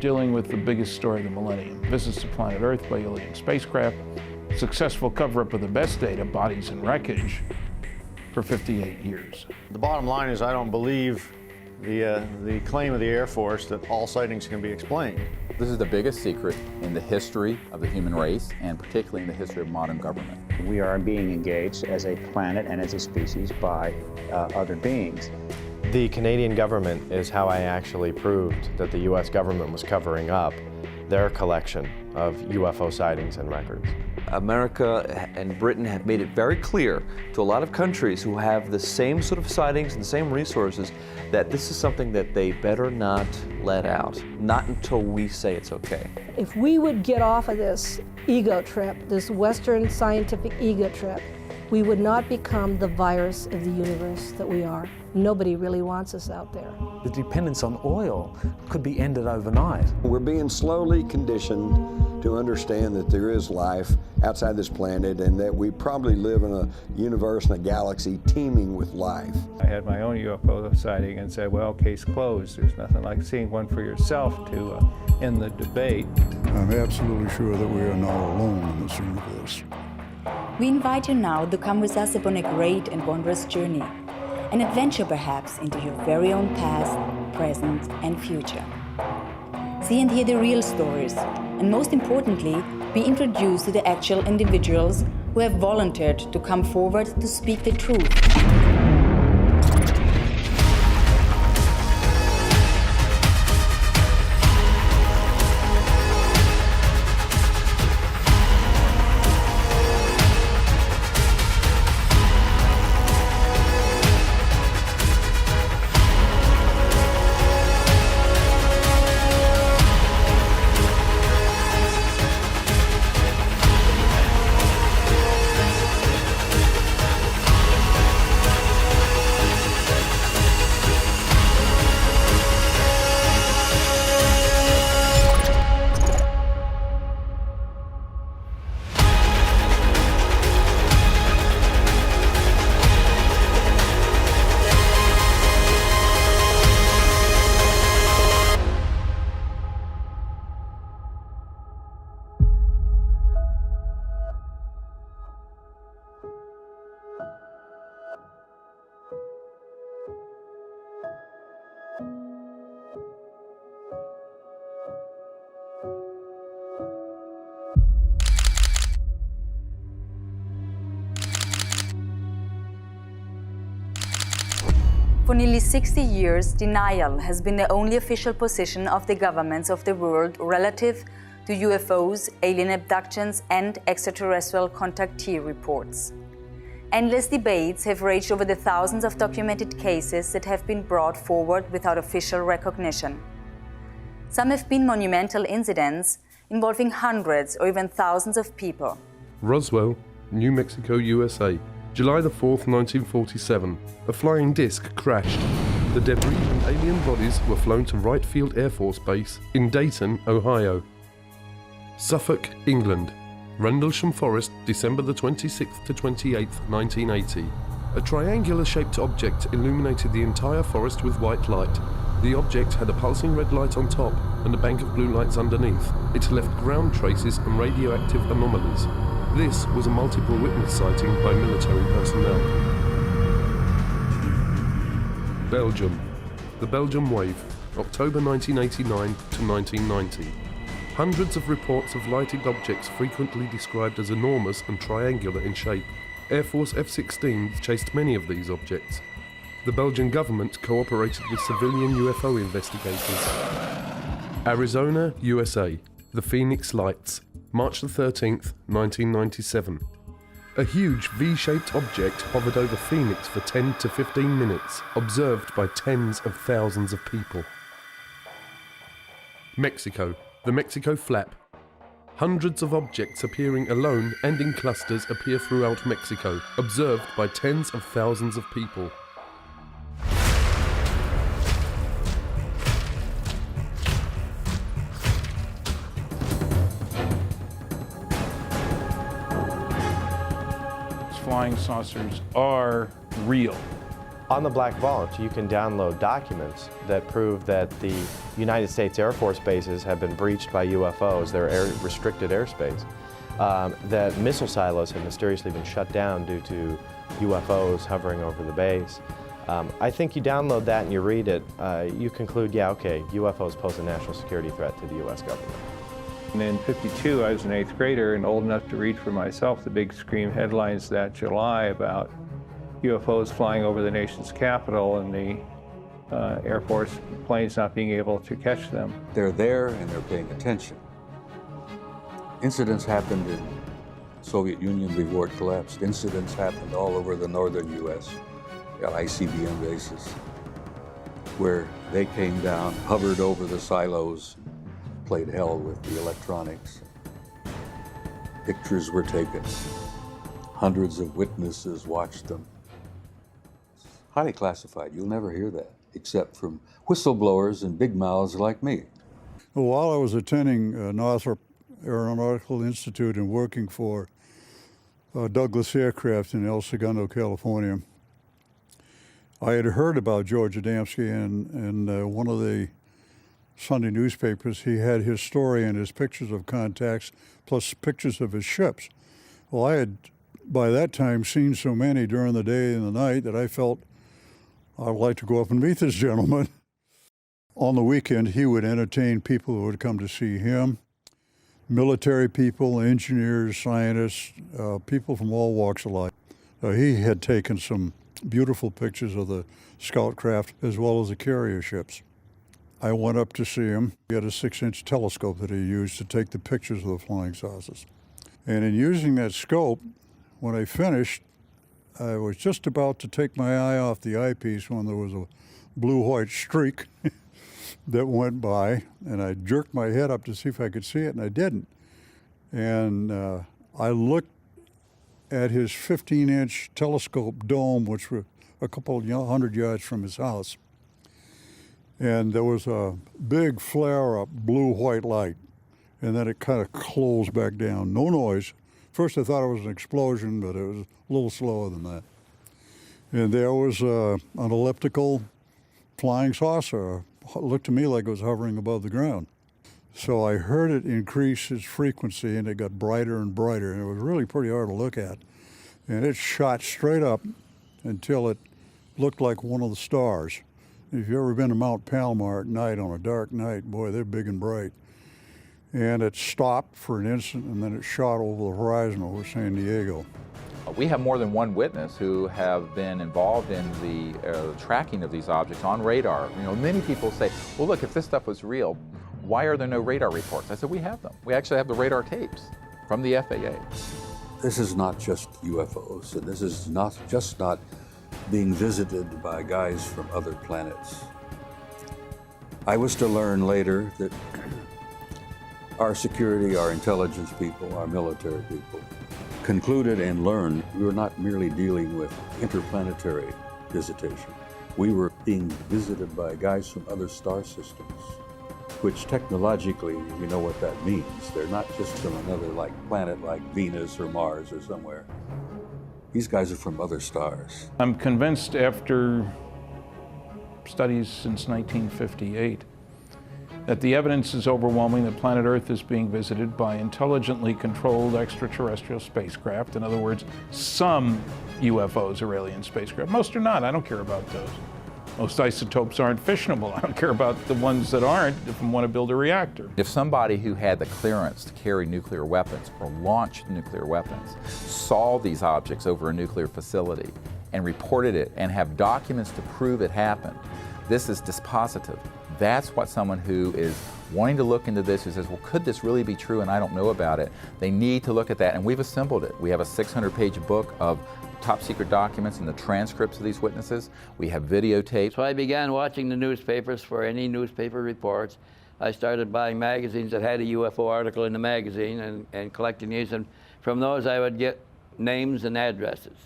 dealing with the biggest story of the millennium. Visits to planet Earth by alien spacecraft, successful cover-up of the best data, bodies and wreckage, for 58 years. The bottom line is I don't believe the claim of the Air Force that all sightings can be explained. This is the biggest secret in the history of the human race, and particularly in the history of modern government. We are being engaged as a planet and as a species by other beings. The Canadian government is how I actually proved that the U.S. government was covering up their collection of UFO sightings and records. America and Britain have made it very clear to a lot of countries who have the same sort of sightings and the same resources that this is something that they better not let out, not until we say it's okay. If we would get off of this ego trip, this Western scientific ego trip, we would not become the virus of the universe that we are. Nobody really wants us out there. The dependence on oil could be ended overnight. We're being slowly conditioned to understand that there is life outside this planet and that we probably live in a universe and a galaxy teeming with life. I had my own UFO sighting and said, well, case closed. There's nothing like seeing one for yourself to end the debate. I'm absolutely sure that we are not alone in this universe. We invite you now to come with us upon a great and wondrous journey, an adventure perhaps into your very own past, present and future. See and hear the real stories, and most importantly, be introduced to the actual individuals who have volunteered to come forward to speak the truth. For nearly 60 years, denial has been the only official position of the governments of the world relative to UFOs, alien abductions, and extraterrestrial contactee reports. Endless debates have raged over the thousands of documented cases that have been brought forward without official recognition. Some have been monumental incidents involving hundreds or even thousands of people. Roswell, New Mexico, USA. July the 4th, 1947, a flying disc crashed. The debris and alien bodies were flown to Wright Field Air Force Base in Dayton, Ohio. Suffolk, England. Rendlesham Forest, December the 26th to 28th, 1980. A triangular-shaped object illuminated the entire forest with white light. The object had a pulsing red light on top and a bank of blue lights underneath. It left ground traces and radioactive anomalies. This was a multiple witness sighting by military personnel. Belgium. The Belgium Wave, October 1989 to 1990. Hundreds of reports of lighted objects frequently described as enormous and triangular in shape. Air Force F-16s chased many of these objects. The Belgian government cooperated with civilian UFO investigators. Arizona, USA. The Phoenix Lights, March the 13th, 1997. A huge V-shaped object hovered over Phoenix for 10 to 15 minutes, observed by tens of thousands of people. Mexico, the Mexico Flap. Hundreds of objects appearing alone and in clusters appear throughout Mexico, observed by tens of thousands of people. Flying saucers are real. On the Black Vault, you can download documents that prove that the United States Air Force bases have been breached by UFOs, their restricted airspace, that missile silos have mysteriously been shut down due to UFOs hovering over the base. I think you download that and you read it, you conclude, yeah, okay, UFOs pose a national security threat to the U.S. government. And in '52, I was an 8th grader and old enough to read for myself the big scream headlines that July about UFOs flying over the nation's capital and the Air Force planes not being able to catch them. They're there and they're paying attention. Incidents happened in the Soviet Union before it collapsed. Incidents happened all over the northern U.S. Got ICBM bases where they came down, hovered over the silos, played hell with the electronics. Pictures were taken. Hundreds of witnesses watched them. Highly classified. You'll never hear that, except from whistleblowers and big mouths like me. Well, while I was attending Northrop Aeronautical Institute and working for Douglas Aircraft in El Segundo, California, I had heard about George Adamski, and one of the Sunday newspapers, he had his story and his pictures of contacts, plus pictures of his ships. Well, I had, by that time, seen so many during the day and the night that I felt I'd like to go up and meet this gentleman. On the weekend, he would entertain people who would come to see him, military people, engineers, scientists, people from all walks of life. He had taken some beautiful pictures of the scout craft as well as the carrier ships. I went up to see him. He had a 6-inch telescope that he used to take the pictures of the flying saucers. And in using that scope, when I finished, I was just about to take my eye off the eyepiece when there was a blue-white streak that went by, and I jerked my head up to see if I could see it, and I didn't. And I looked at his 15-inch telescope dome, which was a couple of 100 yards from his house. And there was a big flare-up blue-white light, and then it kind of closed back down. No noise. First I thought it was an explosion, but it was a little slower than that. And there was an elliptical flying saucer. It looked to me like it was hovering above the ground. So I heard it increase its frequency, and it got brighter and brighter, and it was really pretty hard to look at. And it shot straight up until it looked like one of the stars. If you've ever been to Mount Palomar at night on a dark night, boy, they're big and bright. And it stopped for an instant, and then it shot over the horizon over San Diego. We have more than one witness who have been involved in the tracking of these objects on radar. You know, many people say, well, look, if this stuff was real, why are there no radar reports? I said, we have them. We actually have the radar tapes from the FAA. This is not just UFOs, and this is not being visited by guys from other planets. I was to learn later that our security, our intelligence people, our military people concluded and learned we were not merely dealing with interplanetary visitation. We were being visited by guys from other star systems, which technologically, we know what that means. They're not just from another planet like Venus or Mars or somewhere. These guys are from other stars. I'm convinced after studies since 1958 that the evidence is overwhelming that planet Earth is being visited by intelligently controlled extraterrestrial spacecraft. In other words, some UFOs are alien spacecraft. Most are not. I don't care about those. Most isotopes aren't fissionable. I don't care about the ones that aren't if I want to build a reactor. If somebody who had the clearance to carry nuclear weapons or launch nuclear weapons saw these objects over a nuclear facility and reported it and have documents to prove it happened, this is dispositive. That's what someone who is wanting to look into this, who says, well, could this really be true and I don't know about it? They need to look at that, and we've assembled it. We have a 600-page book of top secret documents and the transcripts of these witnesses. We have videotapes. So I began watching the newspapers for any newspaper reports. I started buying magazines that had a UFO article in the magazine and collecting these, and from those I would get names and addresses.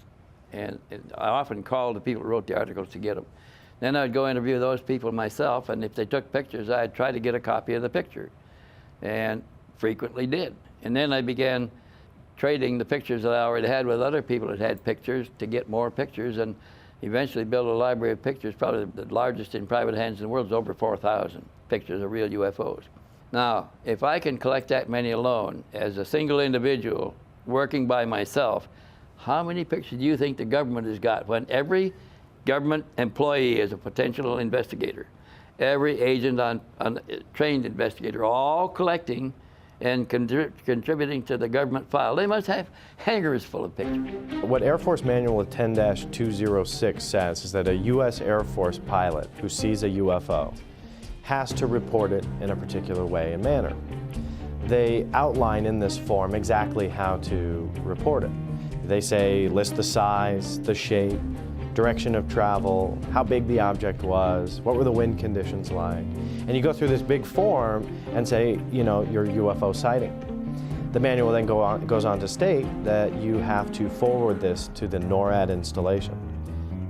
And I often called the people who wrote the articles to get them. Then I'd go interview those people myself, and if they took pictures, I'd try to get a copy of the picture, and frequently did. And then I began trading the pictures that I already had with other people that had pictures to get more pictures, and eventually built a library of pictures, probably the largest in private hands in the world. It's over 4,000 pictures of real UFOs. Now, if I can collect that many alone as a single individual working by myself, how many pictures do you think the government has got when every government employee is a potential investigator? Every agent on trained investigator, all collecting and contributing to the government file. They must have hangars full of pictures. What Air Force Manual 10-206 says is that a U.S. Air Force pilot who sees a UFO has to report it in a particular way and manner. They outline in this form exactly how to report it. They say list the size, the shape, direction of travel, how big the object was, what were the wind conditions like. And you go through this big form and say, you know, your UFO sighting. The manual then goes on to state that you have to forward this to the NORAD installation.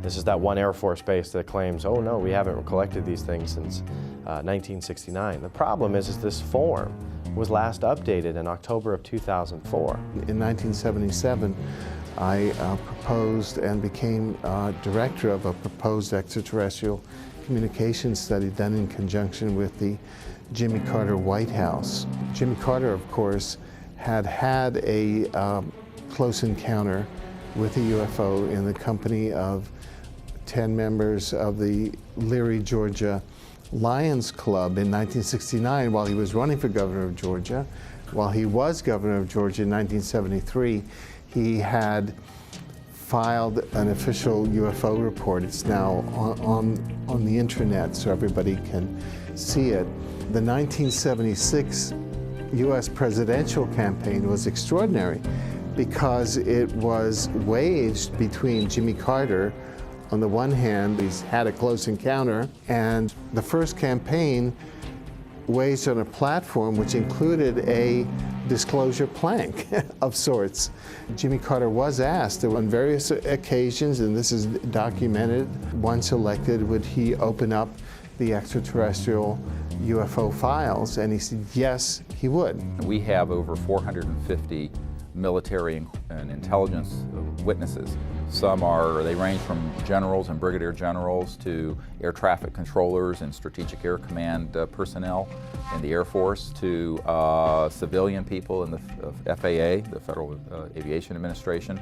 This is that one Air Force base that claims, oh no, we haven't collected these things since 1969. The problem is this form was last updated in October of 2004. In 1977, I proposed and became director of a proposed extraterrestrial communications study done in conjunction with the Jimmy Carter White House. Jimmy Carter, of course, had a close encounter with a UFO in the company of 10 members of the Leary, Georgia Lions Club in 1969 while he was running for governor of Georgia. While he was governor of Georgia in 1973, he had filed an official UFO report. It's now on the internet so everybody can see it. The 1976 US presidential campaign was extraordinary because it was waged between Jimmy Carter. On the one hand, he's had a close encounter, and the first campaign waged on a platform which included a disclosure plank of sorts. Jimmy Carter was asked on various occasions, and this is documented, once elected, would he open up the extraterrestrial UFO files? And he said yes, he would. We have over 450 military and intelligence witnesses. They range from generals and brigadier generals to air traffic controllers and strategic air command personnel in the Air Force to civilian people in the FAA, the Federal Aviation Administration,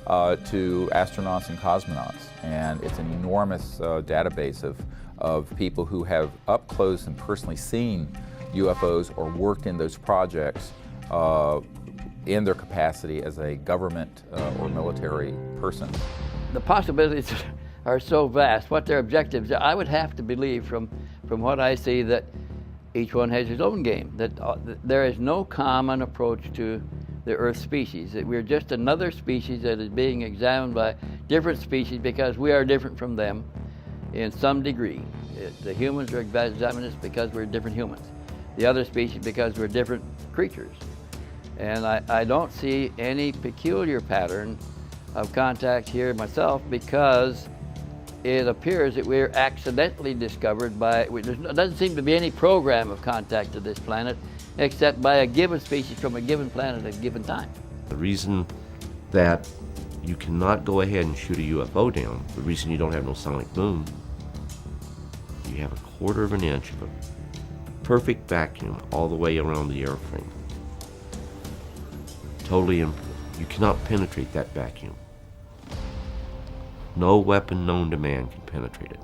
to astronauts and cosmonauts. And it's an enormous database of people who have up close and personally seen UFOs or worked in those projects in their capacity as a government or military person. The possibilities are so vast. What their objectives are, I would have to believe from what I see that each one has his own game, that there is no common approach to the Earth species, that we're just another species that is being examined by different species because we are different from them in some degree. The humans are examining us because we're different humans. The other species because we're different creatures. And I don't see any peculiar pattern of contact here myself because it appears that we're accidentally discovered by, there doesn't seem to be any program of contact to this planet except by a given species from a given planet at a given time. The reason that you cannot go ahead and shoot a UFO down, the reason you don't have no sonic boom, you have 1/4 of an inch of a perfect vacuum all the way around the airframe. Totally, you cannot penetrate that vacuum. No weapon known to man can penetrate it.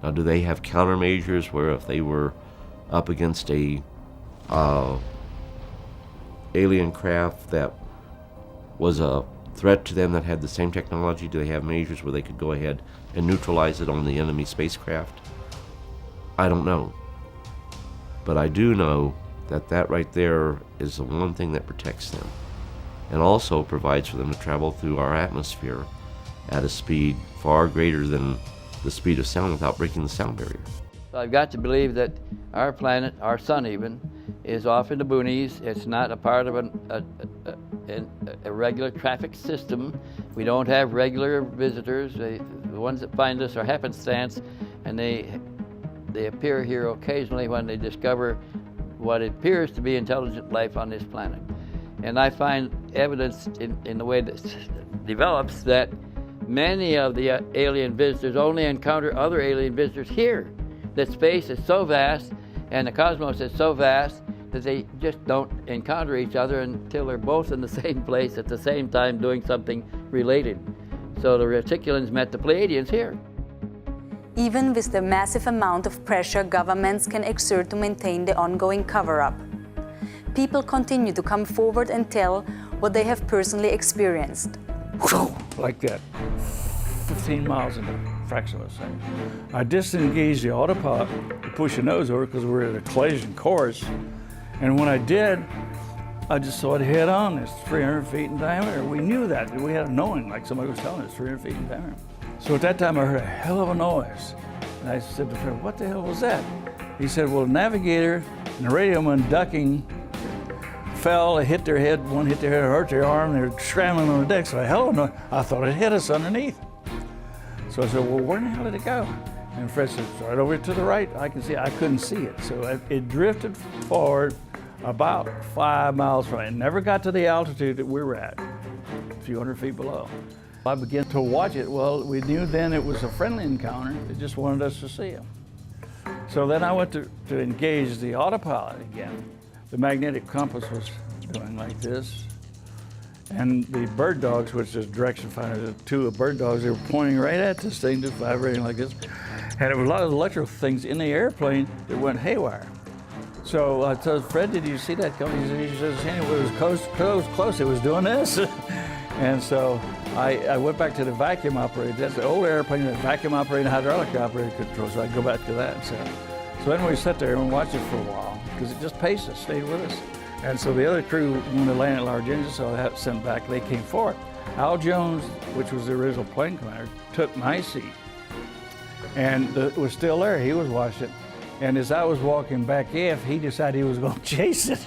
Now, do they have countermeasures where if they were up against a alien craft that was a threat to them that had the same technology, do they have measures where they could go ahead and neutralize it on the enemy spacecraft? I don't know. But I do know that right there is the one thing that protects them and also provides for them to travel through our atmosphere at a speed far greater than the speed of sound without breaking the sound barrier. I've got to believe that our planet, our sun even, is off in the boonies. It's not a part of a regular traffic system. We don't have regular visitors. The ones that find us are happenstance, and they appear here occasionally when they discover what appears to be intelligent life on this planet. And I find evidence in the way that develops that Many of the alien visitors only encounter other alien visitors here. That space is so vast and the cosmos is so vast that they just don't encounter each other until they're both in the same place at the same time doing something related. So the Reticulans met the Pleiadians here. Even with the massive amount of pressure governments can exert to maintain the ongoing cover-up, people continue to come forward and tell what they have personally experienced. Like that, 15 miles in a fraction of a second. I disengaged the autopilot to push the nose over because we were at a collision course. And when I did, I just saw it head on. It's 300 feet in diameter. We knew that. We had a knowing, like somebody was telling us, 300 feet in diameter. So at that time, I heard a hell of a noise. And I said to a friend, what the hell was that? He said, well, the navigator and the radio man ducking fell, they hit their head, one hit their head, hurt their arm, they were scrambling on the deck. So hell no, I thought it hit us underneath. So I said, well, where in the hell did it go? And Fred said, it's right over to the right. I can see it. I couldn't see it. So it drifted forward about 5 miles from it. It never got to the altitude that we were at, a few hundred feet below. I began to watch it. Well, we knew then it was a friendly encounter. It just wanted us to see him. So then I went to engage the autopilot again. The magnetic compass was doing like this. And the bird dogs, which is direction finder, the two bird dogs, they were pointing right at this thing, just vibrating like this. And there was a lot of electrical things in the airplane that went haywire. So I told Fred, did you see that coming? He says, anyway, it was close, it was doing this. And so I went back to the vacuum operated. That's the old airplane that vacuum operated, hydraulic operated control, so I go back to that. So then we sat there and watched it for a while, because it just paced us, stayed with us. And so the other crew wanted to land at large engines, so I had sent back, they came forward. Al Jones, which was the original plane commander, took my seat. And it was still there, he was watching it. And as I was walking back aft, he decided he was going to chase it.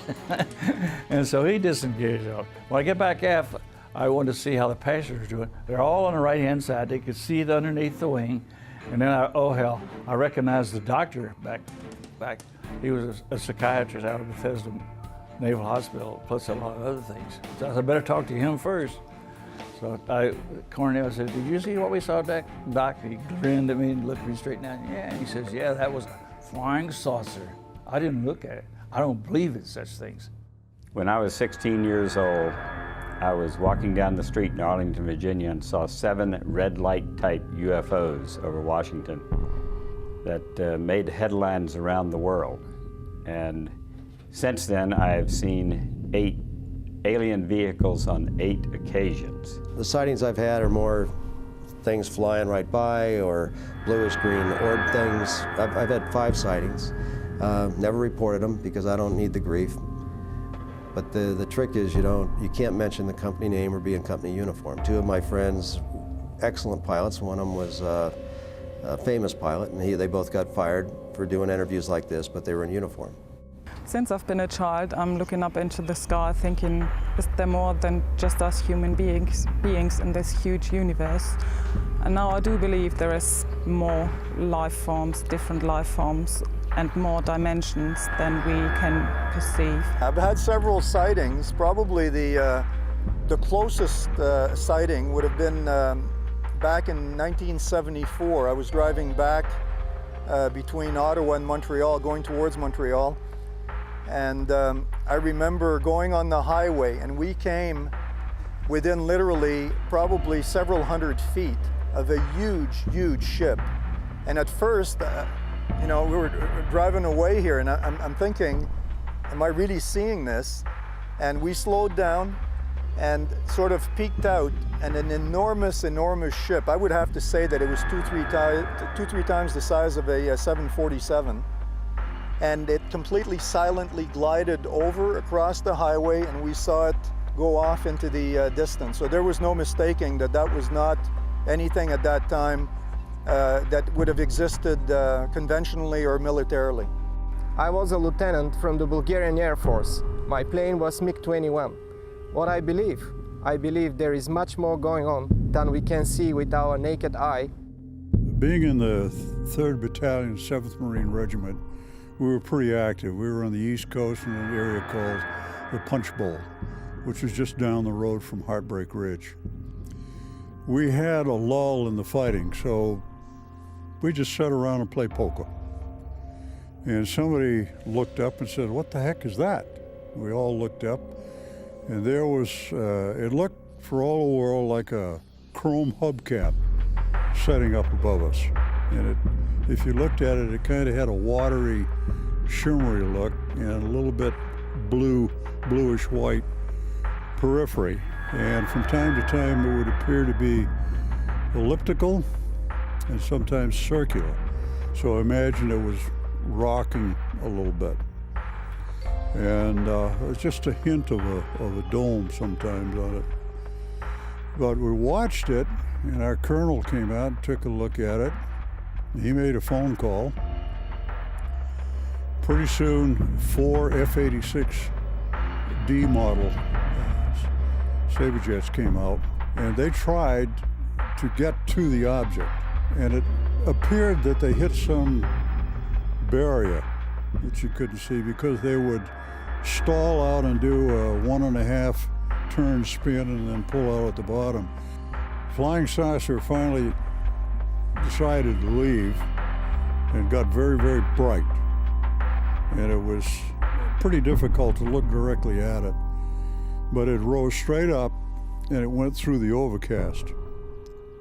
And so he disengaged off. When I get back aft, I wanted to see how the passengers were doing. They're all on the right-hand side. They could see it underneath the wing. And then, I recognized the doctor back. He was a psychiatrist out of Bethune Naval Hospital, plus a lot of other things. So I said, I better talk to him first. So Cornell said, did you see what we saw, Doc? He grinned at me and looked me straight down. Yeah, and he says, yeah, that was a flying saucer. I didn't look at it. I don't believe in such things. When I was 16 years old, I was walking down the street in Arlington, Virginia, and saw 7 red light type UFOs over Washington that made headlines around the world. And since then, I've seen 8 alien vehicles on 8 occasions. The sightings I've had are more things flying right by or bluish green orb things. I've had 5 sightings. Never reported them because I don't need the grief. But the trick is you can't mention the company name or be in company uniform. 2 of my friends, excellent pilots. One of them was a famous pilot, and they both got fired for doing interviews like this, but they were in uniform. Since I've been a child, I'm looking up into the sky thinking, is there more than just us human beings in this huge universe? And now I do believe there is more life forms, different life forms, and more dimensions than we can perceive. I've had several sightings. Probably the closest sighting would have been back in 1974. I was driving back between Ottawa and Montreal, going towards Montreal. And I remember going on the highway, and we came within literally probably several hundred feet of a huge, huge ship. And at first, we were driving away here, and I'm thinking, am I really seeing this? And we slowed down and sort of peeked out, and an enormous, enormous ship. I would have to say that it was two, three times the size of a 747. And it completely silently glided over across the highway, and we saw it go off into the distance. So there was no mistaking that that was not anything at that time that would have existed conventionally or militarily. I was a lieutenant from the Bulgarian Air Force. My plane was MiG-21. What I believe there is much more going on than we can see with our naked eye. Being in the 3rd Battalion, 7th Marine Regiment, we were pretty active. We were on the East Coast in an area called the Punch Bowl, which was just down the road from Heartbreak Ridge. we had a lull in the fighting, so we just sat around and played poker. And somebody looked up and said, "What the heck is that?" We all looked up, and there was, it looked for all the world like a chrome hubcap setting up above us. And if you looked at it, it kind of had a watery, shimmery look and a little bit bluish white periphery. And from time to time, it would appear to be elliptical and sometimes circular. So I imagine it was rocking a little bit. And it's just a hint of a dome sometimes on it. But we watched it, and our colonel came out and took a look at it. He made a phone call. Pretty soon, 4 F-86D model Sabre jets came out, and they tried to get to the object. And it appeared that they hit some barrier that you couldn't see, because they would stall out and do a 1.5 turn spin and then pull out at the bottom. Flying saucer finally decided to leave and got very, very bright. And it was pretty difficult to look directly at it. But it rose straight up and it went through the overcast.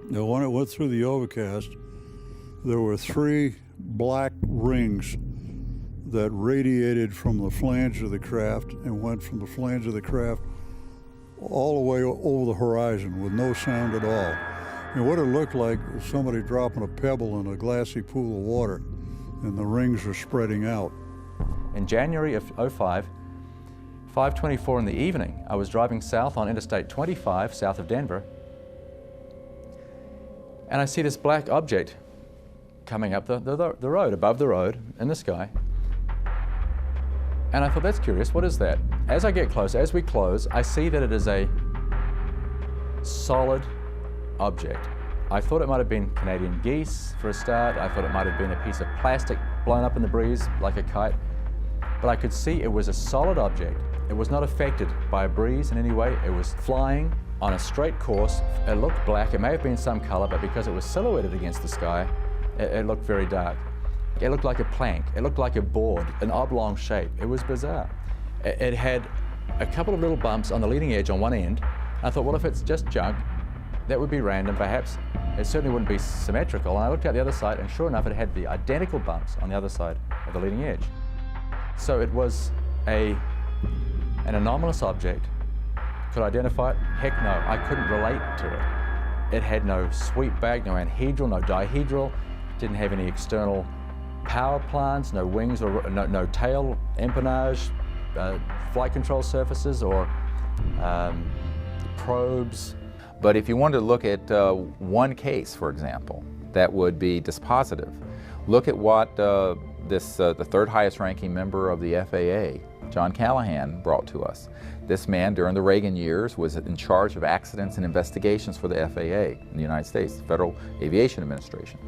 Now, when it went through the overcast, there were 3 black rings that radiated from the flange of the craft and went from the flange of the craft all the way over the horizon with no sound at all. And what it looked like was somebody dropping a pebble in a glassy pool of water, and the rings were spreading out. In January of 05, 5:24 in the evening, I was driving south on Interstate 25, south of Denver, and I see this black object coming up the road, above the road, in the sky. And I thought, that's curious, what is that? As I get close, as we close, I see that it is a solid object. I thought it might have been Canadian geese for a start. I thought it might have been a piece of plastic blown up in the breeze like a kite. But I could see it was a solid object. It was not affected by a breeze in any way. It was flying on a straight course. It looked black. It may have been some color, but because it was silhouetted against the sky, it looked very dark. It looked like a plank. It looked like a board, an oblong shape. It was bizarre. It had a couple of little bumps on the leading edge on one end. I thought, well, if it's just junk, that would be random, perhaps. It certainly wouldn't be symmetrical. And I looked out the other side, and sure enough, it had the identical bumps on the other side of the leading edge. So it was an anomalous object. Could I identify it? Heck no, I couldn't relate to it. It had no sweep back, no anhedral, no dihedral, didn't have any external power plants, no wings or no tail empennage, flight control surfaces or probes. But if you wanted to look at one case, for example, that would be dispositive. Look at what the third highest ranking member of the FAA, John Callahan, brought to us. This man, during the Reagan years, was in charge of accidents and investigations for the FAA in the United States, the Federal Aviation Administration.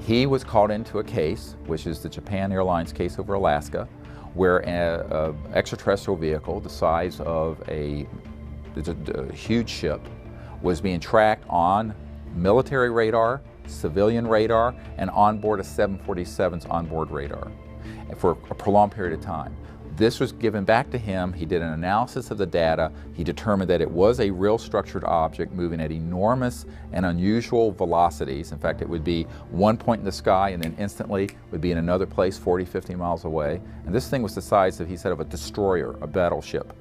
He was called into a case, which is the Japan Airlines case over Alaska, where an extraterrestrial vehicle the size of a huge ship was being tracked on military radar, civilian radar, and onboard a 747's onboard radar for a prolonged period of time. This was given back to him. He did an analysis of the data. He determined that it was a real structured object moving at enormous and unusual velocities. In fact, it would be one point in the sky and then instantly would be in another place 40, 50 miles away. And this thing was the size, he said, of a destroyer, a battleship.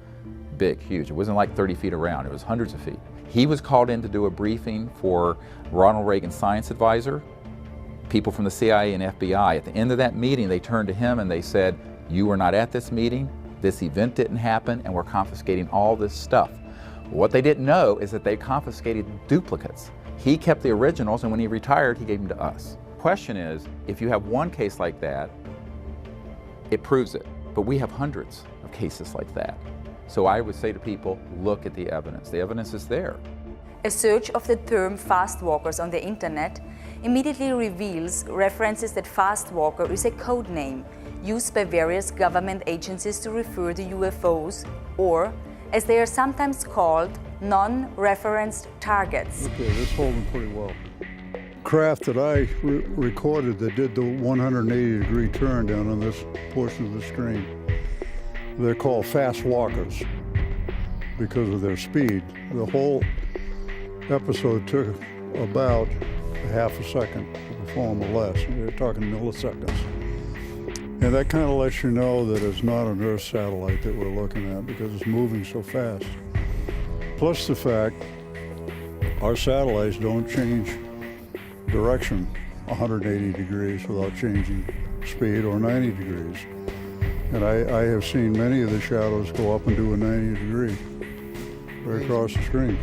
Big, huge. It wasn't like 30 feet around. It was hundreds of feet. He was called in to do a briefing for Ronald Reagan's science advisor, people from the CIA and FBI. At the end of that meeting, they turned to him and they said, "You were not at this meeting, this event didn't happen, and we're confiscating all this stuff." What they didn't know is that they confiscated duplicates. He kept the originals, and when he retired, he gave them to us. Question is, if you have one case like that, it proves it. But we have hundreds of cases like that. So I would say to people, look at the evidence. The evidence is there. A search of the term fast walkers on the internet immediately reveals references that fast walker is a code name used by various government agencies to refer to UFOs, or as they are sometimes called non-referenced targets. Okay, this holding pretty well. Craft that I recorded that did the 180-degree turn down on this portion of the screen, they're called fast walkers because of their speed. The whole episode took about half a second to perform or less. We're talking milliseconds. And that kind of lets you know that it's not an Earth satellite that we're looking at because it's moving so fast. Plus the fact our satellites don't change direction 180 degrees without changing speed or 90 degrees. And I have seen many of the shadows go up and do a 90 degree right across the screen.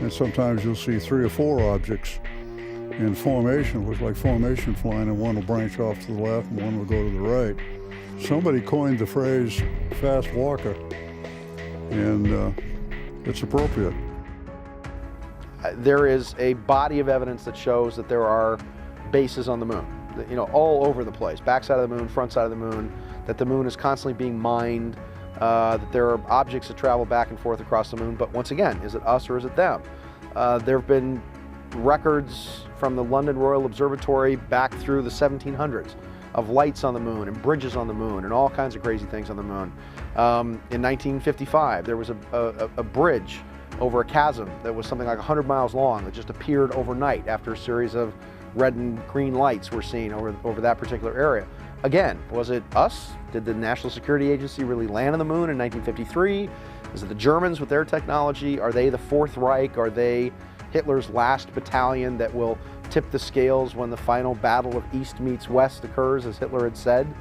And sometimes you'll see 3 or 4 objects in formation, looks like formation flying, and one will branch off to the left and one will go to the right. Somebody coined the phrase fast walker, and it's appropriate. There is a body of evidence that shows that there are bases on the moon, you know, all over the place, backside of the moon, front side of the moon, that the moon is constantly being mined, that there are objects that travel back and forth across the moon. But once again, is it us or is it them? There have been records from the London Royal Observatory back through the 1700s of lights on the moon and bridges on the moon and all kinds of crazy things on the moon. In 1955, there was a bridge over a chasm that was something like 100 miles long that just appeared overnight after a series of red and green lights were seen over that particular area. Again, was it us? Did the National Security Agency really land on the moon in 1953? Is it the Germans with their technology? Are they the Fourth Reich? Are they Hitler's last battalion that will tip the scales when the final battle of East meets West occurs, as Hitler had said?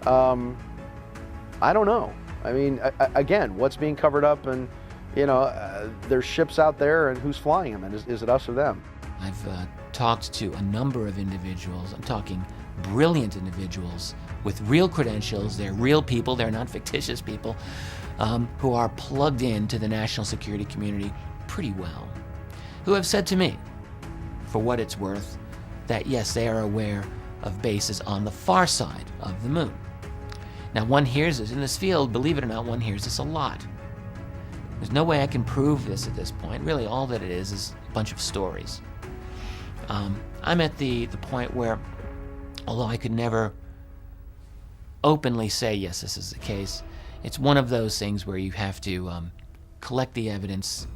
I don't know. I mean, again, what's being covered up, and you know, there's ships out there, and who's flying them, and is it us or them? I've talked to a number of individuals. I'm talking brilliant individuals with real credentials. They're real people, they're not fictitious people, who are plugged into the national security community pretty well, who have said to me, for what it's worth, that yes, they are aware of bases on the far side of the moon. Now, one hears this in this field, believe it or not, one hears this a lot. There's no way I can prove this at this point. Really, all that it is a bunch of stories. I'm at the point where, although I could never openly say, yes, this is the case, it's one of those things where you have to collect the evidence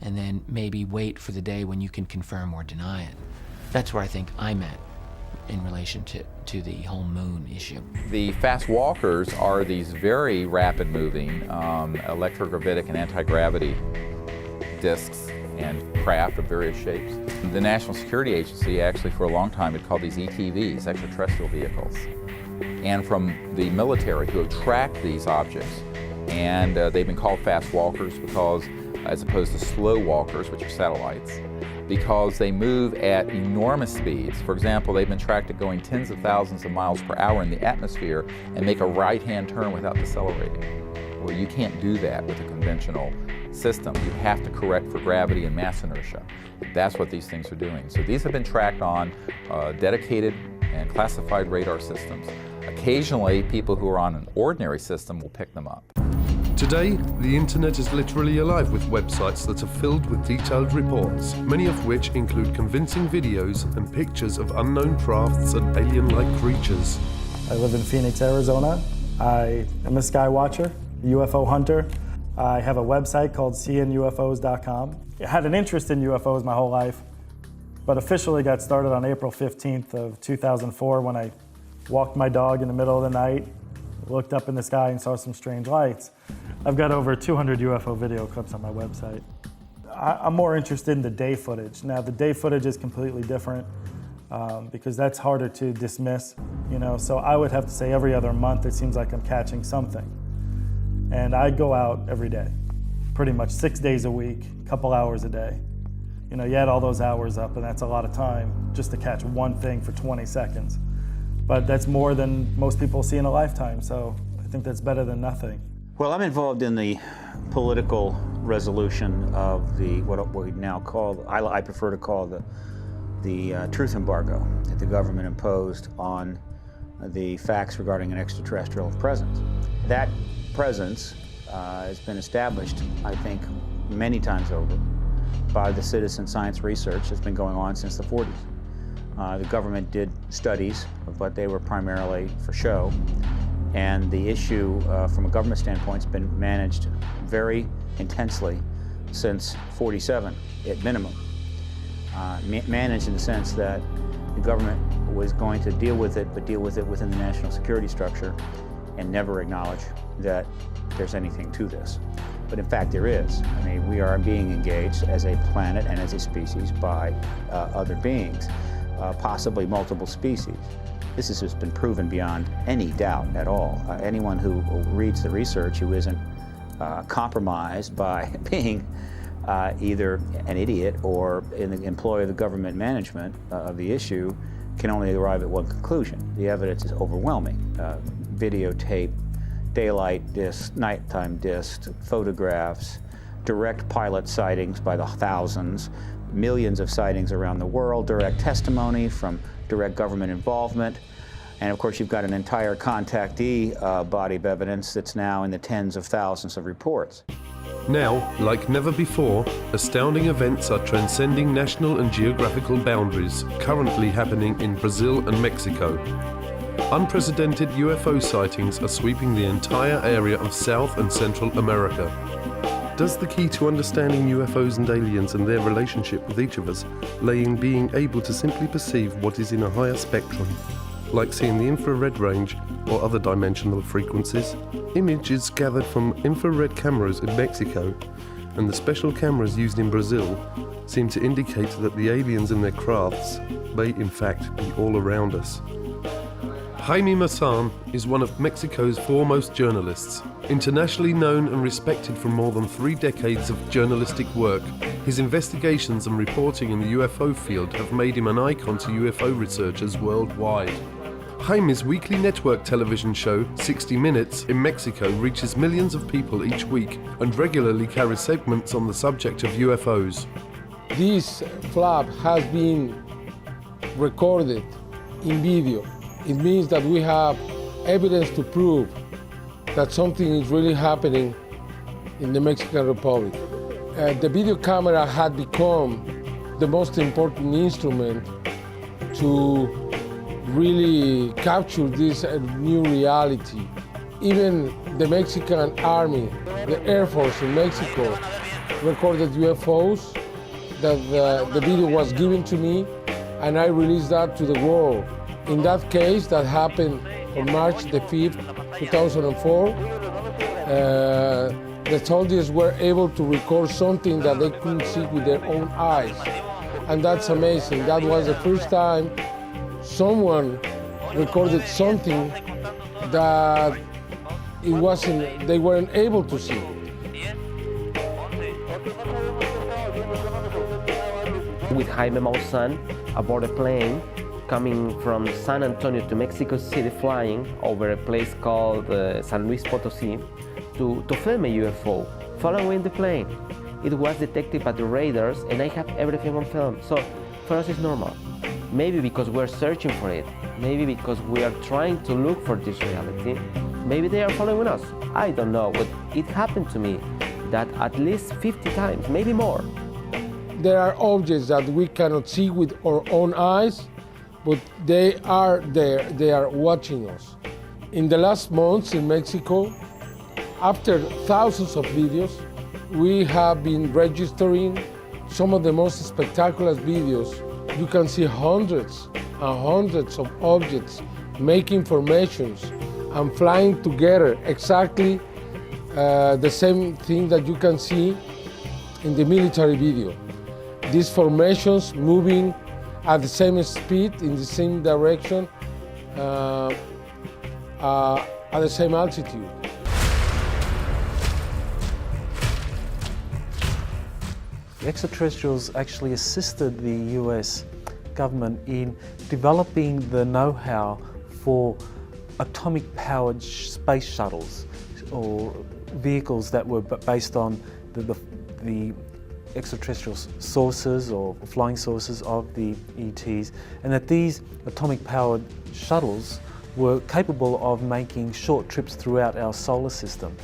and then maybe wait for the day when you can confirm or deny it. That's where I think I'm at in relation to the whole moon issue. The fast walkers are these very rapid moving electrogravitic and anti-gravity disks and craft of various shapes. The National Security Agency actually for a long time had called these ETVs, extraterrestrial vehicles, and from the military who have tracked these objects. And they've been called fast walkers because, as opposed to slow walkers, which are satellites, because they move at enormous speeds. For example, they've been tracked at going tens of thousands of miles per hour in the atmosphere and make a right-hand turn without decelerating. Well, you can't do that with a conventional system. You have to correct for gravity and mass inertia. That's what these things are doing. So these have been tracked on dedicated and classified radar systems. Occasionally, people who are on an ordinary system will pick them up. Today, the internet is literally alive with websites that are filled with detailed reports, many of which include convincing videos and pictures of unknown crafts and alien-like creatures. I live in Phoenix, Arizona. I am a sky watcher, a UFO hunter. I have a website called seeingufos.com. I had an interest in UFOs my whole life, but officially got started on April 15th of 2004 when I walked my dog in the middle of the night, looked up in the sky and saw some strange lights. I've got over 200 UFO video clips on my website. I'm more interested in the day footage. Now, the day footage is completely different because that's harder to dismiss, you know, so I would have to say every other month it seems like I'm catching something. And I go out every day, pretty much 6 days a week, a couple hours a day. You know, you add all those hours up and that's a lot of time just to catch one thing for 20 seconds. But that's more than most people see in a lifetime, so I think that's better than nothing. Well, I'm involved in the political resolution of the what we now call, I prefer to call the truth embargo that the government imposed on the facts regarding an extraterrestrial presence. That presence has been established, I think, many times over by the citizen science research that's been going on since the 40s. The government did studies, but they were primarily for show. And the issue, from a government standpoint, has been managed very intensely since '47, at minimum. Managed in the sense that the government was going to deal with it, but deal with it within the national security structure and never acknowledge that there's anything to this. But in fact, there is. I mean, we are being engaged as a planet and as a species by other beings, possibly multiple species. This has just been proven beyond any doubt at all. Anyone who reads the research who isn't compromised by being either an idiot or in the employ of the government management of the issue can only arrive at one conclusion. The evidence is overwhelming. Videotape, daylight discs, nighttime discs, photographs, direct pilot sightings by the thousands, millions of sightings around the world, direct testimony from direct government involvement, and of course you've got an entire contactee body of evidence that's now in the tens of thousands of reports. Now, like never before, astounding events are transcending national and geographical boundaries, currently happening in Brazil and Mexico. Unprecedented UFO sightings are sweeping the entire area of South and Central America. Does the key to understanding UFOs and aliens and their relationship with each of us lay in being able to simply perceive what is in a higher spectrum, like seeing the infrared range or other dimensional frequencies? Images gathered from infrared cameras in Mexico and the special cameras used in Brazil seem to indicate that the aliens in their crafts may in fact be all around us. Jaime Maussan is one of Mexico's foremost journalists. Internationally known and respected for more than 3 decades of journalistic work, his investigations and reporting in the UFO field have made him an icon to UFO researchers worldwide. Jaime's weekly network television show, 60 Minutes, in Mexico reaches millions of people each week and regularly carries segments on the subject of UFOs. This flap has been recorded in video. It means that we have evidence to prove that something is really happening in the Mexican Republic. The video camera had become the most important instrument to really capture this new reality. Even the Mexican Army, the Air Force in Mexico, recorded UFOs. That the video was given to me, and I released that to the world. In that case, that happened on March the 5th, 2004, the soldiers were able to record something that they couldn't see with their own eyes. And that's amazing. That was the first time someone recorded something that they weren't able to see. With Jaime Maussan aboard a plane coming from San Antonio to Mexico City, flying over a place called San Luis Potosí to film a UFO, following the plane. It was detected by the radars and I have everything on film. So for us it's normal. Maybe because we're searching for it. Maybe because we are trying to look for this reality. Maybe they are following us. I don't know, but it happened to me that at least 50 times, maybe more. There are objects that we cannot see with our own eyes, but they are there, they are watching us. In the last months in Mexico, after thousands of videos, we have been registering some of the most spectacular videos. You can see hundreds and hundreds of objects making formations and flying together, exactly the same thing that you can see in the military video. These formations moving at the same speed, in the same direction, at the same altitude. The extraterrestrials actually assisted the US government in developing the know-how for atomic-powered space shuttles, or vehicles that were based on the extraterrestrial sources or flying sources of the ETs, and that these atomic-powered shuttles were capable of making short trips throughout our solar system.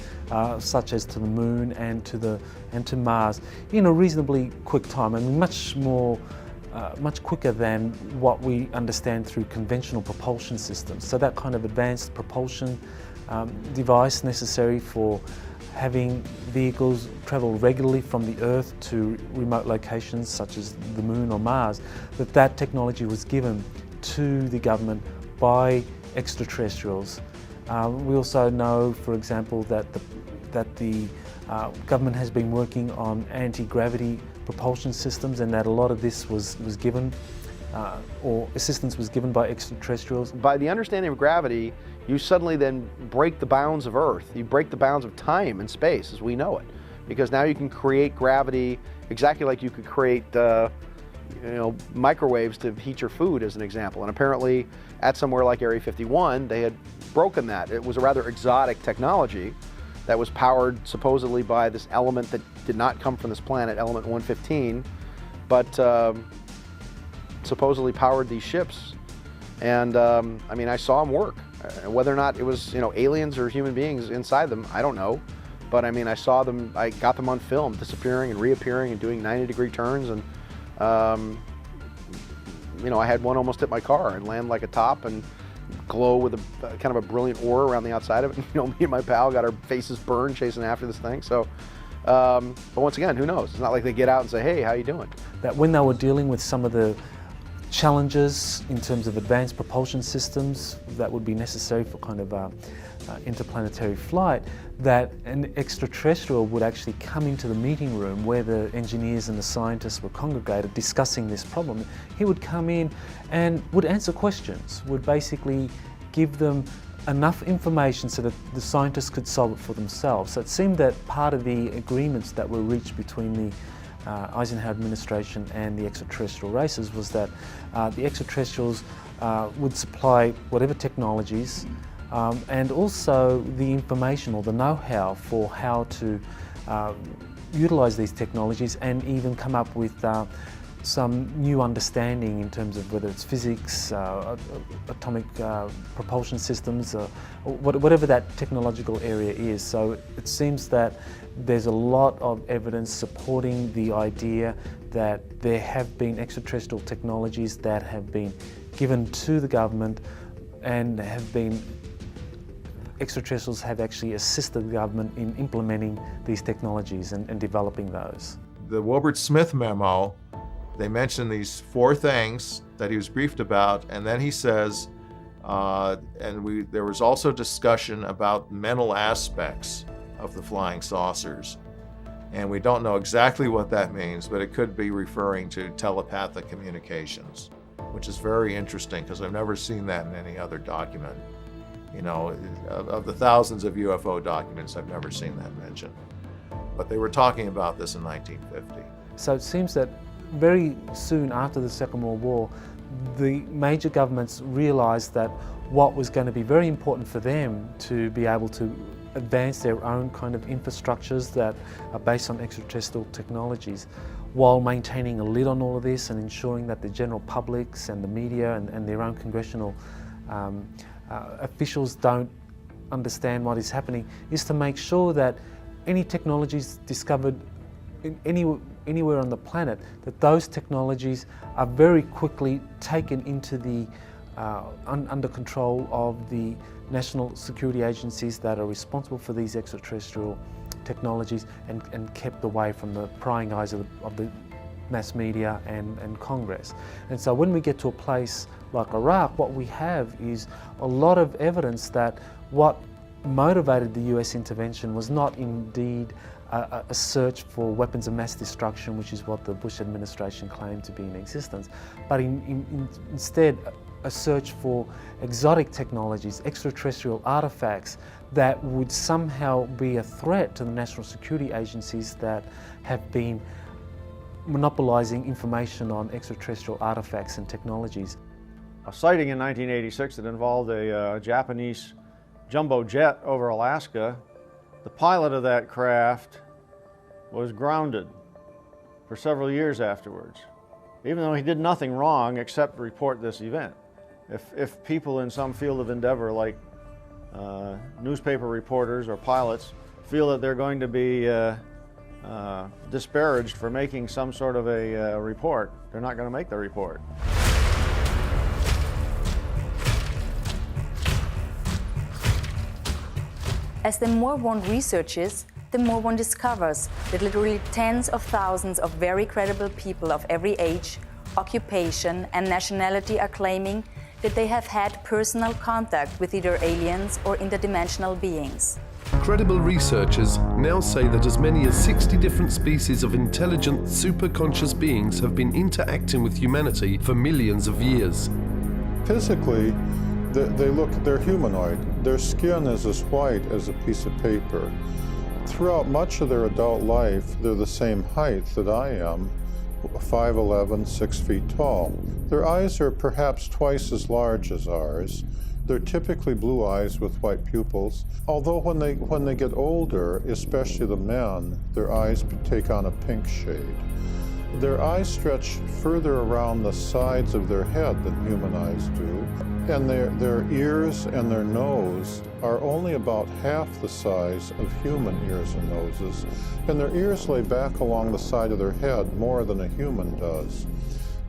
such as to the Moon and to Mars, in a reasonably quick time. I mean, much quicker than what we understand through conventional propulsion systems. So that kind of advanced propulsion device necessary for having vehicles travel regularly from the Earth to remote locations such as the Moon or Mars, that technology was given to the government by extraterrestrials. We also know, for example, that the government has been working on anti-gravity propulsion systems, and that a lot of this was given, or assistance was given by extraterrestrials. By the understanding of gravity, you suddenly then break the bounds of Earth. You break the bounds of time and space as we know it, because now you can create gravity exactly like you could create microwaves to heat your food, as an example. And apparently at somewhere like Area 51, they had broken that. It was a rather exotic technology that was powered supposedly by this element that did not come from this planet, element 115, but supposedly powered these ships. And I mean, I saw them work. Whether or not it was aliens or human beings inside them, I don't know. But I mean, I saw them, I got them on film, disappearing and reappearing and doing 90-degree turns. And I had one almost hit my car and land like a top and glow with a kind of a brilliant aura around the outside of it. Me and my pal got our faces burned chasing after this thing. So, but once again, who knows? It's not like they get out and say, "Hey, how you doing?" That when they were dealing with some of the challenges in terms of advanced propulsion systems that would be necessary for kind of interplanetary flight, that an extraterrestrial would actually come into the meeting room where the engineers and the scientists were congregated discussing this problem. He would come in and would answer questions, would basically give them enough information so that the scientists could solve it for themselves. So it seemed that part of the agreements that were reached between the Eisenhower administration and the extraterrestrial races was that the extraterrestrials would supply whatever technologies and also the information or the know-how for how to utilize these technologies, and even come up with some new understanding in terms of whether it's physics, atomic propulsion systems, or whatever that technological area is. So it seems that there's a lot of evidence supporting the idea that there have been extraterrestrial technologies that have been given to the government, and extraterrestrials have actually assisted the government in implementing these technologies and developing those. The Wilbert Smith memo, they mention these 4 things that he was briefed about, and then he says, there was also discussion about mental aspects of the flying saucers. And we don't know exactly what that means, but it could be referring to telepathic communications, which is very interesting because I've never seen that in any other document. Of the thousands of UFO documents, I've never seen that mentioned. But they were talking about this in 1950. So it seems that very soon after the Second World War, the major governments realized that what was going to be very important for them to be able to advance their own kind of infrastructures that are based on extraterrestrial technologies, while maintaining a lid on all of this and ensuring that the general publics and the media and their own congressional officials don't understand what is happening, is to make sure that any technologies discovered anywhere on the planet, that those technologies are very quickly taken into the under control of the national security agencies that are responsible for these extraterrestrial technologies, and kept away from the prying eyes of the mass media and Congress. And so when we get to a place like Iraq, what we have is a lot of evidence that what motivated the US intervention was not indeed a search for weapons of mass destruction, which is what the Bush administration claimed to be in existence, but instead a search for exotic technologies, extraterrestrial artifacts that would somehow be a threat to the national security agencies that have been monopolizing information on extraterrestrial artifacts and technologies. A sighting in 1986 that involved a Japanese jumbo jet over Alaska. The pilot of that craft was grounded for several years afterwards, even though he did nothing wrong except report this event. If people in some field of endeavor, like newspaper reporters or pilots, feel that they're going to be disparaged for making some sort of a report, they're not going to make the report. As the more one researches, the more one discovers that literally tens of thousands of very credible people of every age, occupation, and nationality are claiming that they have had personal contact with either aliens or interdimensional beings. Credible researchers now say that as many as 60 different species of intelligent, superconscious beings have been interacting with humanity for millions of years. Physically, they're humanoid. Their skin is as white as a piece of paper. Throughout much of their adult life, they're the same height that I am, 5'11", 6 feet tall. Their eyes are perhaps twice as large as ours. They're typically blue eyes with white pupils. Although when they get older, especially the men, their eyes take on a pink shade. Their eyes stretch further around the sides of their head than human eyes do. And their ears and their nose are only about half the size of human ears and noses. And their ears lay back along the side of their head more than a human does.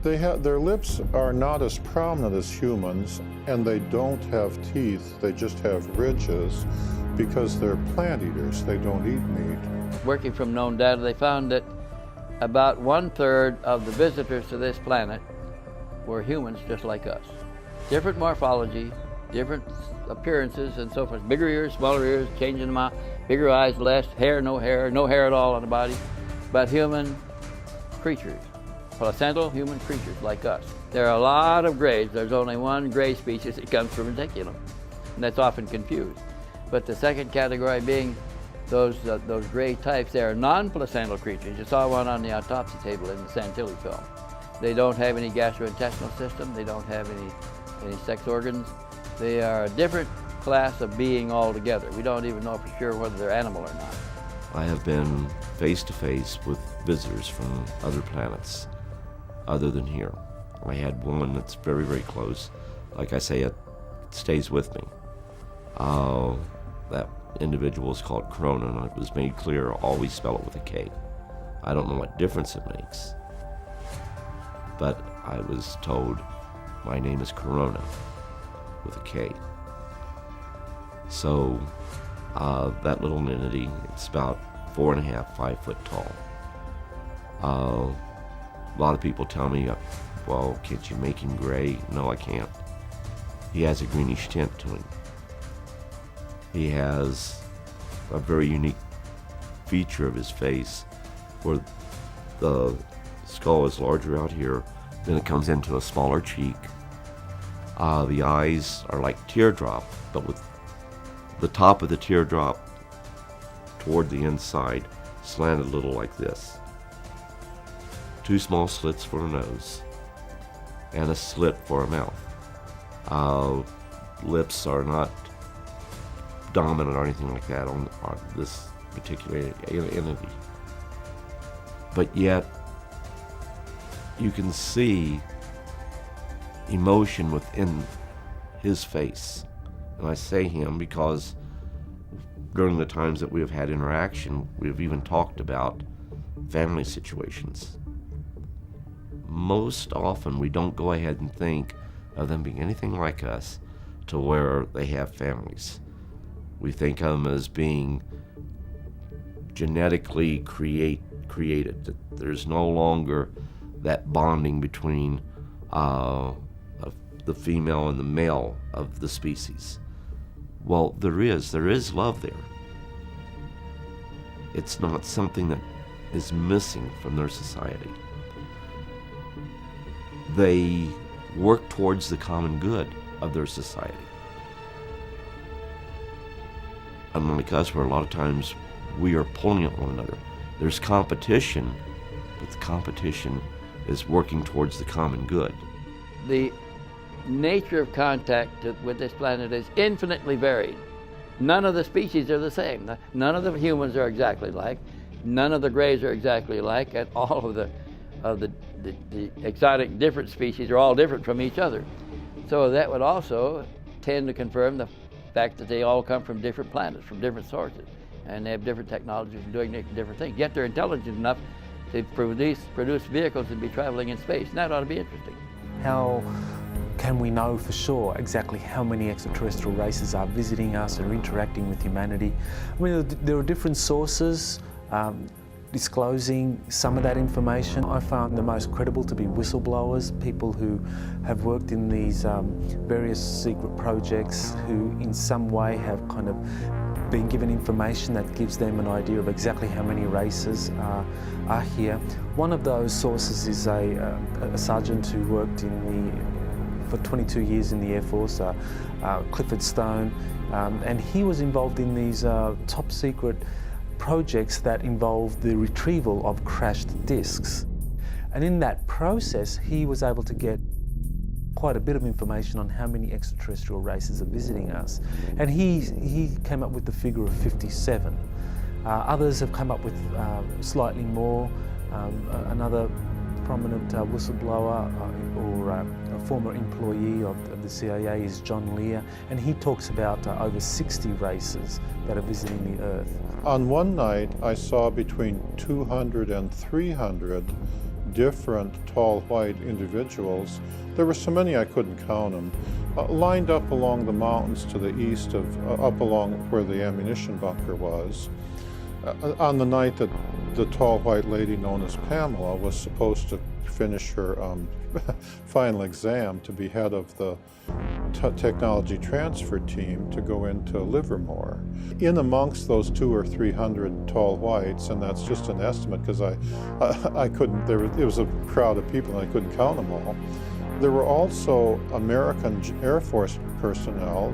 Their lips are not as prominent as humans, and they don't have teeth, they just have ridges because they're plant eaters, they don't eat meat. Working from known data, they found that about 1/3 of the visitors to this planet were humans just like us. Different morphology, different appearances and so forth. Bigger ears, smaller ears, changing them out, bigger eyes, less, no hair at all on the body, but human creatures. Placental human creatures like us. There are a lot of grays. There's only one gray species that comes from reticulum, and that's often confused. But the second category being those gray types, they are non-placental creatures. You saw one on the autopsy table in the Santilli film. They don't have any gastrointestinal system. They don't have any sex organs. They are a different class of being altogether. We don't even know for sure whether they're animal or not. I have been face to face with visitors from other planets other than here. I had one that's very, very close. Like I say, it stays with me. That individual is called Corona, and it was made clear, always spell it with a K. I don't know what difference it makes, but I was told my name is Corona with a K. So that little entity, it's about 4.5, 5 foot tall. A lot of people tell me, well, can't you make him gray? No, I can't. He has a greenish tint to him. He has a very unique feature of his face where the skull is larger out here, then it comes into a smaller cheek. The eyes are like teardrop, but with the top of the teardrop toward the inside, slanted a little like this. 2 small slits for a nose, and a slit for a mouth. Lips are not dominant or anything like that on this particular entity. But yet, you can see emotion within his face. And I say him because during the times that we have had interaction, we have even talked about family situations. Most often, we don't go ahead and think of them being anything like us to where they have families. We think of them as being genetically created. That there's no longer that bonding between the female and the male of the species. Well, there is love there. It's not something that is missing from their society. They work towards the common good of their society. Unlike us, where a lot of times we are pulling at one another. There's competition, but the competition is working towards the common good. The nature of contact with this planet is infinitely varied. None of the species are the same. None of the humans are exactly alike. None of the grays are exactly alike, and all of the exotic different species are all different from each other. So that would also tend to confirm the fact that they all come from different planets, from different sources. and they have different technologies and doing different things. Yet they're intelligent enough to produce vehicles and be traveling in space. And that ought to be interesting. How can we know for sure exactly how many extraterrestrial races are visiting us or interacting with humanity? I mean, there are different sources disclosing some of that information. I found the most credible to be whistleblowers, people who have worked in these various secret projects, who in some way have kind of been given information that gives them an idea of exactly how many races are here. One of those sources is a sergeant who worked for 22 years in the Air Force, Clifford Stone, and he was involved in these top secret projects that involved the retrieval of crashed discs. And in that process, he was able to get quite a bit of information on how many extraterrestrial races are visiting us. And he came up with the figure of 57. Others have come up with slightly more. Another prominent whistleblower or a former employee of the CIA is John Lear, and he talks about over 60 races that are visiting the Earth. On one night, I saw between 200 and 300 different tall white individuals. There were so many I couldn't count them, lined up along the mountains to the east up along where the ammunition bunker was. On the night that the tall white lady known as Pamela was supposed to finish her final exam to be head of the technology transfer team to go into Livermore. In amongst those 200 or 300 tall whites, and that's just an estimate because I couldn't, it was a crowd of people and I couldn't count them all. There were also American Air Force personnel,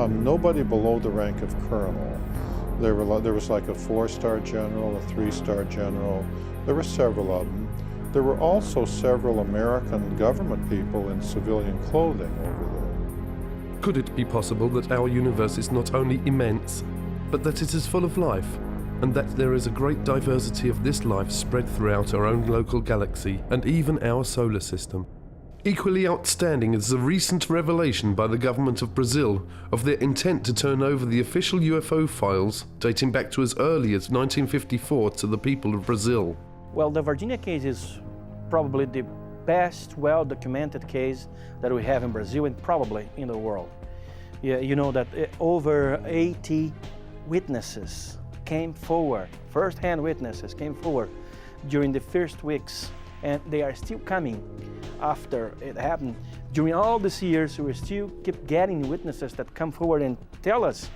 nobody below the rank of colonel. There was like a 4-star general, a 3-star general. There were several of them. There were also several American government people in civilian clothing over there. Could it be possible that our universe is not only immense, but that it is full of life, and that there is a great diversity of this life spread throughout our own local galaxy and even our solar system? Equally outstanding is the recent revelation by the government of Brazil of their intent to turn over the official UFO files dating back to as early as 1954 to the people of Brazil. Well, the Virginia case is probably the best well-documented case that we have in Brazil and probably in the world. Yeah, you know that over 80 witnesses came forward, first-hand witnesses came forward during the first weeks, and they are still coming after it happened. During all these years, we still keep getting witnesses that come forward and tell us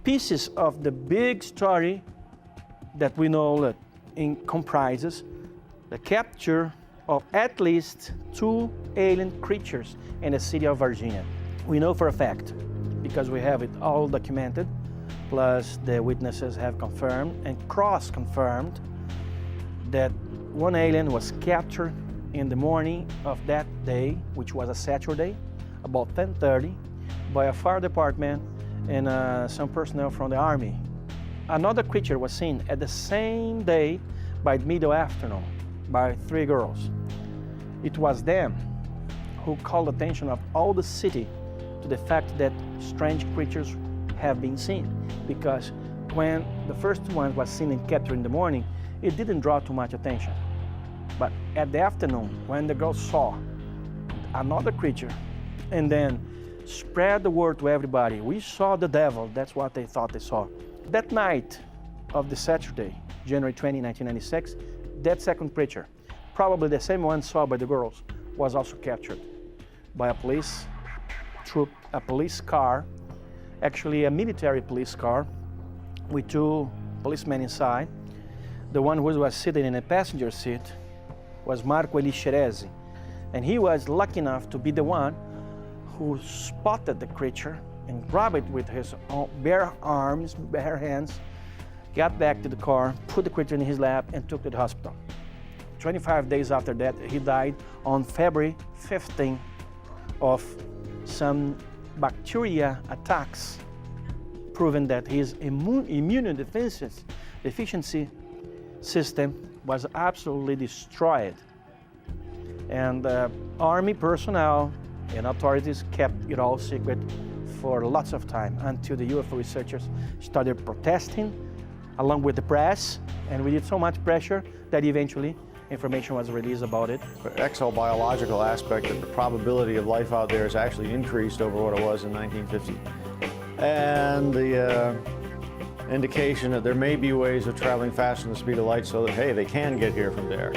pieces of the big story that we know that comprises the capture of at least 2 alien creatures in the city of Virginia. We know for a fact, because we have it all documented, plus the witnesses have confirmed and cross-confirmed that one alien was captured in the morning of that day, which was a Saturday, about 10:30, by a fire department and some personnel from the Army. Another creature was seen at the same day by middle afternoon by 3 girls. It was them who called attention of all the city to the fact that strange creatures have been seen, because when the first one was seen and captured in the morning, it didn't draw too much attention. But at the afternoon, when the girls saw another creature and then spread the word to everybody, we saw the devil, that's what they thought they saw. That night of the Saturday, January 20, 1996, that second creature, probably the same one saw by the girls, was also captured by a police troop, a police car, actually a military police car with 2 policemen inside. The one who was sitting in a passenger seat was Marco Elixerezi, and he was lucky enough to be the one who spotted the creature and grabbed it with his bare arms, bare hands, got back to the car, put the creature in his lap, and took to the hospital. 25 days after that, he died on February 15 of some bacteria attacks, proving that his immune deficiency system was absolutely destroyed. And Army personnel and authorities kept it all secret for lots of time until the UFO researchers started protesting along with the press, and we did so much pressure that eventually information was released about it. The exobiological aspect of the probability of life out there has actually increased over what it was in 1950. And the indication that there may be ways of traveling faster than the speed of light so that, hey, they can get here from there.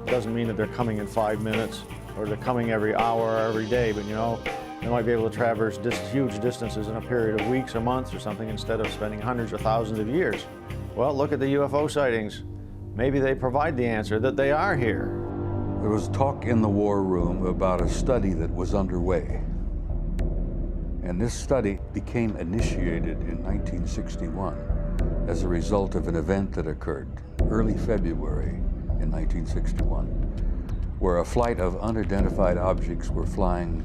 Doesn't mean that they're coming in 5 minutes or they're coming every hour or every day, but you know, they might be able to traverse huge distances in a period of weeks or months or something instead of spending hundreds or thousands of years. Well, look at the UFO sightings. Maybe they provide the answer that they are here. There was talk in the war room about a study that was underway. And this study became initiated in 1961 as a result of an event that occurred early February in 1961, where a flight of unidentified objects were flying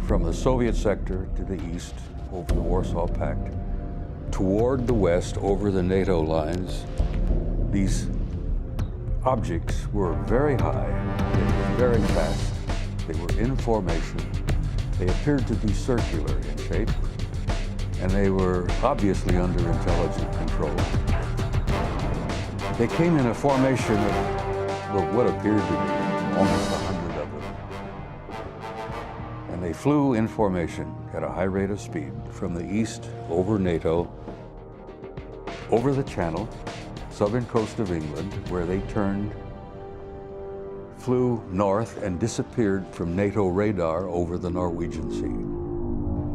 from the Soviet sector to the east over the Warsaw Pact, toward the west over the NATO lines. These objects were very high, they were very fast, they were in formation, they appeared to be circular in shape, and they were obviously under intelligent control. They came in a formation of what appeared to be almost 100 of them. And they flew in formation at a high rate of speed from the east over NATO, over the Channel, southern coast of England, where they turned, flew north and disappeared from NATO radar over the Norwegian Sea.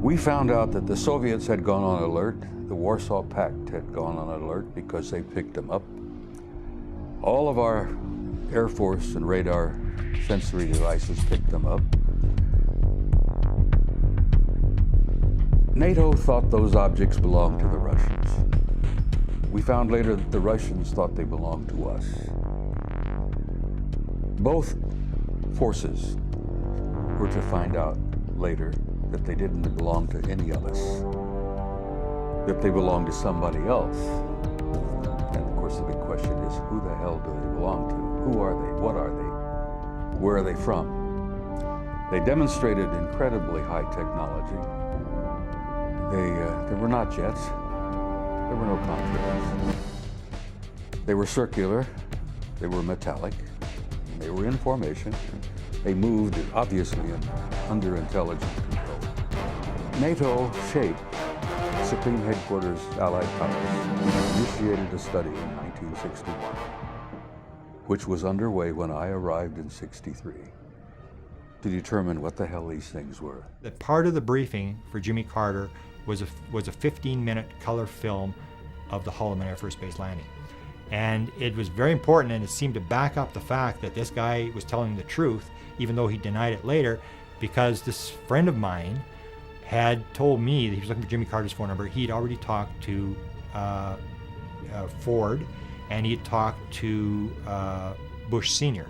We found out that the Soviets had gone on alert, the Warsaw Pact had gone on alert because they picked them up. All of our Air Force and radar sensory devices picked them up. NATO thought those objects belonged to the Russians. We found later that the Russians thought they belonged to us. Both forces were to find out later that they didn't belong to any of us, that they belonged to somebody else. And of course the big question is, who the hell do they belong to? Who are they? What are they? Where are they from? They demonstrated incredibly high technology. They were not jets. There were no contrails. They were circular, they were metallic, they were in formation. They moved, obviously, under intelligent control. NATO shaped Supreme Headquarters Allied Powers initiated a study in 1961, which was underway when I arrived in '63, to determine what the hell these things were. The part of the briefing for Jimmy Carter was a 15-minute color film of the Holloman Air Force Base landing. And it was very important, and it seemed to back up the fact that this guy was telling the truth, even though he denied it later, because this friend of mine had told me that he was looking for Jimmy Carter's phone number. He'd already talked to Ford, and he had talked to Bush Sr.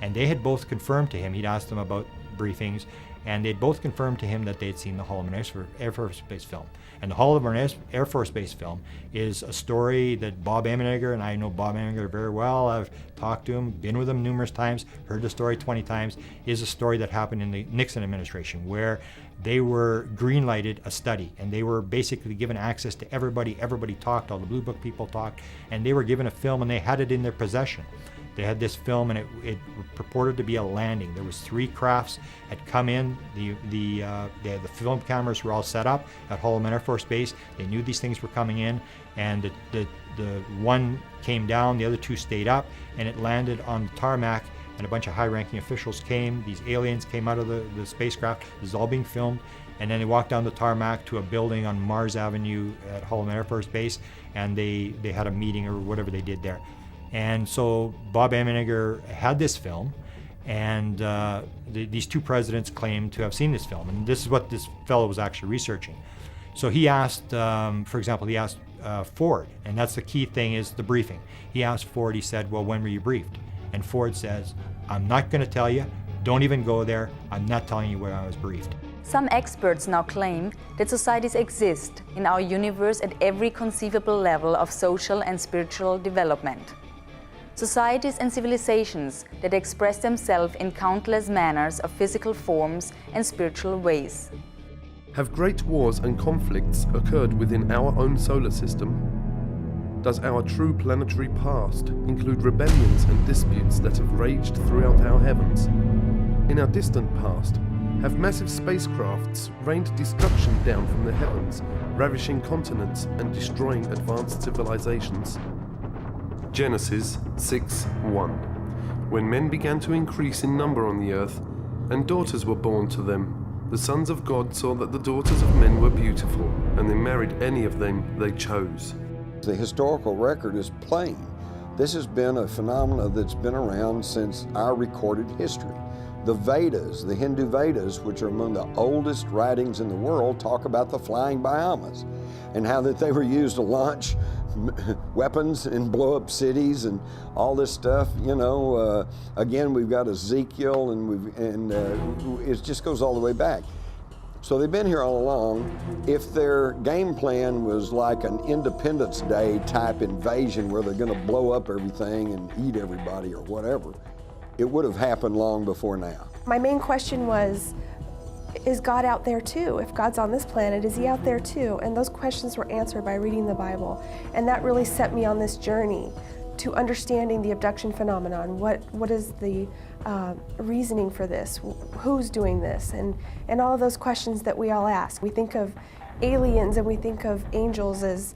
And they had both confirmed to him, he'd asked them about briefings, and they'd both confirmed to him that they'd seen the Holloman Air Force Base film. And the Holloman Air Force Base film is a story that Bob Amenegger, and I know Bob Amenegger very well, I've talked to him, been with him numerous times, heard the story 20 times, is a story that happened in the Nixon administration where they were green-lighted a study, and they were basically given access to everybody. Everybody talked, all the Blue Book people talked, and they were given a film and they had it in their possession. They had this film, and it purported to be a landing. There was 3 crafts had come in. The film cameras were all set up at Holloman Air Force Base. They knew these things were coming in, and the one came down, the other 2 stayed up, and it landed on the tarmac, and a bunch of high-ranking officials came. These aliens came out of the spacecraft. This is all being filmed. And then they walked down the tarmac to a building on Mars Avenue at Holloman Air Force Base, and they had a meeting or whatever they did there. And so Bob Amenegger had this film, and these 2 presidents claimed to have seen this film. And this is what this fellow was actually researching. So he asked, for example, he asked Ford, and that's the key thing is the briefing. He asked Ford, he said, well, when were you briefed? And Ford says, I'm not going to tell you. Don't even go there. I'm not telling you when I was briefed. Some experts now claim that societies exist in our universe at every conceivable level of social and spiritual development. Societies and civilizations that express themselves in countless manners of physical forms and spiritual ways. Have great wars and conflicts occurred within our own solar system? Does our true planetary past include rebellions and disputes that have raged throughout our heavens? In our distant past, have massive spacecrafts rained destruction down from the heavens, ravishing continents and destroying advanced civilizations? Genesis 6:1. When men began to increase in number on the earth, and daughters were born to them, the sons of God saw that the daughters of men were beautiful, and they married any of them they chose. The historical record is plain. This has been a phenomenon that's been around since our recorded history. The Vedas, the Hindu Vedas, which are among the oldest writings in the world, talk about the flying Brahmas and how that they were used to launch weapons and blow up cities and all this stuff. Again, we've got Ezekiel, and it just goes all the way back. So they've been here all along. If their game plan was like an Independence Day type invasion where they're going to blow up everything and eat everybody or whatever, it would have happened long before now. My main question was, is God out there too? If God's on this planet, is he out there too? And those questions were answered by reading the Bible. And that really set me on this journey to understanding the abduction phenomenon. What is the reasoning for this? Who's doing this? And all of those questions that we all ask. We think of aliens and we think of angels as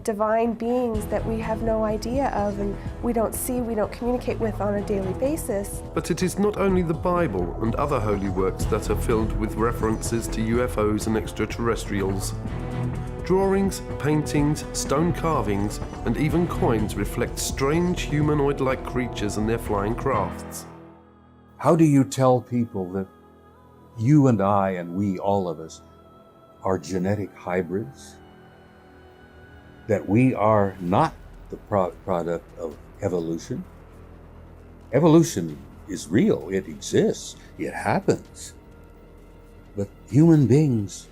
divine beings that we have no idea of and we don't see, we don't communicate with on a daily basis. But it is not only the Bible and other holy works that are filled with references to UFOs and extraterrestrials. Drawings, paintings, stone carvings, and even coins reflect strange humanoid-like creatures and their flying crafts. How do you tell people that you and I and we, all of us, are genetic hybrids? That we are not the product of evolution? Evolution is real, it exists, it happens. But human beings,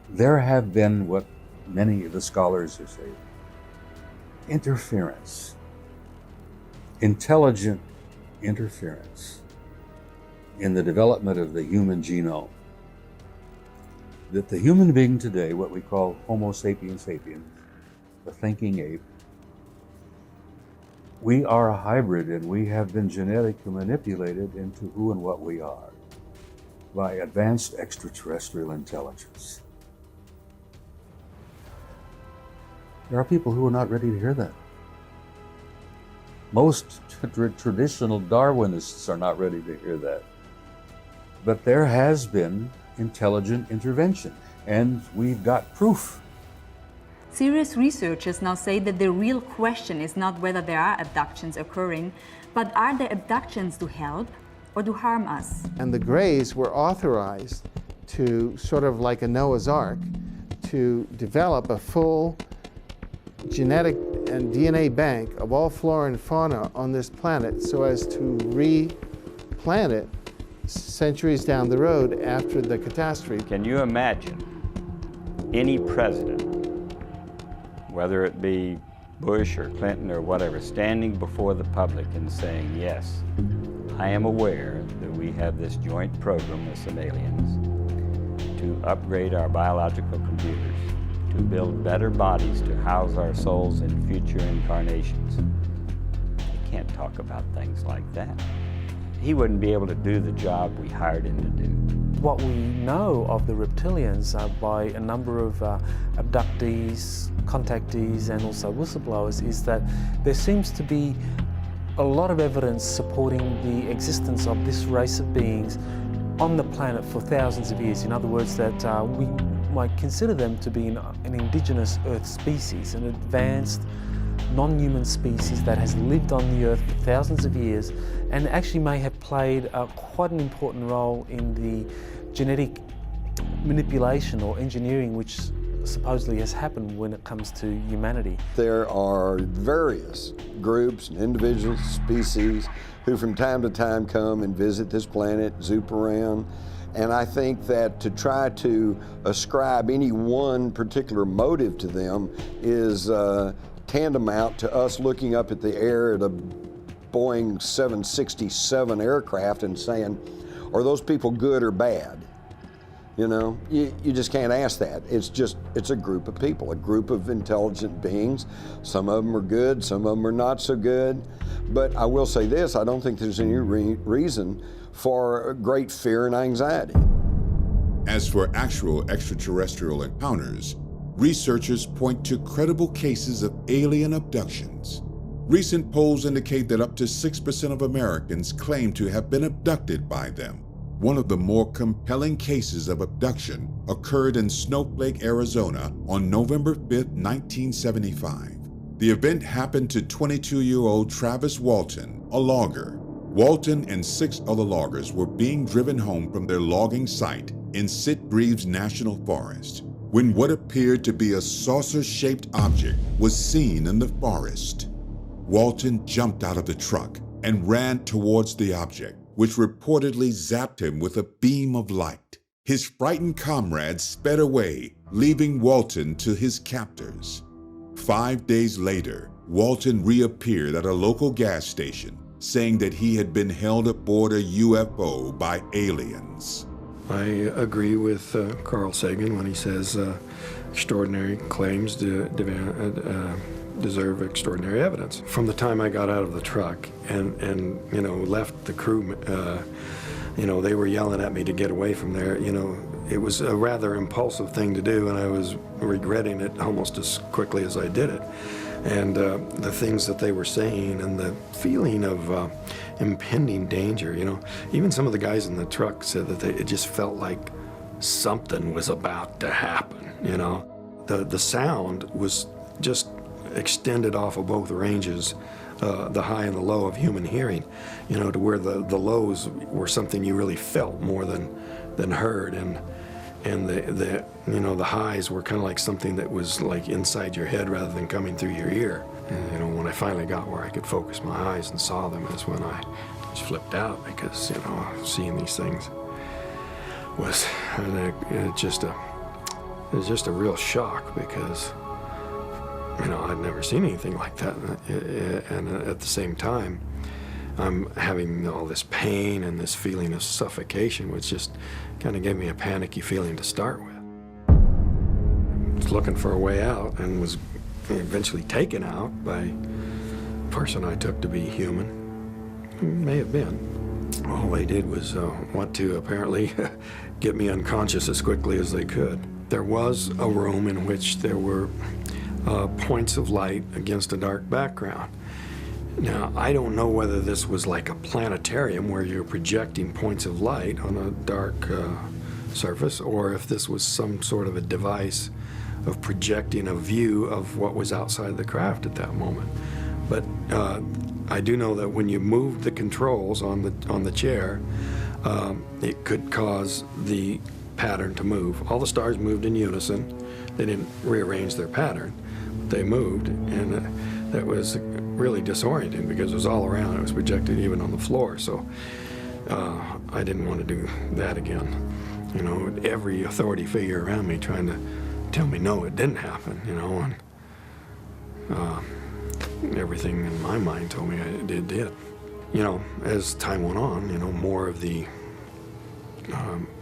there have been what many of the scholars have said, interference, intelligent interference in the development of the human genome. That the human being today, what we call Homo sapiens sapiens, the thinking ape, we are a hybrid and we have been genetically manipulated into who and what we are by advanced extraterrestrial intelligence. There are people who are not ready to hear that. Most traditional Darwinists are not ready to hear that. But there has been intelligent intervention, and we've got proof. Serious researchers now say that the real question is not whether there are abductions occurring, but are the abductions to help or to harm us? And the Greys were authorized to, sort of like a Noah's Ark, to develop a full genetic and DNA bank of all flora and fauna on this planet so as to replant it centuries down the road after the catastrophe. Can you imagine any president, whether it be Bush or Clinton or whatever, standing before the public and saying, yes, I am aware that we have this joint program with some aliens to upgrade our biological computers, to build better bodies to house our souls in future incarnations? You can't talk about things like that. He wouldn't be able to do the job we hired him to do. What we know of the reptilians by a number of abductees, contactees, and also whistleblowers is that there seems to be a lot of evidence supporting the existence of this race of beings on the planet for thousands of years. In other words, that we might consider them to be an indigenous Earth species, an advanced non-human species that has lived on the Earth for thousands of years and actually may have played quite an important role in the genetic manipulation or engineering which supposedly has happened when it comes to humanity. There are various groups and individuals, species, who from time to time come and visit this planet, zoop around. And I think that to try to ascribe any one particular motive to them is tantamount to us looking up at the air at a Boeing 767 aircraft and saying, are those people good or bad? You know, you just can't ask that. It's a group of people, a group of intelligent beings. Some of them are good, some of them are not so good. But I will say this, I don't think there's any reason for great fear and anxiety. As for actual extraterrestrial encounters, researchers point to credible cases of alien abductions. Recent polls indicate that up to 6% of Americans claim to have been abducted by them. One of the more compelling cases of abduction occurred in Snowflake, Arizona on November 5, 1975. The event happened to 22-year-old Travis Walton, a logger. Walton and 6 other loggers were being driven home from their logging site in Sitgreaves National Forest when what appeared to be a saucer-shaped object was seen in the forest. Walton jumped out of the truck and ran towards the object, which reportedly zapped him with a beam of light. His frightened comrades sped away, leaving Walton to his captors. 5 days later, Walton reappeared at a local gas station, saying that he had been held aboard a UFO by aliens. I agree with Carl Sagan when he says extraordinary claims deserve extraordinary evidence. From the time I got out of the truck and you know, left the crew, you know, they were yelling at me to get away from there. You know, it was a rather impulsive thing to do, and I was regretting it almost as quickly as I did it. And the things that they were saying and the feeling of impending danger, you know, even some of the guys in the truck said that it just felt like something was about to happen, you know. The sound was just extended off of both ranges, the high and the low of human hearing, you know, to where the lows were something you really felt more than heard, and the you know, the highs were kind of like something that was like inside your head rather than coming through your ear. And, you know, when I finally got where I could focus my eyes and saw them, is when I just flipped out, because, you know, seeing these things was just a real shock, because, you know, I'd never seen anything like that, and at the same time, I'm having all this pain and this feeling of suffocation, which just kind of gave me a panicky feeling to start with. I was looking for a way out and was eventually taken out by a person I took to be human. May have been. All they did was want to apparently get me unconscious as quickly as they could. There was a room in which there were points of light against a dark background. Now, I don't know whether this was like a planetarium where you're projecting points of light on a dark surface, or if this was some sort of a device of projecting a view of what was outside the craft at that moment. But I do know that when you moved the controls on the chair, it could cause the pattern to move. All the stars moved in unison. They didn't rearrange their pattern. They moved, and that was really disorienting because it was all around. It was projected even on the floor, so I didn't want to do that again. You know, every authority figure around me trying to tell me no, it didn't happen, you know, and everything in my mind told me it did. You know, as time went on, you know, more of the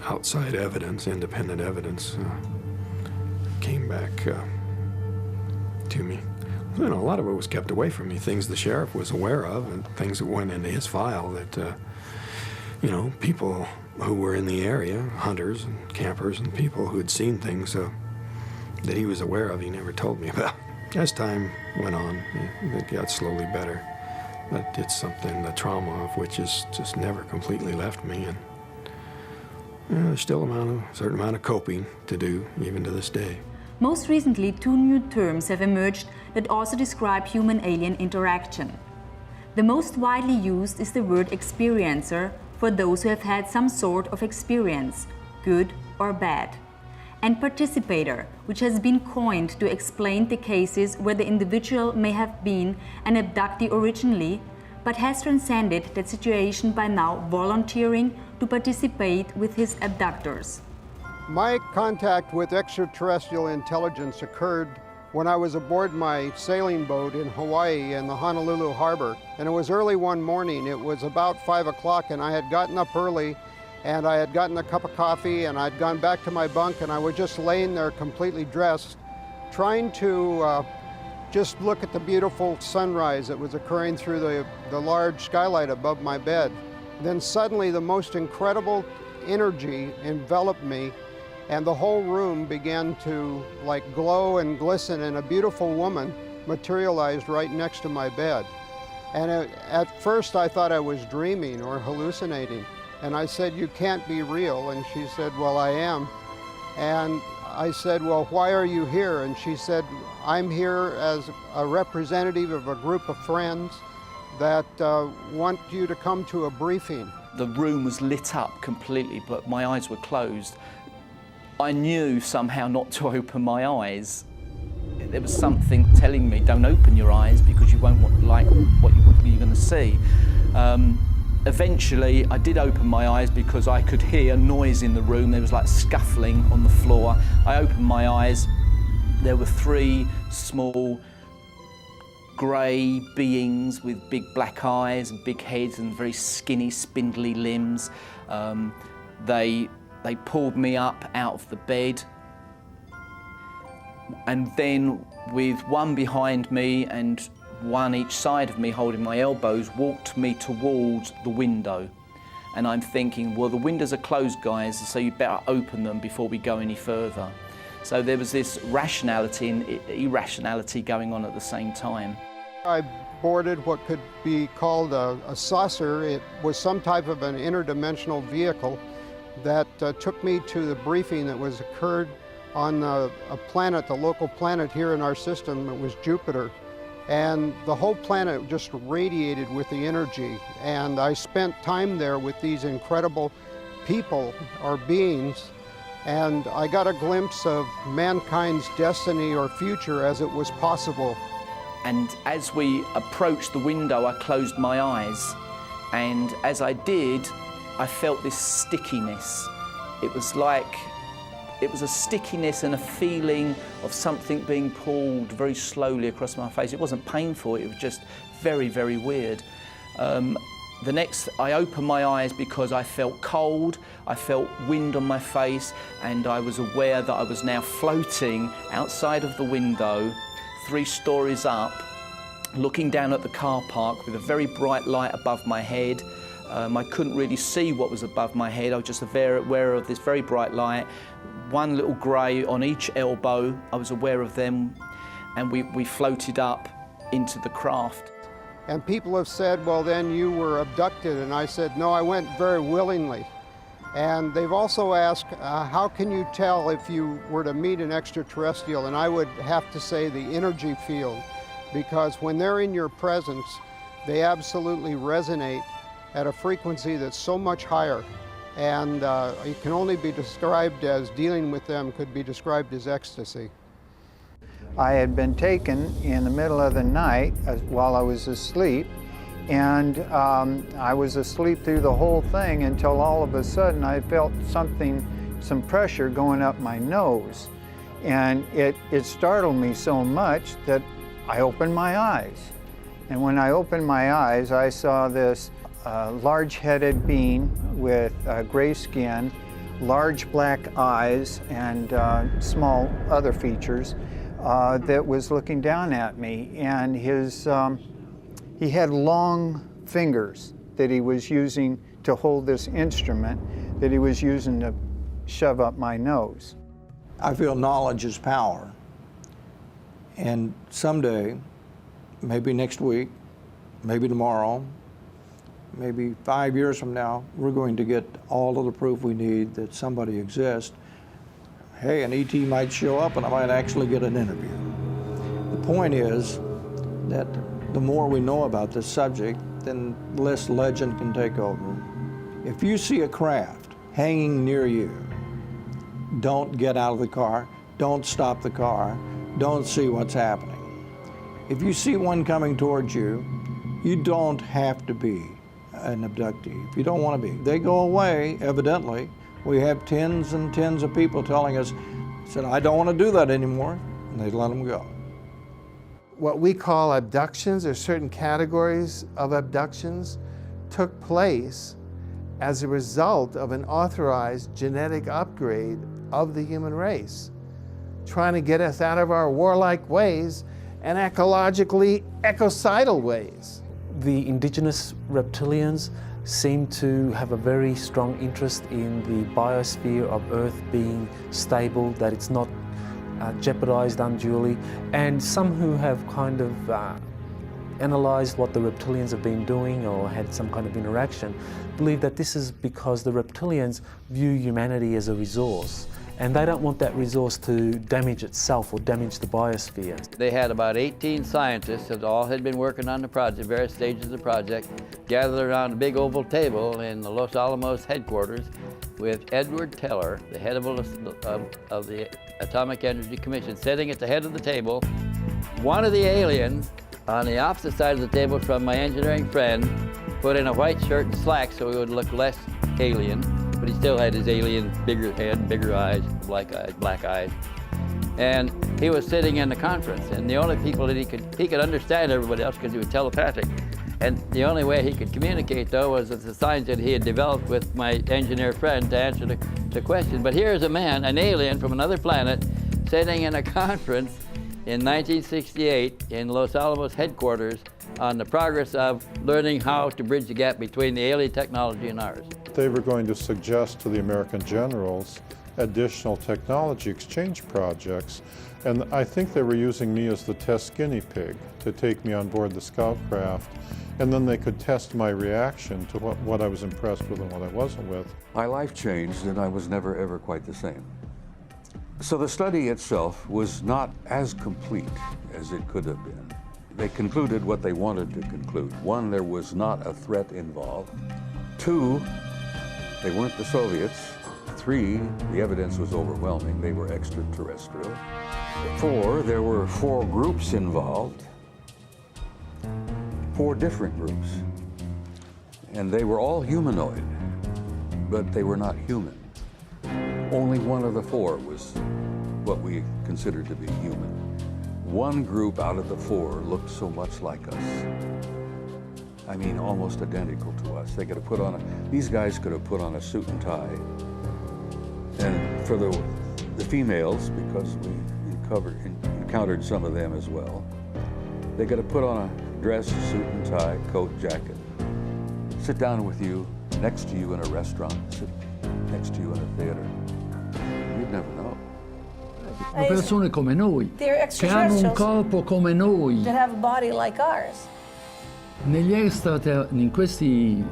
outside evidence, independent evidence, came back to me. You know, a lot of it was kept away from me, things the sheriff was aware of and things that went into his file that, you know, people who were in the area, hunters and campers and people who had seen things that he was aware of, he never told me about. As time went on, it got slowly better, but it's something, the trauma of which has just never completely left me, and you know, there's still a certain amount of coping to do, even to this day. Most recently, 2 new terms have emerged that also describe human-alien interaction. The most widely used is the word experiencer for those who have had some sort of experience, good or bad, and participator, which has been coined to explain the cases where the individual may have been an abductee originally, but has transcended that situation by now volunteering to participate with his abductors. My contact with extraterrestrial intelligence occurred when I was aboard my sailing boat in Hawaii in the Honolulu harbor. And it was early one morning. It was about 5 o'clock, and I had gotten up early and I had gotten a cup of coffee, and I'd gone back to my bunk, and I was just laying there completely dressed, trying to just look at the beautiful sunrise that was occurring through the large skylight above my bed. Then suddenly the most incredible energy enveloped me, and the whole room began to like glow and glisten, and a beautiful woman materialized right next to my bed. And at first I thought I was dreaming or hallucinating. And I said, "You can't be real." And she said, "Well, I am." And I said, "Well, why are you here?" And she said, "I'm here as a representative of a group of friends that want you to come to a briefing." The room was lit up completely, but my eyes were closed. I knew somehow not to open my eyes. There was something telling me, don't open your eyes because you won't like what you're going to see. Eventually, I did open my eyes because I could hear noise in the room. There was like scuffling on the floor. I opened my eyes. There were 3 small grey beings with big black eyes and big heads and very skinny, spindly limbs. They pulled me up out of the bed, and then with one behind me and one each side of me holding my elbows, walked me towards the window. And I'm thinking, well, the windows are closed, guys, so you better open them before we go any further. So there was this rationality and irrationality going on at the same time. I boarded what could be called a saucer. It was some type of an interdimensional vehicle that took me to the briefing that was occurred on a planet, the local planet here in our system. It was Jupiter. And the whole planet just radiated with the energy. And I spent time there with these incredible people or beings, and I got a glimpse of mankind's destiny or future as it was possible. And as we approached the window, I closed my eyes. And as I did, I felt this stickiness. It was a stickiness and a feeling of something being pulled very slowly across my face. It wasn't painful, it was just very, very weird. I opened my eyes because I felt cold, I felt wind on my face, and I was aware that I was now floating outside of the window, 3 stories up, looking down at the car park with a very bright light above my head. I couldn't really see what was above my head. I was just aware of this very bright light. One little grey on each elbow. I was aware of them, and we floated up into the craft. And people have said, "Well, then you were abducted." And I said, "No, I went very willingly." And they've also asked, how can you tell if you were to meet an extraterrestrial? And I would have to say the energy field, because when they're in your presence, they absolutely resonate at a frequency that's so much higher. And it can only be described as, dealing with them could be described as ecstasy. I had been taken in the middle of the night while I was asleep, and I was asleep through the whole thing until all of a sudden I felt some pressure going up my nose. And it startled me so much that I opened my eyes. And when I opened my eyes, I saw this large-headed being with gray skin, large black eyes, and small other features that was looking down at me. And he had long fingers that he was using to hold this instrument that he was using to shove up my nose. I feel knowledge is power. And someday, maybe next week, maybe tomorrow, maybe 5 years from now, we're going to get all of the proof we need that somebody exists. Hey, an ET might show up and I might actually get an interview. The point is that the more we know about this subject, then less legend can take over. If you see a craft hanging near you, don't get out of the car, don't stop the car, don't see what's happening. If you see one coming towards you, you don't have to be an abductee if you don't want to be. They go away, evidently. We have tens and tens of people telling us, said, I don't want to do that anymore, and they let them go. What we call abductions, or certain categories of abductions, took place as a result of an authorized genetic upgrade of the human race, trying to get us out of our warlike ways and ecologically ecocidal ways. The indigenous reptilians seem to have a very strong interest in the biosphere of Earth being stable, that it's not jeopardized unduly, and some who have kind of analyzed what the reptilians have been doing or had some kind of interaction believe that this is because the reptilians view humanity as a resource, and they don't want that resource to damage itself or damage the biosphere. They had about 18 scientists that all had been working on the project, various stages of the project, gathered around a big oval table in the Los Alamos headquarters with Edward Teller, the head of the Atomic Energy Commission, sitting at the head of the table. One of the aliens on the opposite side of the table from my engineering friend put in a white shirt and slacks so he would look less alien, but he still had his alien bigger head, bigger eyes, black eyes. And he was sitting in the conference, and the only people that he could understand everybody else because he was telepathic. And the only way he could communicate, though, was with the signs that he had developed with my engineer friend to answer the question. But here's a man, an alien from another planet, sitting in a conference in 1968 in Los Alamos headquarters on the progress of learning how to bridge the gap between the alien technology and ours. They were going to suggest to the American generals additional technology exchange projects, and I think they were using me as the test guinea pig to take me on board the scout craft, and then they could test my reaction to what I was impressed with and what I wasn't with. My life changed, and I was never ever quite the same. So the study itself was not as complete as it could have been. They concluded what they wanted to conclude. One, there was not a threat involved. Two, they weren't the Soviets. Three, the evidence was overwhelming. They were extraterrestrial. Four, there were 4 groups involved. 4 different groups. And they were all humanoid, but they were not human. Only one of the 4 was what we considered to be human. One group out of the 4 looked so much like us. I mean, almost identical to us. They could have put on these guys could have put on a suit and tie. And for the females, because we encountered some of them as well, they could have put on a dress, suit and tie, coat, jacket, sit down with you, next to you in a restaurant, sit next to you in a theater. You'd never know. Sono persone come noi, They're che hanno un corpo come noi. that have a body like ours. In questi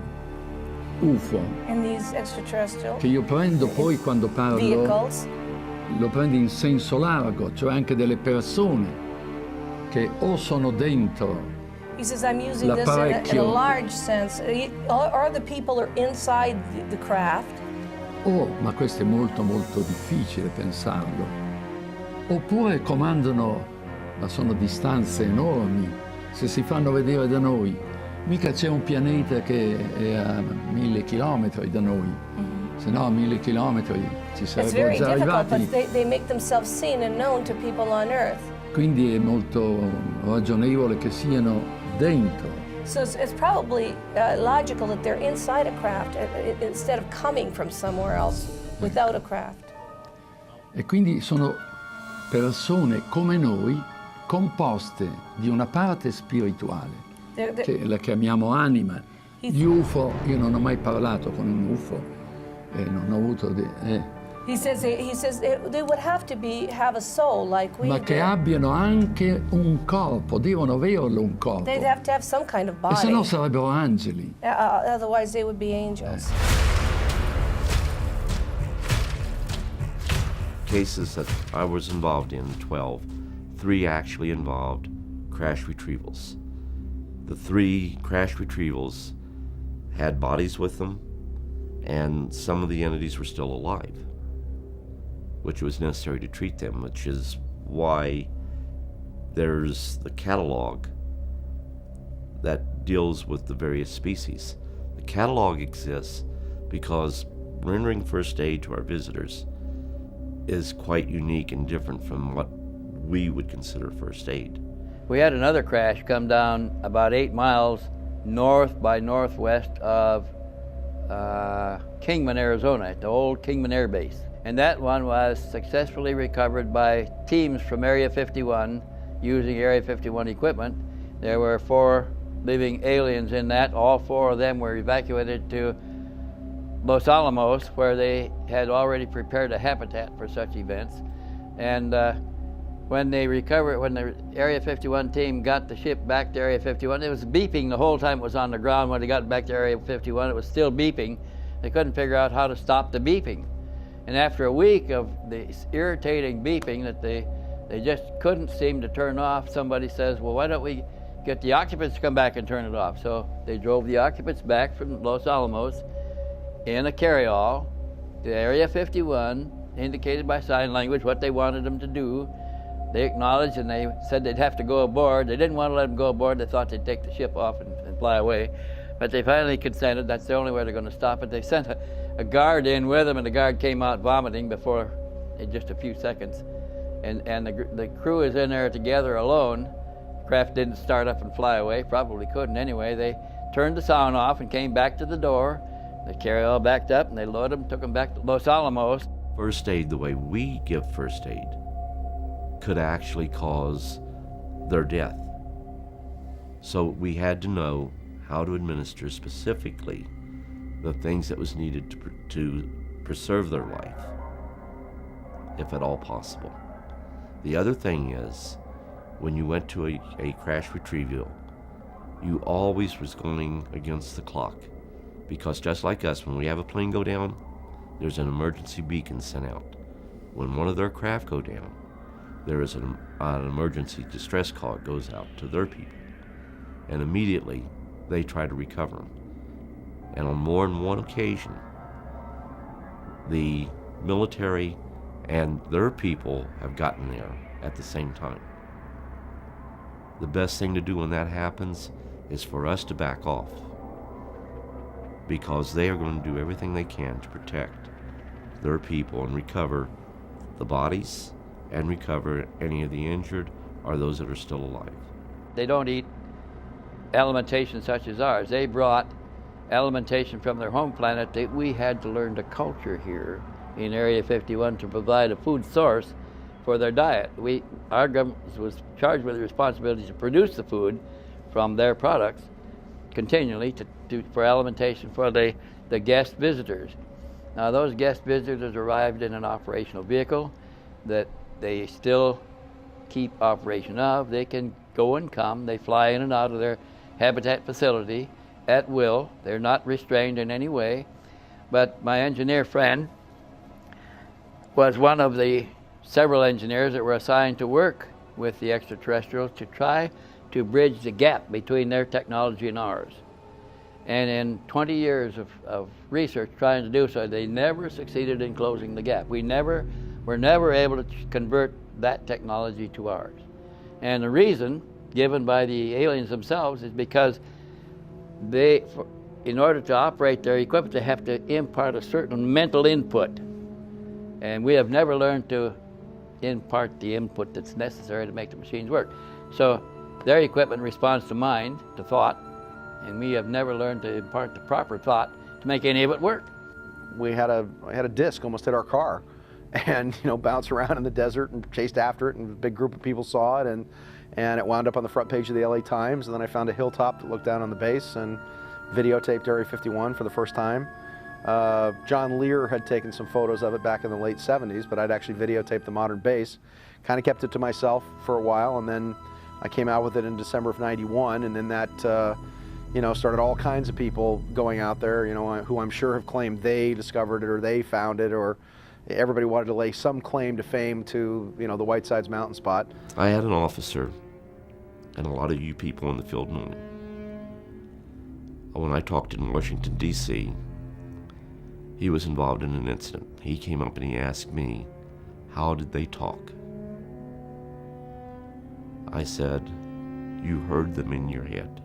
UFO, And these extraterrestrial che io prendo poi quando parlo, vehicles, lo prendo in senso largo, cioè anche delle persone che o sono dentro he says, I'm using this in a l'apparecchio, large sense. Or the people are inside the craft, ma questo è molto molto difficile pensarlo, oppure comandano, ma sono distanze enormi. Se si fanno vedere da noi, mica c'è un pianeta che è a 1000 chilometri da noi, se no a 1000 chilometri ci it's sarebbero very già difficult, arrivati. but they make themselves seen and known to people on Earth. Quindi è molto ragionevole che siano dentro. So it's probably logical that they're inside a craft instead of coming from somewhere else without a craft. E quindi sono persone come noi, composte di una parte spirituale, che la chiamiamo anima. Gli UFO, io non ho mai parlato con un UFO, non ho avuto... He says they would have to have a soul like we ma do. che abbiano anche un corpo, devono averlo un corpo. They'd have to have some kind of body. E se no sarebbero angeli. Otherwise they would be angels. Cases that I was involved in, 12, 3 actually involved crash retrievals. The 3 crash retrievals had bodies with them, and some of the entities were still alive, which was necessary to treat them, which is why there's the catalog that deals with the various species. The catalog exists because rendering first aid to our visitors is quite unique and different from what we would consider first aid. We had another crash come down about 8 miles north by northwest of Kingman, Arizona, the old Kingman Air Base. And that one was successfully recovered by teams from Area 51 using Area 51 equipment. There were 4 living aliens in that. All 4 of them were evacuated to Los Alamos, where they had already prepared a habitat for such events. And when the Area 51 team got the ship back to Area 51, it was beeping the whole time it was on the ground. When they got back to Area 51, it was still beeping. They couldn't figure out how to stop the beeping. And after a week of this irritating beeping that they just couldn't seem to turn off, somebody says, well, why don't we get the occupants to come back and turn it off? So they drove the occupants back from Los Alamos in a carryall to Area 51, indicated by sign language what they wanted them to do. They acknowledged and they said they'd have to go aboard. They didn't want to let them go aboard. They thought they'd take the ship off and fly away. But they finally consented. That's the only way they're going to stop it. They sent a guard in with them, and the guard came out vomiting in just a few seconds. And the crew is in there together alone. Craft didn't start up and fly away, probably couldn't anyway. They turned the sound off and came back to the door. The carryall backed up and they loaded them, took them back to Los Alamos. First aid, the way we give first aid, could actually cause their death. So we had to know how to administer specifically the things that was needed to preserve their life, if at all possible. The other thing is, when you went to a crash retrieval, you always was going against the clock, because just like us, when we have a plane go down, there's an emergency beacon sent out. When one of their craft go down, there is an emergency distress call that goes out to their people, and immediately they try to recover them. And on more than one occasion, the military and their people have gotten there at the same time. The best thing to do when that happens is for us to back off, because they are going to do everything they can to protect their people and recover the bodies and recover any of the injured or those that are still alive. They don't eat alimentation such as ours. They brought alimentation from their home planet that we had to learn to culture here in Area 51 to provide a food source for their diet. Our government was charged with the responsibility to produce the food from their products continually for alimentation for the guest visitors. Now those guest visitors arrived in an operational vehicle that they still keep operation of. They can go and come. They fly in and out of their habitat facility at will. They're not restrained in any way. But my engineer friend was one of the several engineers that were assigned to work with the extraterrestrials to try to bridge the gap between their technology and ours. And in 20 years of research trying to do so, they never succeeded in closing the gap. We were never able to convert that technology to ours. And the reason given by the aliens themselves is because in order to operate their equipment, they have to impart a certain mental input. And we have never learned to impart the input that's necessary to make the machines work. So their equipment responds to mind, to thought, and we have never learned to impart the proper thought to make any of it work. We had a disc almost hit our car, and bounced around in the desert and chased after it, and a big group of people saw it, and it wound up on the front page of the LA Times. And then I found a hilltop that looked down on the base and videotaped Area 51 for the first time. John Lear had taken some photos of it back in the late 70s, but I'd actually videotaped the modern base. Kind of kept it to myself for a while, and then I came out with it in December of '91, and then that started all kinds of people going out there, who I'm sure have claimed they discovered it or they found it, or everybody wanted to lay some claim to fame to, the Whitesides mountain spot. I had an officer, and a lot of you people in the field know me. When I talked in Washington, D.C., he was involved in an incident. He came up and he asked me, how did they talk? I said, you heard them in your head.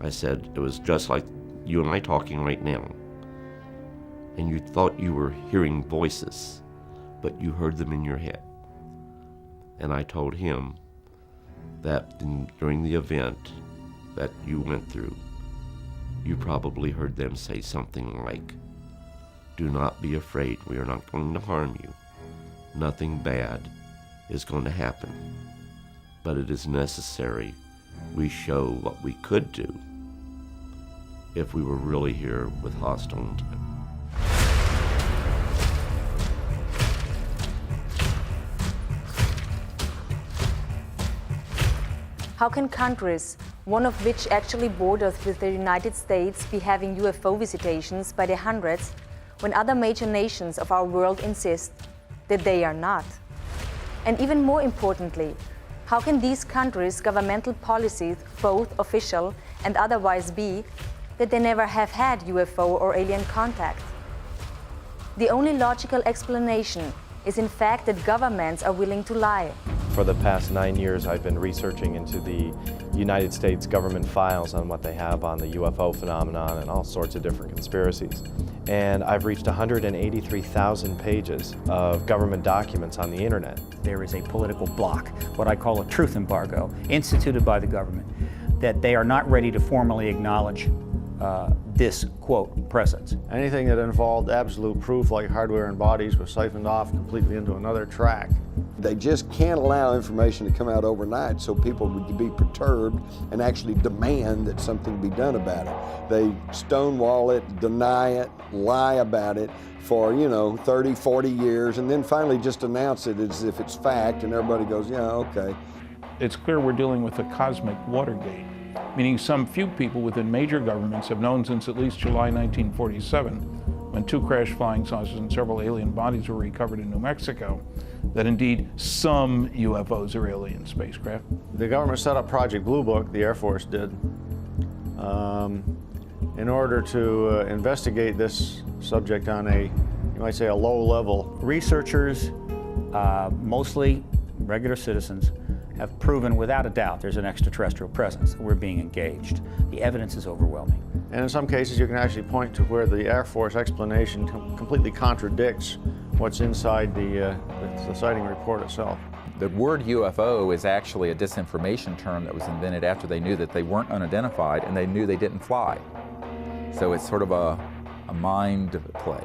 I said, it was just like you and I talking right now. And you thought you were hearing voices, but you heard them in your head. And I told him that during the event that you went through, You probably heard them say something like, "Do not be afraid, we are not going to harm you. Nothing bad is going to happen. But it is necessary we show what we could do if we were really here with hostile intent." How can countries, one of which actually borders with the United States, be having UFO visitations by the hundreds when other major nations of our world insist that they are not? And even more importantly, how can these countries' governmental policies, both official and otherwise, be that they never have had UFO or alien contact? The only logical explanation is in fact that governments are willing to lie. For the past 9 years, I've been researching into the United States government files on what they have on the UFO phenomenon and all sorts of different conspiracies. And I've reached 183,000 pages of government documents on the internet. There is a political block, what I call a truth embargo, instituted by the government, that they are not ready to formally acknowledge this, quote, presence. Anything that involved absolute proof, like hardware and bodies, was siphoned off completely into another track. They just can't allow information to come out overnight so people would be perturbed and actually demand that something be done about it. They stonewall it, deny it, lie about it for, 30, 40 years, and then finally just announce it as if it's fact, and everybody goes, yeah, okay. It's clear we're dealing with a cosmic Watergate, meaning some few people within major governments have known since at least July 1947, when 2 crashed flying saucers and several alien bodies were recovered in New Mexico, that indeed some UFOs are alien spacecraft. The government set up Project Blue Book, the Air Force did, in order to investigate this subject on a, you might say, a low level. Researchers, mostly regular citizens, have proven without a doubt there's an extraterrestrial presence. We're being engaged. The evidence is overwhelming. And in some cases you can actually point to where the Air Force explanation completely contradicts what's inside the sighting report itself. The word UFO is actually a disinformation term that was invented after they knew that they weren't unidentified and they knew they didn't fly. So it's sort of a mind play.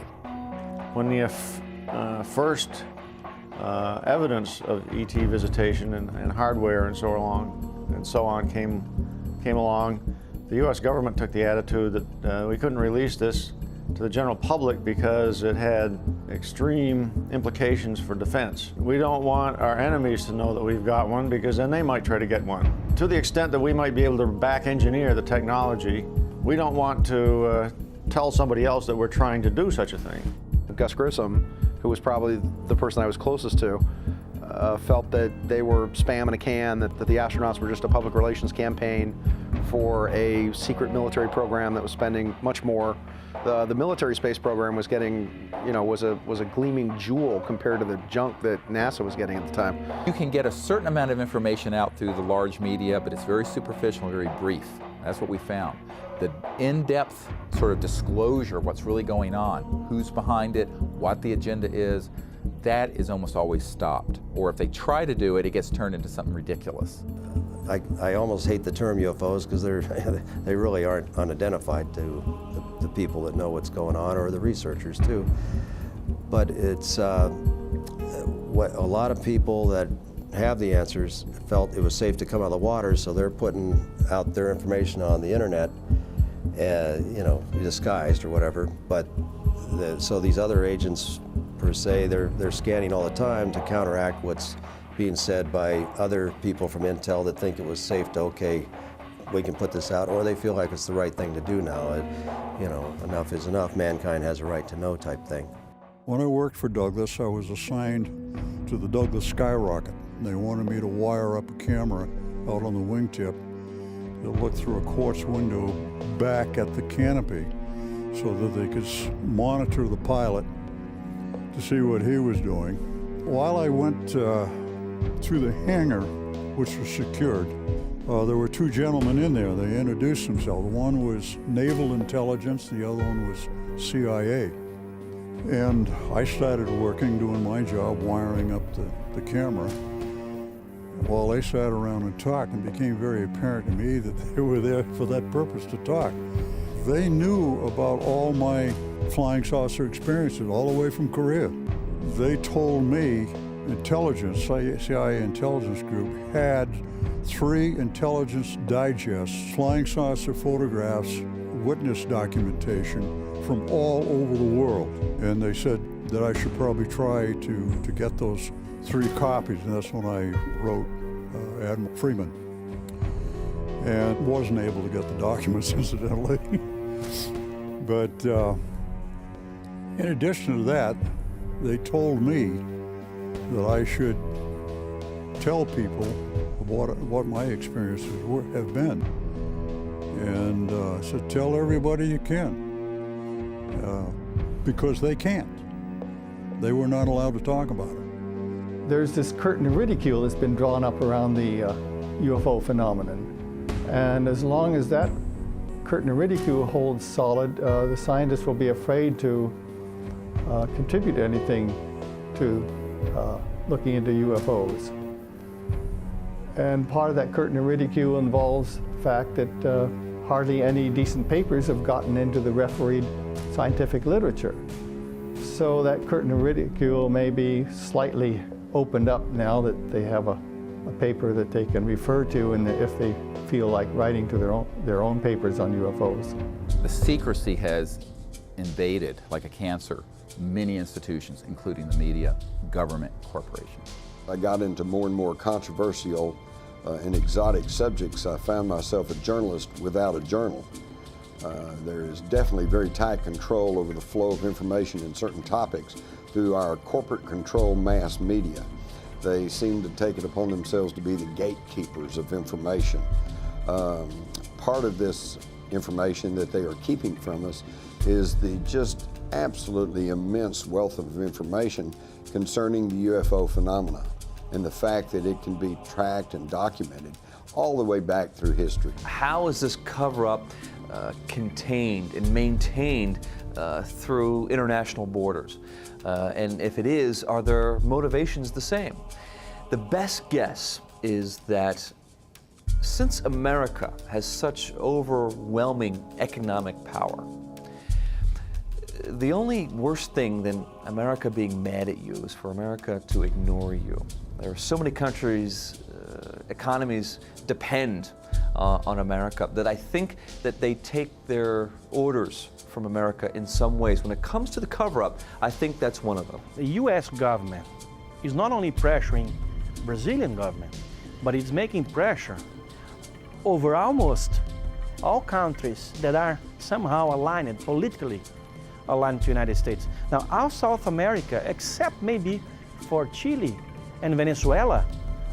When the first evidence of ET visitation and hardware and so on came along, the U.S. government took the attitude that we couldn't release this to the general public because it had extreme implications for defense. We don't want our enemies to know that we've got one because then they might try to get one. To the extent that we might be able to back engineer the technology, we don't want to tell somebody else that we're trying to do such a thing. Gus Grissom, who was probably the person I was closest to, felt that they were spam in a can, that the astronauts were just a public relations campaign for a secret military program that was spending much more. The military space program was getting, was a gleaming jewel compared to the junk that NASA was getting at the time. You can get a certain amount of information out through the large media, but it's very superficial and very brief. That's what we found. The in-depth sort of disclosure of what's really going on, who's behind it, what the agenda is, that is almost always stopped. Or if they try to do it, it gets turned into something ridiculous. I almost hate the term UFOs because they really aren't unidentified to the people that know what's going on, or the researchers too. But it's what a lot of people that have the answers felt it was safe to come out of the water, so they're putting out their information on the internet, disguised or whatever. But so these other agents, per se, they're scanning all the time to counteract what's being said by other people from Intel that think it was safe to, okay, we can put this out, or they feel like it's the right thing to do now. Enough is enough, mankind has a right to know type thing. When I worked for Douglas, I was assigned to the Douglas Skyrocket. They wanted me to wire up a camera out on the wingtip that looked through a quartz window back at the canopy so that they could monitor the pilot to see what he was doing. While I went through the hangar, which was secured, there were 2 gentlemen in there. They introduced themselves. One was Naval Intelligence, the other one was CIA. And I started working, doing my job, wiring up the camera, while they sat around and talked, and it became very apparent to me that they were there for that purpose, to talk. They knew about all my flying saucer experiences, all the way from Korea. They told me intelligence, CIA intelligence group, had 3 intelligence digests, flying saucer photographs, witness documentation from all over the world. And they said that I should probably try to get those 3 copies, and that's when I wrote Admiral Freeman. And wasn't able to get the documents, incidentally. But in addition to that, they told me that I should tell people what my experiences have been. And I said, tell everybody you can, because they can't. They were not allowed to talk about it. There's this curtain of ridicule that's been drawn up around the UFO phenomenon. And as long as that curtain of ridicule holds solid, the scientists will be afraid to contribute anything to looking into UFOs. And part of that curtain of ridicule involves the fact that hardly any decent papers have gotten into the refereed scientific literature. So that curtain of ridicule may be slightly opened up now that they have a paper that they can refer to, and if they feel like writing to their own papers on UFOs. The secrecy has invaded, like a cancer, many institutions, including the media, government, corporations. I got into more and more controversial and exotic subjects. I found myself a journalist without a journal. There is definitely very tight control over the flow of information in certain topics through our corporate controlled mass media. They seem to take it upon themselves to be the gatekeepers of information. Part of this information that they are keeping from us is the just absolutely immense wealth of information concerning the UFO phenomena and the fact that it can be tracked and documented all the way back through history. How is this cover-up contained and maintained through international borders? And if it is, are their motivations the same? The best guess is that since America has such overwhelming economic power, the only worse thing than America being mad at you is for America to ignore you. There are so many countries, economies depend on America that I think that they take their orders from America in some ways. When it comes to the cover-up, I think that's one of them. The U.S. government is not only pressuring Brazilian government, but it's making pressure over almost all countries that are somehow aligned, politically aligned to the United States. Now, all South America, except maybe for Chile and Venezuela,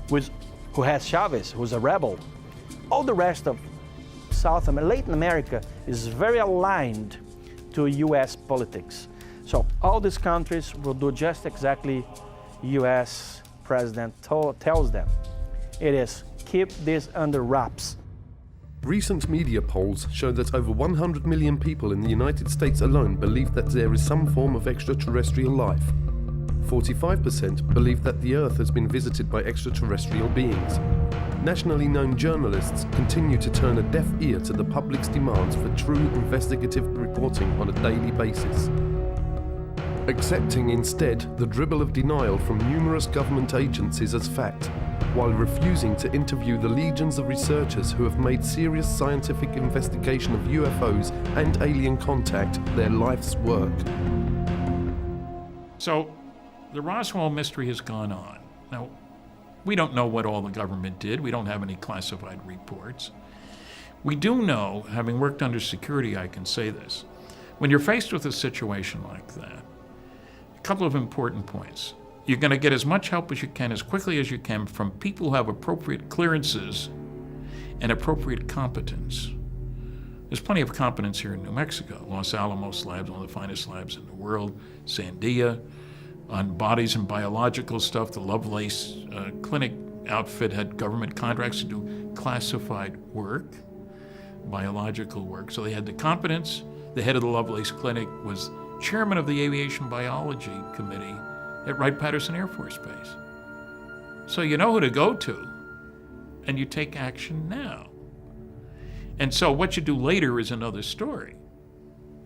who has Chavez, who's a rebel, all the rest of Latin America is very aligned to U.S. politics. So all these countries will do just exactly U.S. president tells them. It is keep this under wraps. Recent media polls show that over 100 million people in the United States alone believe that there is some form of extraterrestrial life. 45% believe that the Earth has been visited by extraterrestrial beings. Nationally known journalists continue to turn a deaf ear to the public's demands for true investigative reporting on a daily basis, accepting instead the dribble of denial from numerous government agencies as fact, while refusing to interview the legions of researchers who have made serious scientific investigation of UFOs and alien contact their life's work. So, the Roswell mystery has gone on. Now, we don't know what all the government did. We don't have any classified reports. We do know, having worked under security, I can say this. When you're faced with a situation like that, a couple of important points. You're going to get as much help as you can, as quickly as you can, from people who have appropriate clearances and appropriate competence. There's plenty of competence here in New Mexico. Los Alamos labs, one of the finest labs in the world. Sandia, on bodies and biological stuff. The Lovelace Clinic outfit had government contracts to do classified work, biological work. So they had the competence. The head of the Lovelace Clinic was chairman of the Aviation Biology Committee at Wright-Patterson Air Force Base. So you know who to go to, and you take action now. And so what you do later is another story.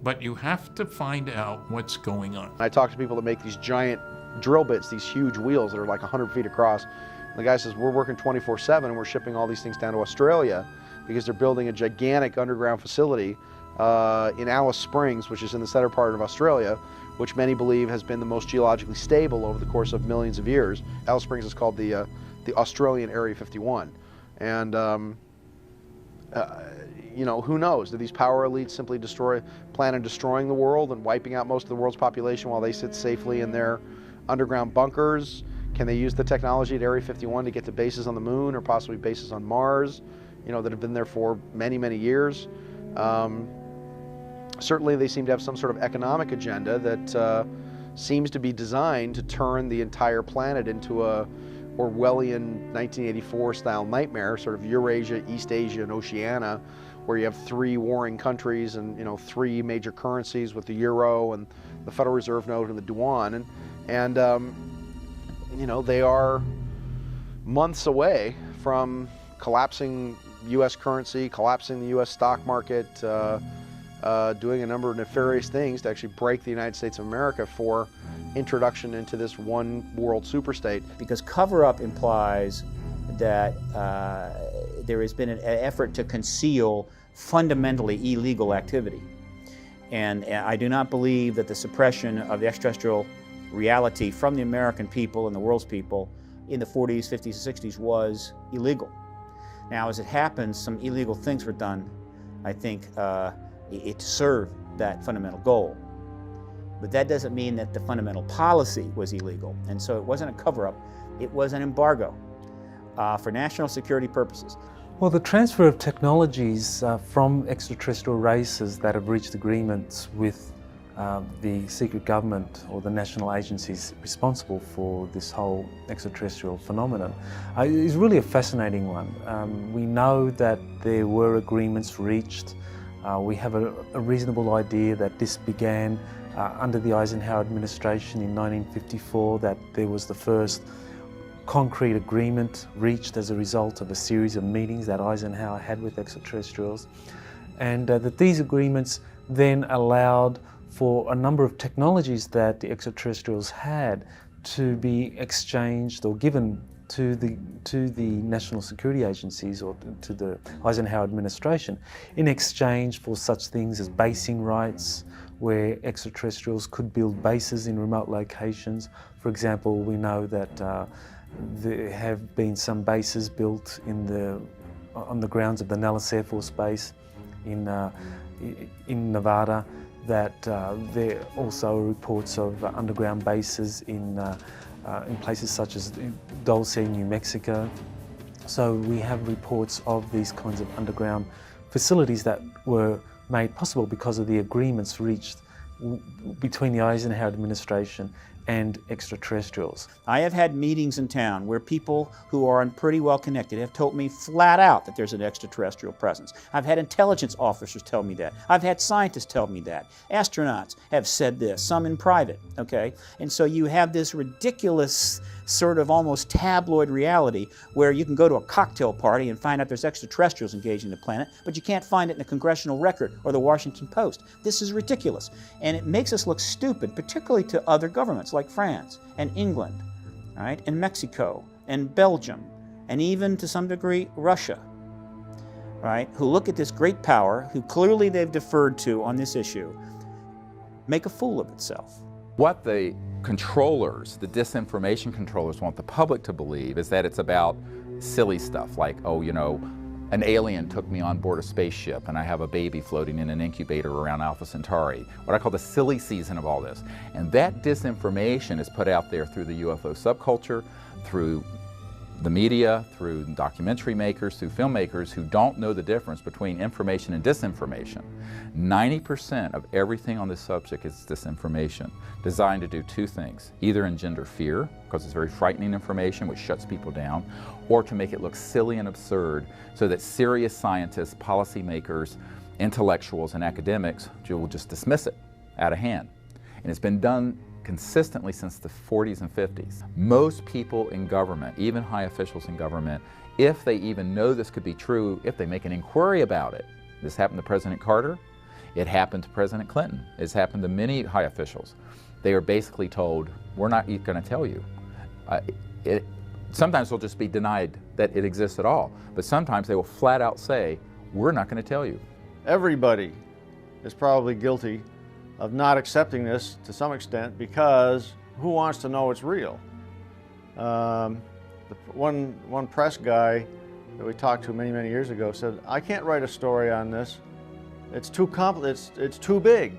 but you have to find out what's going on. I talk to people that make these giant drill bits, these huge wheels that are like 100 feet across. And the guy says, we're working 24/7 and we're shipping all these things down to Australia because they're building a gigantic underground facility in Alice Springs, which is in the center part of Australia, which many believe has been the most geologically stable over the course of millions of years. Alice Springs is called the Australian Area 51. And you know, who knows? Do these power elites simply plan on destroying the world and wiping out most of the world's population while they sit safely in their underground bunkers? Can they use the technology at Area 51 to get to bases on the moon or possibly bases on Mars, you know, that have been there for many, many years? Certainly they seem to have some sort of economic agenda that seems to be designed to turn the entire planet into a Orwellian 1984 style nightmare, sort of Eurasia, East Asia, and Oceania, where you have 3 warring countries and, you know, 3 major currencies with the euro and the Federal Reserve note and the yuan, and you know, they are months away from collapsing U.S. currency, collapsing the U.S. stock market, doing a number of nefarious things to actually break the United States of America for introduction into this one world superstate. Because cover-up implies that there has been an effort to conceal fundamentally illegal activity. And I do not believe that the suppression of the extraterrestrial reality from the American people and the world's people in the 40s, 50s, and 60s was illegal. Now, as it happens, some illegal things were done, I think, it served that fundamental goal. But that doesn't mean that the fundamental policy was illegal. And so it wasn't a cover-up, it was an embargo for national security purposes. Well, the transfer of technologies from extraterrestrial races that have reached agreements with the secret government or the national agencies responsible for this whole extraterrestrial phenomenon is really a fascinating one. We know that there were agreements reached. We have a reasonable idea that this began under the Eisenhower administration in 1954, that there was the first concrete agreement reached as a result of a series of meetings that Eisenhower had with extraterrestrials, and that these agreements then allowed for a number of technologies that the extraterrestrials had to be exchanged or given to the national security agencies or to the Eisenhower administration in exchange for such things as basing rights, where extraterrestrials could build bases in remote locations. For example, we know that there have been some bases built on the grounds of the Nellis Air Force Base in Nevada, that there are also reports of underground bases in places such as Dulce, New Mexico. So we have reports of these kinds of underground facilities that were made possible because of the agreements reached between the Eisenhower administration and extraterrestrials. I have had meetings in town where people who are pretty well connected have told me flat out that there's an extraterrestrial presence. I've had intelligence officers tell me that. I've had scientists tell me that. Astronauts have said this, some in private, okay? And so you have this ridiculous sort of almost tabloid reality where you can go to a cocktail party and find out there's extraterrestrials engaging the planet, but you can't find it in the Congressional Record or the Washington Post. This is ridiculous. And it makes us look stupid, particularly to other governments like France and England, right, and Mexico and Belgium, and even to some degree Russia, right, who look at this great power, who clearly they've deferred to on this issue, make a fool of itself. What the controllers, the disinformation controllers, want the public to believe is that it's about silly stuff like, oh, you know, an alien took me on board a spaceship and I have a baby floating in an incubator around Alpha Centauri, what I call the silly season of all this. And that disinformation is put out there through the UFO subculture, through the media, through documentary makers, through filmmakers who don't know the difference between information and disinformation. 90% of everything on this subject is disinformation, designed to do two things: either engender fear, because it's very frightening information which shuts people down, or to make it look silly and absurd so that serious scientists, policymakers, intellectuals, and academics will just dismiss it out of hand. And it's been done consistently since the 40s and 50s. Most people in government, even high officials in government, if they even know this could be true, if they make an inquiry about it, this happened to President Carter, It happened to President Clinton. It's happened to many high officials. They are basically told, we're not going to tell you. Sometimes they'll just be denied that it exists at all, but sometimes they will flat out say, we're not going to tell you. Everybody is probably guilty of not accepting this to some extent, because who wants to know it's real? One press guy that we talked to many, many years ago said, I can't write a story on this. It's too it's too big.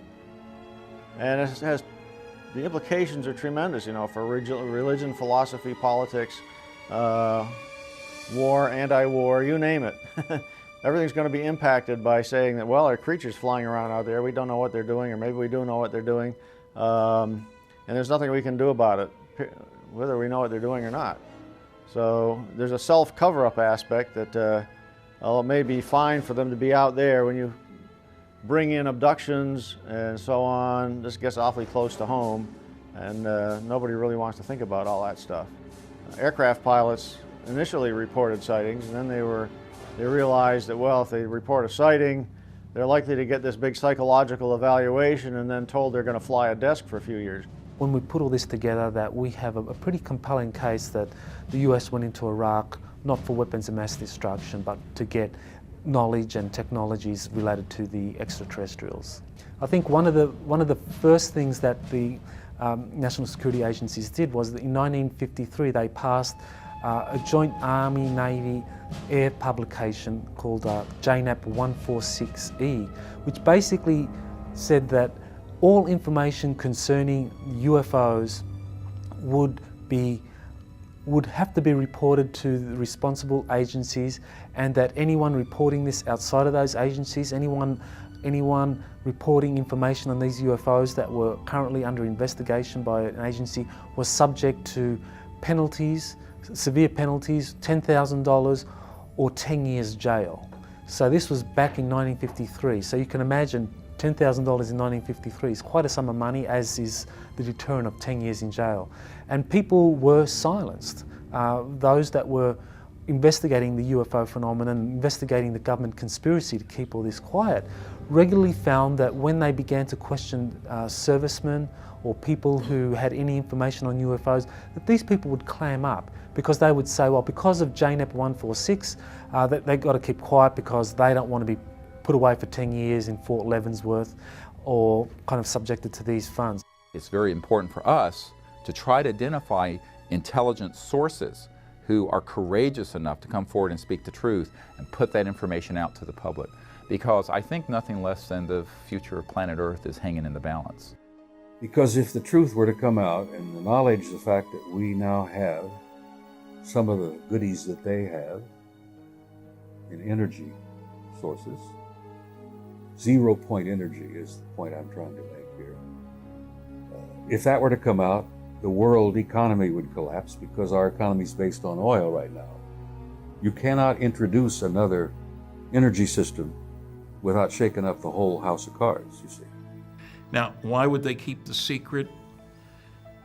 And it has, the implications are tremendous, you know, for religion, philosophy, politics, war, anti-war, you name it. Everything's going to be impacted by saying that, well, there are creatures flying around out there, we don't know what they're doing, or maybe we do know what they're doing, and there's nothing we can do about it, whether we know what they're doing or not. So there's a self-cover-up aspect that it may be fine for them to be out there. When you bring in abductions and so on, this gets awfully close to home, and nobody really wants to think about all that stuff. Aircraft pilots initially reported sightings, and then they realized that, well, if they report a sighting, they're likely to get this big psychological evaluation and then told they're going to fly a desk for a few years. When we put all this together, that we have a pretty compelling case that the US went into Iraq not for weapons of mass destruction, but to get knowledge and technologies related to the extraterrestrials. I think one of the first things that the national security agencies did was that in 1953 they passed a joint Army-Navy air publication called JNAP 146E, which basically said that all information concerning UFOs would have to be reported to the responsible agencies, and that anyone reporting this outside of those agencies, anyone reporting information on these UFOs that were currently under investigation by an agency, was subject to penalties, severe penalties, $10,000 or 10 years jail. So this was back in 1953. So you can imagine $10,000 in 1953 is quite a sum of money, as is the deterrent of 10 years in jail. And people were silenced. Those that were investigating the UFO phenomenon, investigating the government conspiracy to keep all this quiet, regularly found that when they began to question servicemen or people who had any information on UFOs, that these people would clam up, because they would say, well, because of JNAP 146, that they've got to keep quiet because they don't want to be put away for 10 years in Fort Leavenworth or kind of subjected to these funds. It's very important for us to try to identify intelligent sources who are courageous enough to come forward and speak the truth and put that information out to the public, because I think nothing less than the future of planet Earth is hanging in the balance. Because if the truth were to come out, and the knowledge, the fact that we now have some of the goodies that they have in energy sources, 0-point energy is the point I'm trying to make here. If that were to come out, the world economy would collapse, because our economy is based on oil right now. You cannot introduce another energy system without shaking up the whole house of cards, you see. Now, why would they keep the secret?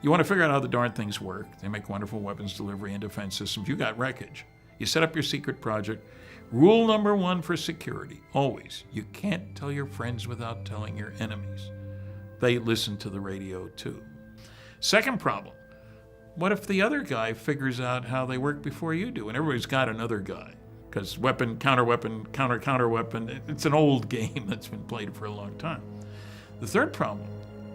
You want to figure out how the darn things work. They make wonderful weapons delivery and defense systems. You got wreckage. You set up your secret project. Rule number one for security, always, you can't tell your friends without telling your enemies. They listen to the radio too. Second problem, what if the other guy figures out how they work before you do? And everybody's got another guy, because weapon, counter-weapon, counter-weapon, it's an old game that's been played for a long time. The third problem,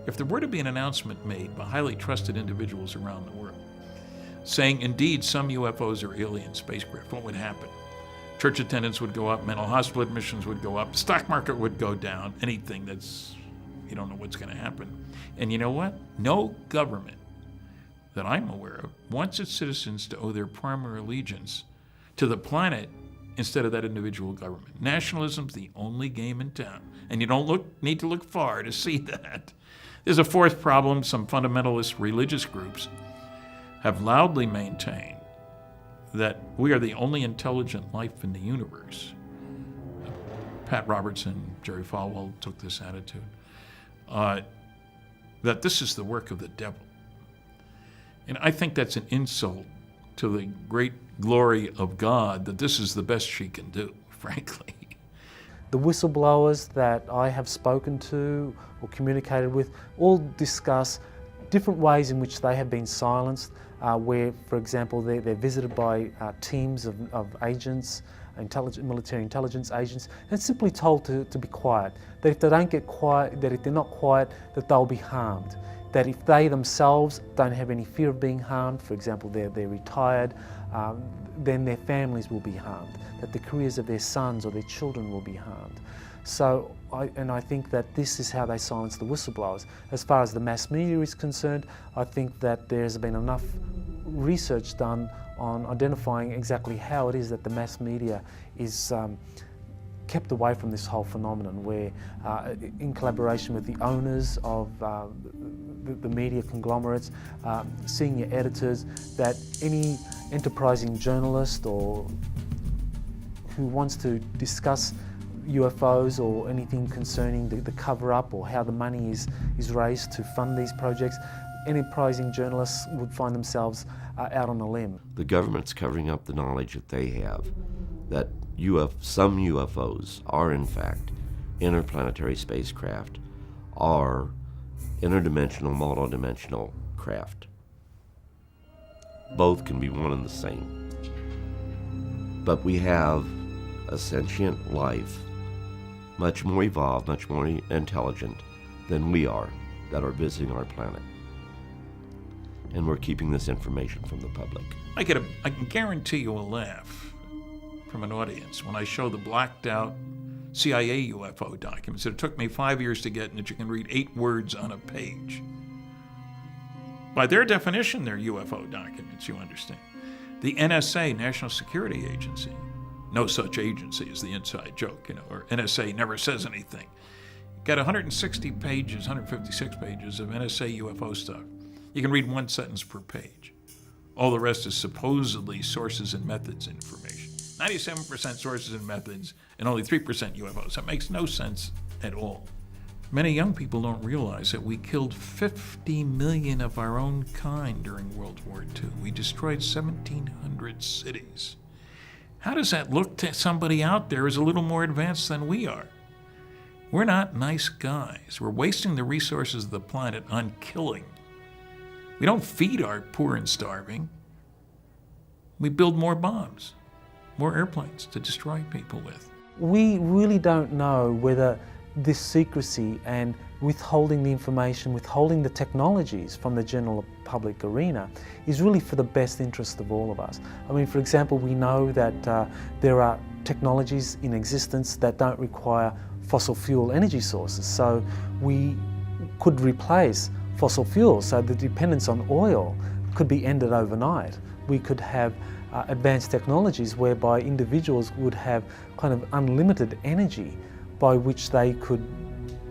if there were to be an announcement made by highly trusted individuals around the world, saying indeed some UFOs are alien spacecraft, what would happen? Church attendance would go up, mental hospital admissions would go up, stock market would go down, anything that's, you don't know what's going to happen. And you know what? No government that I'm aware of wants its citizens to owe their primary allegiance to the planet instead of that individual government. Nationalism's the only game in town, and you don't need to look far to see that. There's a fourth problem. Some fundamentalist religious groups have loudly maintained that we are the only intelligent life in the universe. Pat Robertson, Jerry Falwell took this attitude, that this is the work of the devil. And I think that's an insult to the great glory of God, that this is the best she can do, frankly. The whistleblowers that I have spoken to or communicated with all discuss different ways in which they have been silenced, where, for example, they're visited by teams of agents, military intelligence agents, and simply told to be quiet. That if they don't get quiet, that if they're not quiet, that they'll be harmed. That if they themselves don't have any fear of being harmed, for example, they're retired, then their families will be harmed. That the careers of their sons or their children will be harmed. So, I think that this is how they silence the whistleblowers. As far as the mass media is concerned, I think that there's been enough research done on identifying exactly how it is that the mass media is kept away from this whole phenomenon, where in collaboration with the owners of the media conglomerates, senior editors, that any enterprising journalist or who wants to discuss UFOs or anything concerning the cover-up or how the money is raised to fund these projects, enterprising journalists would find themselves out on a limb. The government's covering up the knowledge that they have, that some UFOs are in fact interplanetary spacecraft, are interdimensional, multidimensional craft. Both can be one and the same. But we have a sentient life, much more evolved, much more intelligent than we are, that are visiting our planet. And we're keeping this information from the public. I can guarantee you a laugh from an audience when I show the blacked out CIA UFO documents that it took me 5 years to get and that you can read 8 words on a page. By their definition, they're UFO documents, you understand. The NSA, National Security Agency, no such agency is the inside joke, or NSA never says anything. Got 160 pages, 156 pages of NSA UFO stuff. You can read 1 sentence per page. All the rest is supposedly sources and methods information. 97% sources and methods, and only 3% UFOs. That makes no sense at all. Many young people don't realize that we killed 50 million of our own kind during World War II. We destroyed 1,700 cities. How does that look to somebody out there who's a little more advanced than we are? We're not nice guys. We're wasting the resources of the planet on killing. We don't feed our poor and starving. We build more bombs, more airplanes to destroy people with. We really don't know whether this secrecy and withholding the information, withholding the technologies from the general public arena is really for the best interest of all of us. I mean, for example, we know that there are technologies in existence that don't require fossil fuel energy sources, so we could replace fossil fuels, so the dependence on oil could be ended overnight. We could have advanced technologies whereby individuals would have kind of unlimited energy by which they could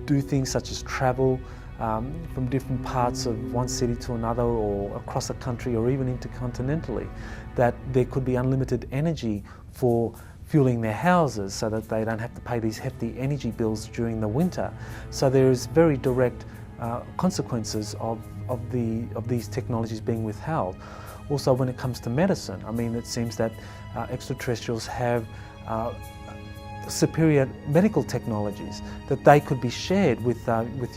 do things such as travel from different parts of one city to another, or across a country, or even intercontinentally, that there could be unlimited energy for fueling their houses so that they don't have to pay these hefty energy bills during the winter. So there is very direct consequences of these technologies being withheld. Also, when it comes to medicine, I mean, it seems that extraterrestrials have superior medical technologies that they could be shared with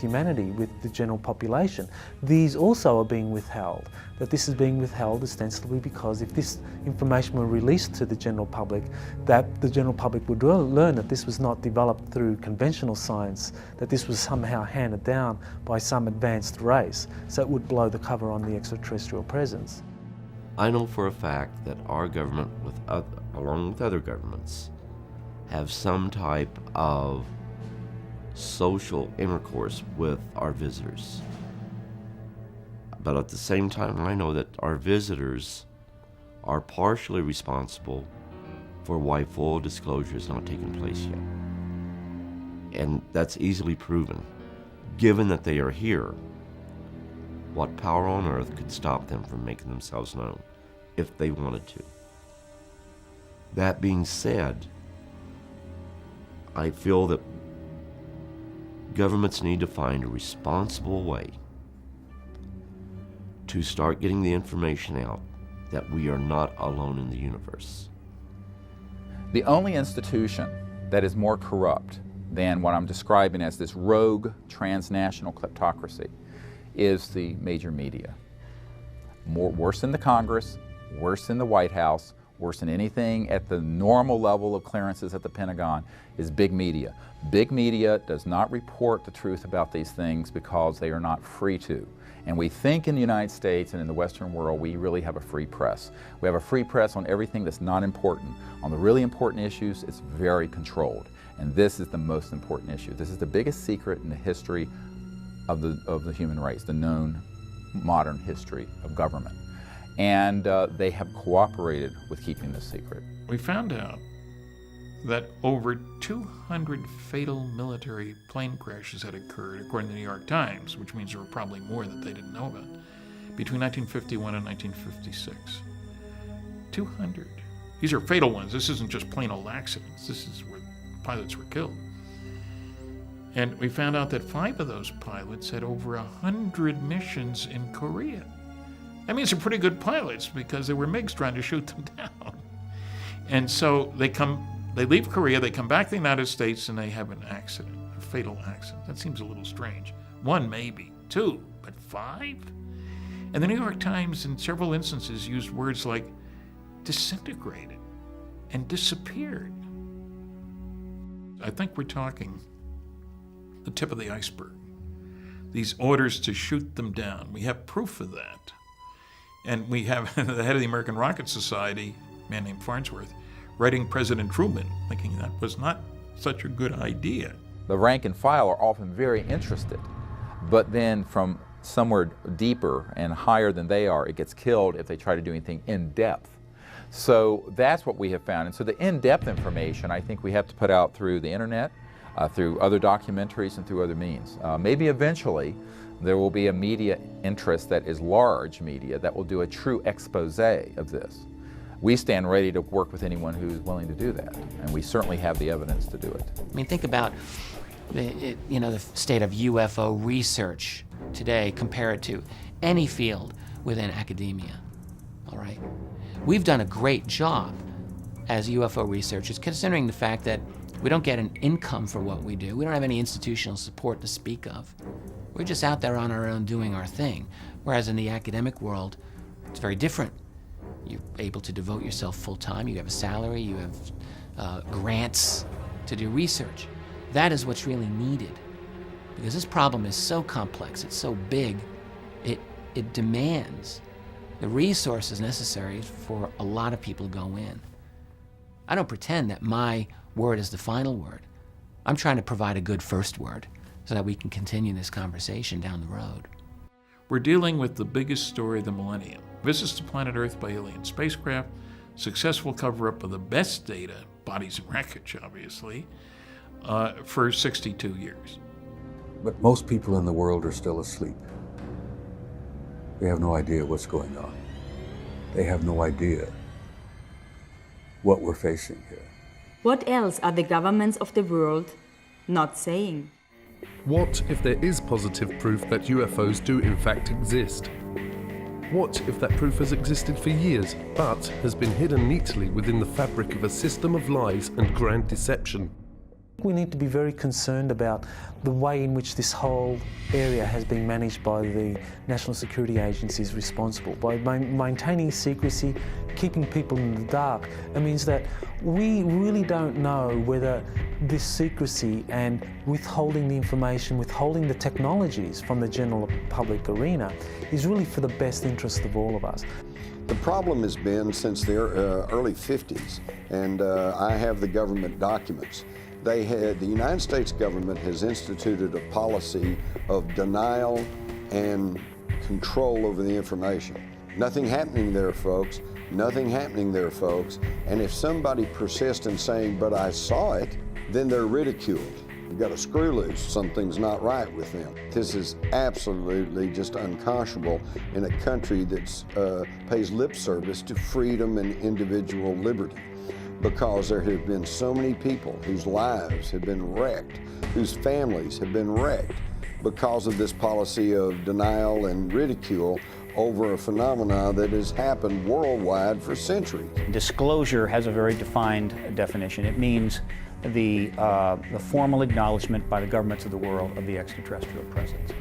humanity, with the general population. These also are being withheld. That this is being withheld ostensibly because if this information were released to the general public, that the general public would learn that this was not developed through conventional science, that this was somehow handed down by some advanced race, so it would blow the cover on the extraterrestrial presence. I know for a fact that our government, along with other governments, have some type of social intercourse with our visitors. But at the same time, I know that our visitors are partially responsible for why full disclosure is not taking place yet. And that's easily proven. Given that they are here, what power on earth could stop them from making themselves known if they wanted to? That being said, I feel that governments need to find a responsible way to start getting the information out that we are not alone in the universe. The only institution that is more corrupt than what I'm describing as this rogue transnational kleptocracy is the major media. Worse than the Congress, worse than the White House, worse than anything at the normal level of clearances at the Pentagon is big media. Big media does not report the truth about these things because they are not free to. And we think in the United States and in the Western world we really have a free press. We have a free press on everything that's not important. On the really important issues, it's very controlled. And this is the most important issue. This is the biggest secret in the history of the human race, the known modern history of government. And they have cooperated with keeping this secret. We found out that over 200 fatal military plane crashes had occurred, according to the New York Times, which means there were probably more that they didn't know about, between 1951 and 1956. 200. These are fatal ones. This isn't just plain old accidents. This is where pilots were killed. And we found out that 5 of those pilots had over 100 missions in Korea. That means they're pretty good pilots because there were MiGs trying to shoot them down. And so they leave Korea, they come back to the United States, and they have an accident, a fatal accident. That seems a little strange. 1 maybe, 2, but 5? And the New York Times in several instances used words like disintegrated and disappeared. I think we're talking the tip of the iceberg. These orders to shoot them down. We have proof of that. And we have the head of the American Rocket Society, a man named Farnsworth, writing President Truman, thinking that was not such a good idea. The rank and file are often very interested, but then from somewhere deeper and higher than they are, it gets killed if they try to do anything in depth. So that's what we have found. And so the in-depth information, I think we have to put out through the internet, through other documentaries and through other means. Maybe eventually there will be a media interest that is large media that will do a true expose of this. We stand ready to work with anyone who's willing to do that, and we certainly have the evidence to do it. I mean, think about the state of UFO research today, compare it to any field within academia, all right? We've done a great job as UFO researchers, considering the fact that we don't get an income for what we do. We don't have any institutional support to speak of. We're just out there on our own doing our thing. Whereas in the academic world, it's very different. You're able to devote yourself full time, you have a salary, you have grants to do research. That is what's really needed. Because this problem is so complex, it's so big, it demands the resources necessary for a lot of people to go in. I don't pretend that my word is the final word. I'm trying to provide a good first word so that we can continue this conversation down the road. We're dealing with the biggest story of the millennium. Visits to planet Earth by alien spacecraft, successful cover-up of the best data, bodies and wreckage, obviously, for 62 years. But most people in the world are still asleep. They have no idea what's going on. They have no idea what we're facing here. What else are the governments of the world not saying? What if there is positive proof that UFOs do in fact exist? What if that proof has existed for years, but has been hidden neatly within the fabric of a system of lies and grand deception? We need to be very concerned about the way in which this whole area has been managed by the national security agencies responsible. By maintaining secrecy, keeping people in the dark, it means that we really don't know whether this secrecy and withholding the information, withholding the technologies from the general public arena is really for the best interest of all of us. The problem has been since the early 50s, and I have the government documents. The United States government has instituted a policy of denial and control over the information. Nothing happening there, folks. Nothing happening there, folks. And if somebody persists in saying, but I saw it, then they're ridiculed. You've got a screw loose. Something's not right with them. This is absolutely just unconscionable in a country that pays lip service to freedom and individual liberty. Because there have been so many people whose lives have been wrecked, whose families have been wrecked because of this policy of denial and ridicule over a phenomena that has happened worldwide for centuries. Disclosure has a very defined definition. It means the formal acknowledgement by the governments of the world of the extraterrestrial presence.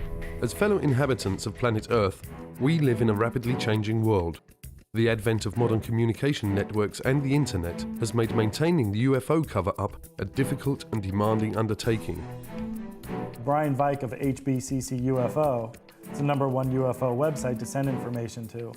As fellow inhabitants of planet Earth, we live in a rapidly changing world. The advent of modern communication networks and the internet has made maintaining the UFO cover-up a difficult and demanding undertaking. Brian Vike of HBCC UFO, it's the #1 UFO website to send information to.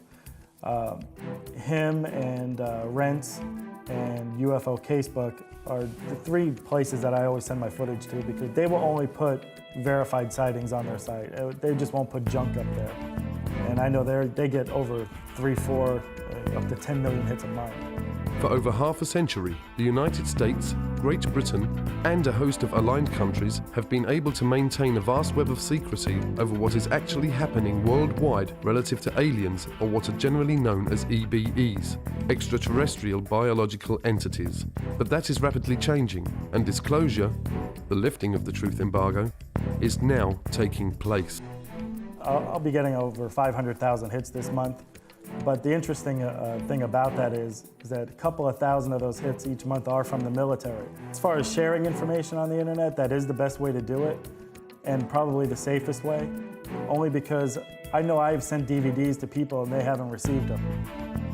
Him and Rents and UFO Casebook are the 3 places that I always send my footage to, because they will only put verified sightings on their site. They just won't put junk up there. And I know they get over 3, 4, up to 10 million hits a month. For over half a century, the United States, Great Britain, and a host of aligned countries have been able to maintain a vast web of secrecy over what is actually happening worldwide relative to aliens, or what are generally known as EBEs, extraterrestrial biological entities. But that is rapidly changing, and disclosure, the lifting of the truth embargo, is now taking place. I'll be getting over 500,000 hits this month. But the interesting thing about that is that a couple of thousand of those hits each month are from the military. As far as sharing information on the internet, that is the best way to do it, and probably the safest way, only because I know I've sent DVDs to people and they haven't received them.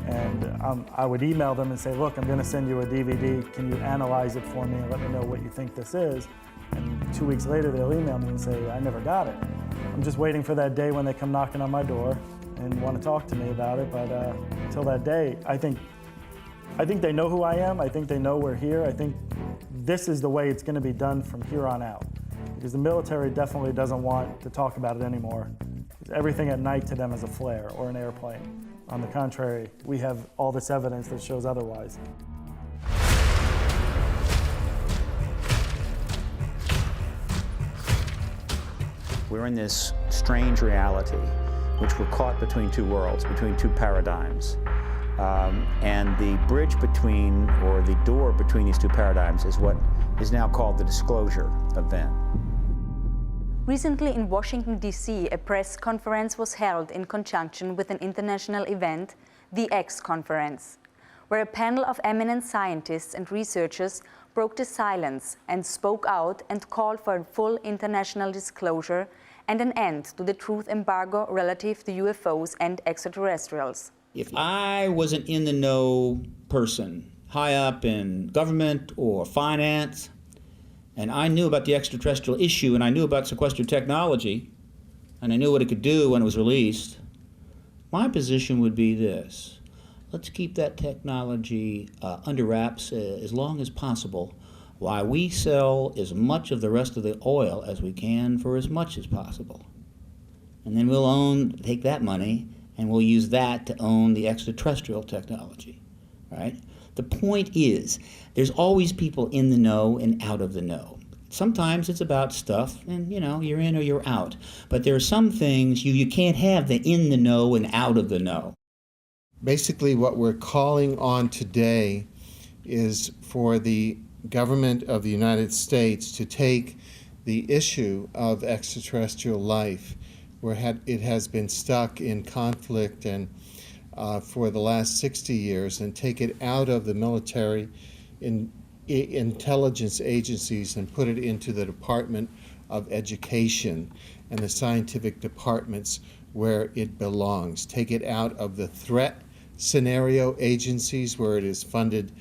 And I would email them and say, look, I'm going to send you a DVD. Can you analyze it for me and let me know what you think this is? And 2 weeks later, they'll email me and say, I never got it. I'm just waiting for that day when they come knocking on my door and want to talk to me about it, but until that day, I think they know who I am. I think they know we're here. I think this is the way it's going to be done from here on out, because the military definitely doesn't want to talk about it anymore. Everything at night to them is a flare or an airplane. On the contrary, we have all this evidence that shows otherwise. We're in this strange reality, which we're caught between 2 worlds, between 2 paradigms. And the bridge between, or the door between these 2 paradigms is what is now called the disclosure event. Recently in Washington, D.C., a press conference was held in conjunction with an international event, the X Conference, where a panel of eminent scientists and researchers broke the silence and spoke out and called for a full international disclosure and an end to the truth embargo relative to UFOs and extraterrestrials. If I was an in-the-know person, high up in government or finance, and I knew about the extraterrestrial issue, and I knew about sequestered technology, and I knew what it could do when it was released, my position would be this: let's keep that technology under wraps as long as possible, while we sell as much of the rest of the oil as we can for as much as possible. And then we'll take that money and we'll use that to own the extraterrestrial technology, right? The point is, there's always people in the know and out of the know. Sometimes it's about stuff and, you're in or you're out. But there are some things you can't have the in the know and out of the know. Basically, what we're calling on today is for the government of the United States to take the issue of extraterrestrial life, where it has been stuck in conflict and for the last 60 years, and take it out of the military intelligence agencies and put it into the Department of Education and the scientific departments where it belongs. Take it out of the threat scenario agencies where it is funded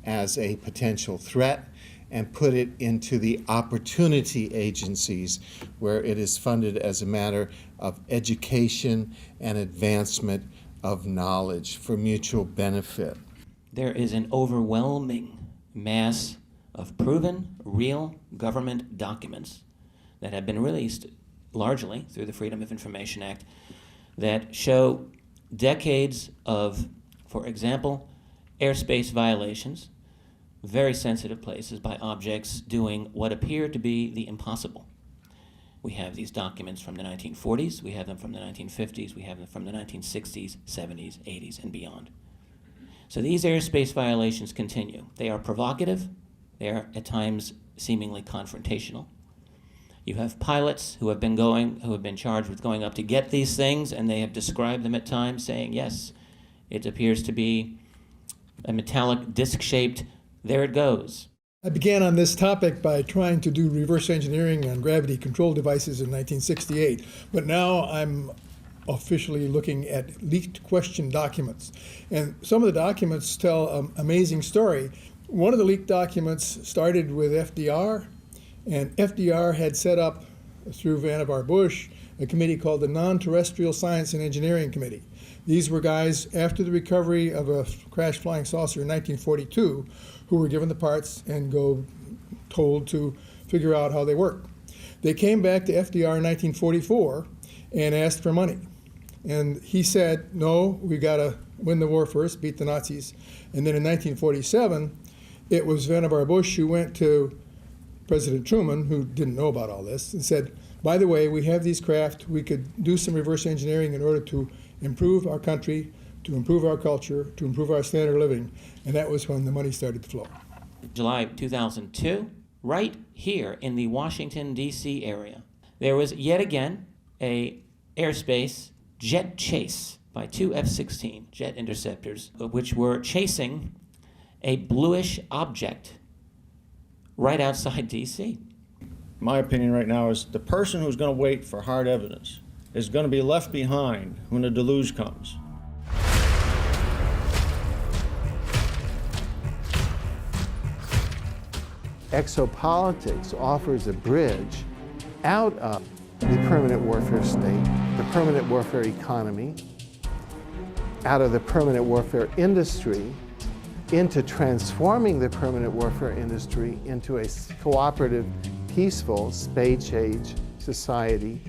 as a potential threat, and put it into the opportunity agencies where it is funded as a matter of education and advancement of knowledge for mutual benefit. There is an overwhelming mass of proven, real government documents that have been released largely through the Freedom of Information Act that show decades of, for example, airspace violations, very sensitive places by objects doing what appear to be the impossible. We have these documents from the 1940s, we have them from the 1950s, we have them from the 1960s, 70s, 80s, and beyond. So these airspace violations continue. They are provocative, they are at times seemingly confrontational, You have pilots who have been charged with going up to get these things, and they have described them at times, saying, yes, it appears to be a metallic disc-shaped, there it goes. I began on this topic by trying to do reverse engineering on gravity control devices in 1968, but now I'm officially looking at leaked question documents. And some of the documents tell an amazing story. One of the leaked documents started with FDR, and FDR had set up, through Vannevar Bush, a committee called the Non-Terrestrial Science and Engineering Committee. These were guys, after the recovery of a crashed flying saucer in 1942, who were given the parts and told to figure out how they work. They came back to FDR in 1944 and asked for money. And he said, no, we got to win the war first, beat the Nazis. And then in 1947, it was Vannevar Bush who went to President Truman, who didn't know about all this, and said, by the way, we have these craft, we could do some reverse engineering in order to improve our country, to improve our culture, to improve our standard of living. And that was when the money started to flow. July 2002, right here in the Washington, D.C. area, there was yet again a airspace jet chase by two F-16 jet interceptors, which were chasing a bluish object right outside D.C. My opinion right now is the person who's going to wait for hard evidence is going to be left behind when the deluge comes. Exopolitics offers a bridge out of the permanent warfare state, the permanent warfare economy, out of the permanent warfare industry, into transforming the permanent warfare industry into a cooperative, peaceful, space-age society,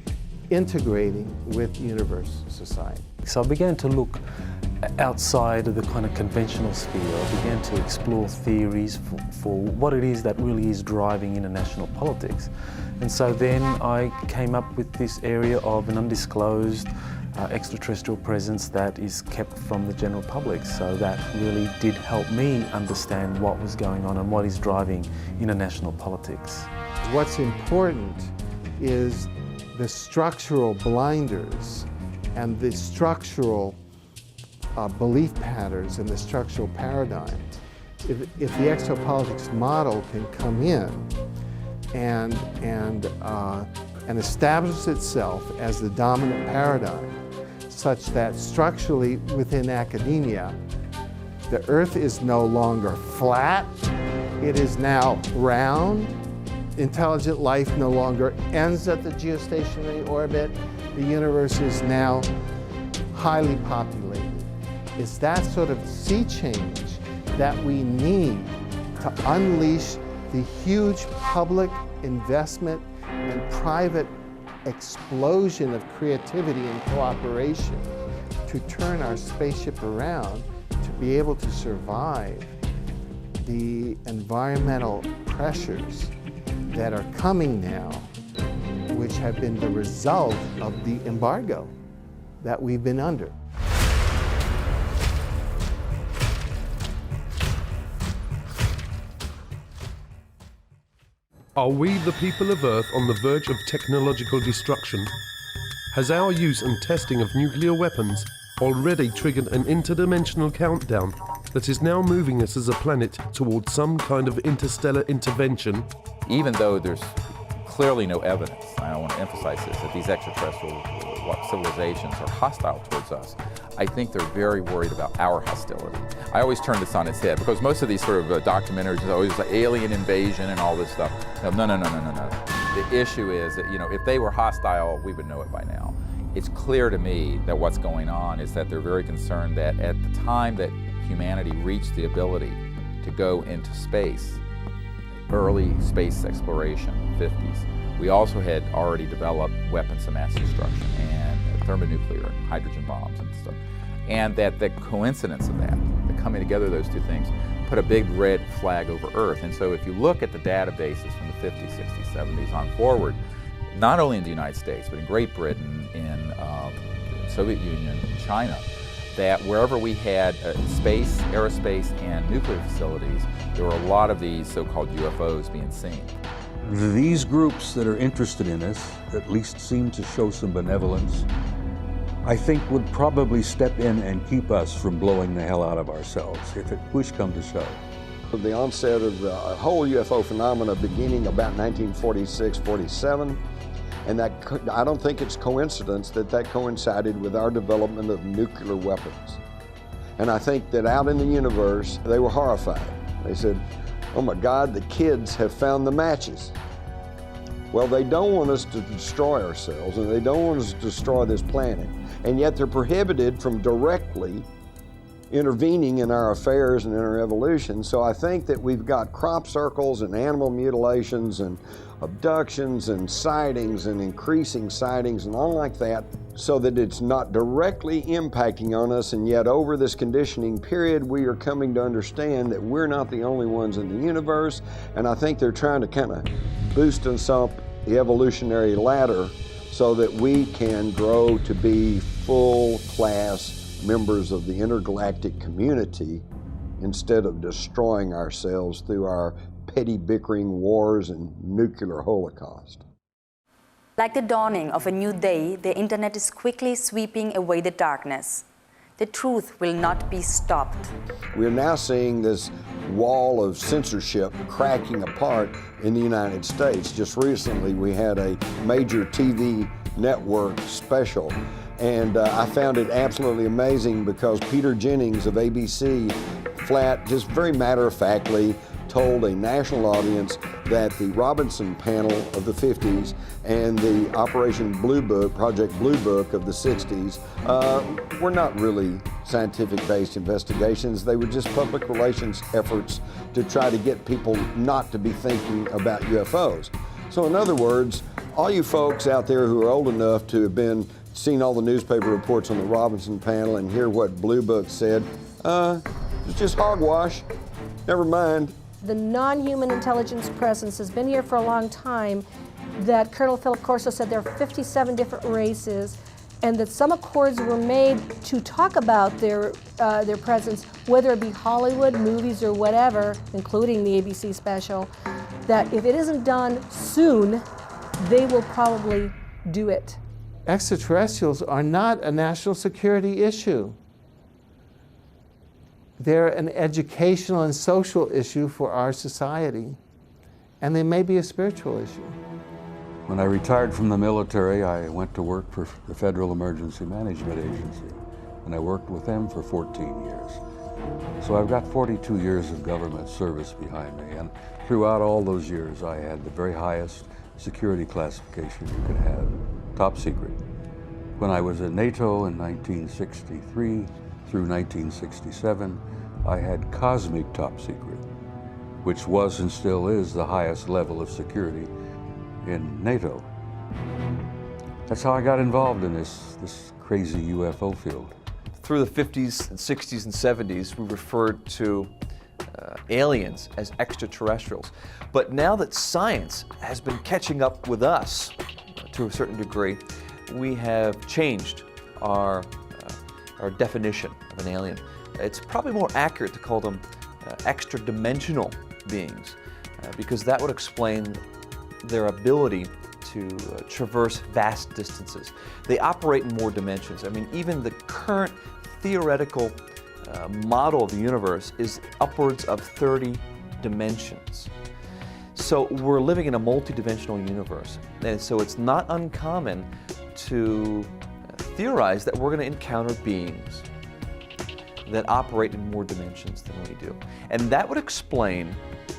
integrating with universal society. So I began to look outside of the kind of conventional sphere. I began to explore theories for what it is that really is driving international politics. And so then I came up with this area of an undisclosed extraterrestrial presence that is kept from the general public. So that really did help me understand what was going on and what is driving international politics. What's important is the structural blinders and the structural belief patterns and the structural paradigm. If the exopolitics model can come in and establish itself as the dominant paradigm, such that structurally within academia, the Earth is no longer flat, it is now round. Intelligent life no longer ends at the geostationary orbit. The universe is now highly populated. It's that sort of sea change that we need to unleash the huge public investment and private explosion of creativity and cooperation to turn our spaceship around to be able to survive the environmental pressures that are coming now, which have been the result of the embargo that we've been under. Are we, the people of Earth, on the verge of technological destruction? Has our use and testing of nuclear weapons already triggered an interdimensional countdown that is now moving us as a planet towards some kind of interstellar intervention? Even though there's clearly no evidence, I want to emphasize this, that these extraterrestrial civilizations are hostile towards us, I think they're very worried about our hostility. I always turn this on its head because most of these sort of documentaries are always like alien invasion and all this stuff. No. The issue is that, if they were hostile, we would know it by now. It's clear to me that what's going on is that they're very concerned that at the time that humanity reached the ability to go into space, early space exploration, 50s, we also had already developed weapons of mass destruction and thermonuclear and hydrogen bombs and stuff. And that the coincidence of that, the coming together of those two things, put a big red flag over Earth. And so if you look at the databases from the 50s, 60s, 70s on forward, not only in the United States, but in Great Britain, in the Soviet Union, in China, that wherever we had space, aerospace, and nuclear facilities, there were a lot of these so-called UFOs being seen. these groups that are interested in us, at least seem to show some benevolence, I think would probably step in and keep us from blowing the hell out of ourselves if push come to shove. The onset of the whole UFO phenomena beginning about 1946, 47, and that I don't think it's coincidence that that coincided with our development of nuclear weapons. And I think that out in the universe, they were horrified. They said, oh my God, the kids have found the matches. Well, they don't want us to destroy ourselves, and they don't want us to destroy this planet. And yet they're prohibited from directly intervening in our affairs and in our evolution. So I think that we've got crop circles and animal mutilations and abductions and sightings and increasing sightings and all like that, so that it's not directly impacting on us, and yet over this conditioning period we are coming to understand that we're not the only ones in the universe. And I think they're trying to kind of boost us up the evolutionary ladder so that we can grow to be full-class members of the intergalactic community instead of destroying ourselves through our petty bickering wars and nuclear holocaust. Like the dawning of a new day, the internet is quickly sweeping away the darkness. The truth will not be stopped. We're now seeing this wall of censorship cracking apart in the United States. Just recently we had a major TV network special, and I found it absolutely amazing because Peter Jennings of ABC just very matter-of-factly told a national audience that the Robinson panel of the 50s and the Operation Blue Book, Project Blue Book of the 60s were not really scientific-based investigations. They were just public relations efforts to try to get people not to be thinking about UFOs. So in other words, all you folks out there who are old enough to have seen all the newspaper reports on the Robinson panel and hear what Blue Book said, it's just hogwash. Never mind. The non-human intelligence presence has been here for a long time, that Colonel Philip Corso said there are 57 different races, and that some accords were made to talk about their presence, whether it be Hollywood, movies, or whatever, including the ABC special, that if it isn't done soon, they will probably do it. Extraterrestrials are not a national security issue. They're an educational and social issue for our society, and they may be a spiritual issue. When I retired from the military, I went to work for the Federal Emergency Management Agency, and I worked with them for 14 years. So I've got 42 years of government service behind me, and throughout all those years I had the very highest security classification you could have, top secret. When I was at NATO in 1963 through 1967, I had cosmic top secret, which was and still is the highest level of security in NATO. That's how I got involved in this crazy UFO field. Through the 50s and 60s and 70s, we referred to aliens as extraterrestrials. But now that science has been catching up with us to a certain degree, we have changed our definition of an alien. It's probably more accurate to call them extra-dimensional beings, because that would explain their ability to traverse vast distances. They operate in more dimensions. I mean, even the current theoretical model of the universe is upwards of 30 dimensions. So we're living in a multi-dimensional universe, and so it's not uncommon to theorize that we're going to encounter beings that operate in more dimensions than we do. And that would explain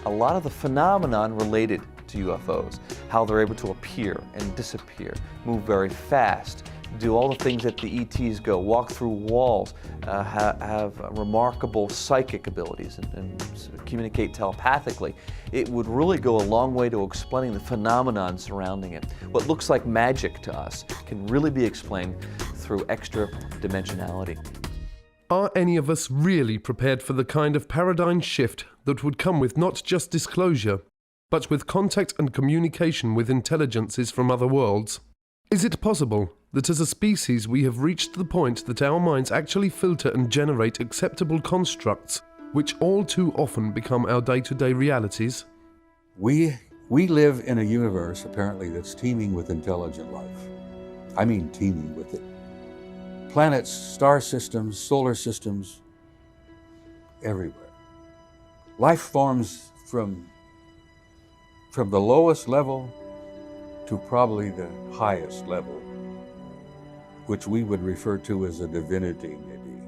a lot of the phenomenon related to UFOs, how they're able to appear and disappear, move very fast, do all the things that the ETs go, walk through walls, have remarkable psychic abilities and communicate telepathically. It would really go a long way to explaining the phenomenon surrounding it. What looks like magic to us can really be explained through extra dimensionality. Are any of us really prepared for the kind of paradigm shift that would come with not just disclosure, but with contact and communication with intelligences from other worlds? Is it possible that as a species we have reached the point that our minds actually filter and generate acceptable constructs which all too often become our day-to-day realities? We We live in a universe, apparently, that's teeming with intelligent life. I mean teeming with it. Planets, star systems, solar systems, everywhere. Life forms from the lowest level to probably the highest level, which we would refer to as a divinity, maybe.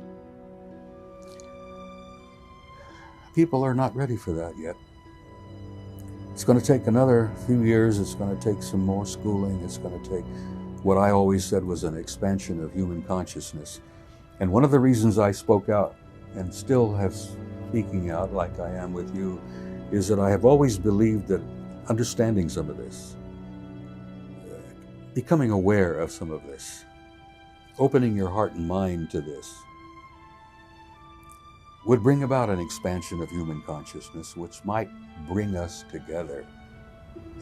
People are not ready for that yet. It's going to take another few years. It's going to take some more schooling. It's going to take what I always said was an expansion of human consciousness. And one of the reasons I spoke out and still have speaking out like I am with you is that I have always believed that understanding some of this, becoming aware of some of this, opening your heart and mind to this, would bring about an expansion of human consciousness, which might bring us together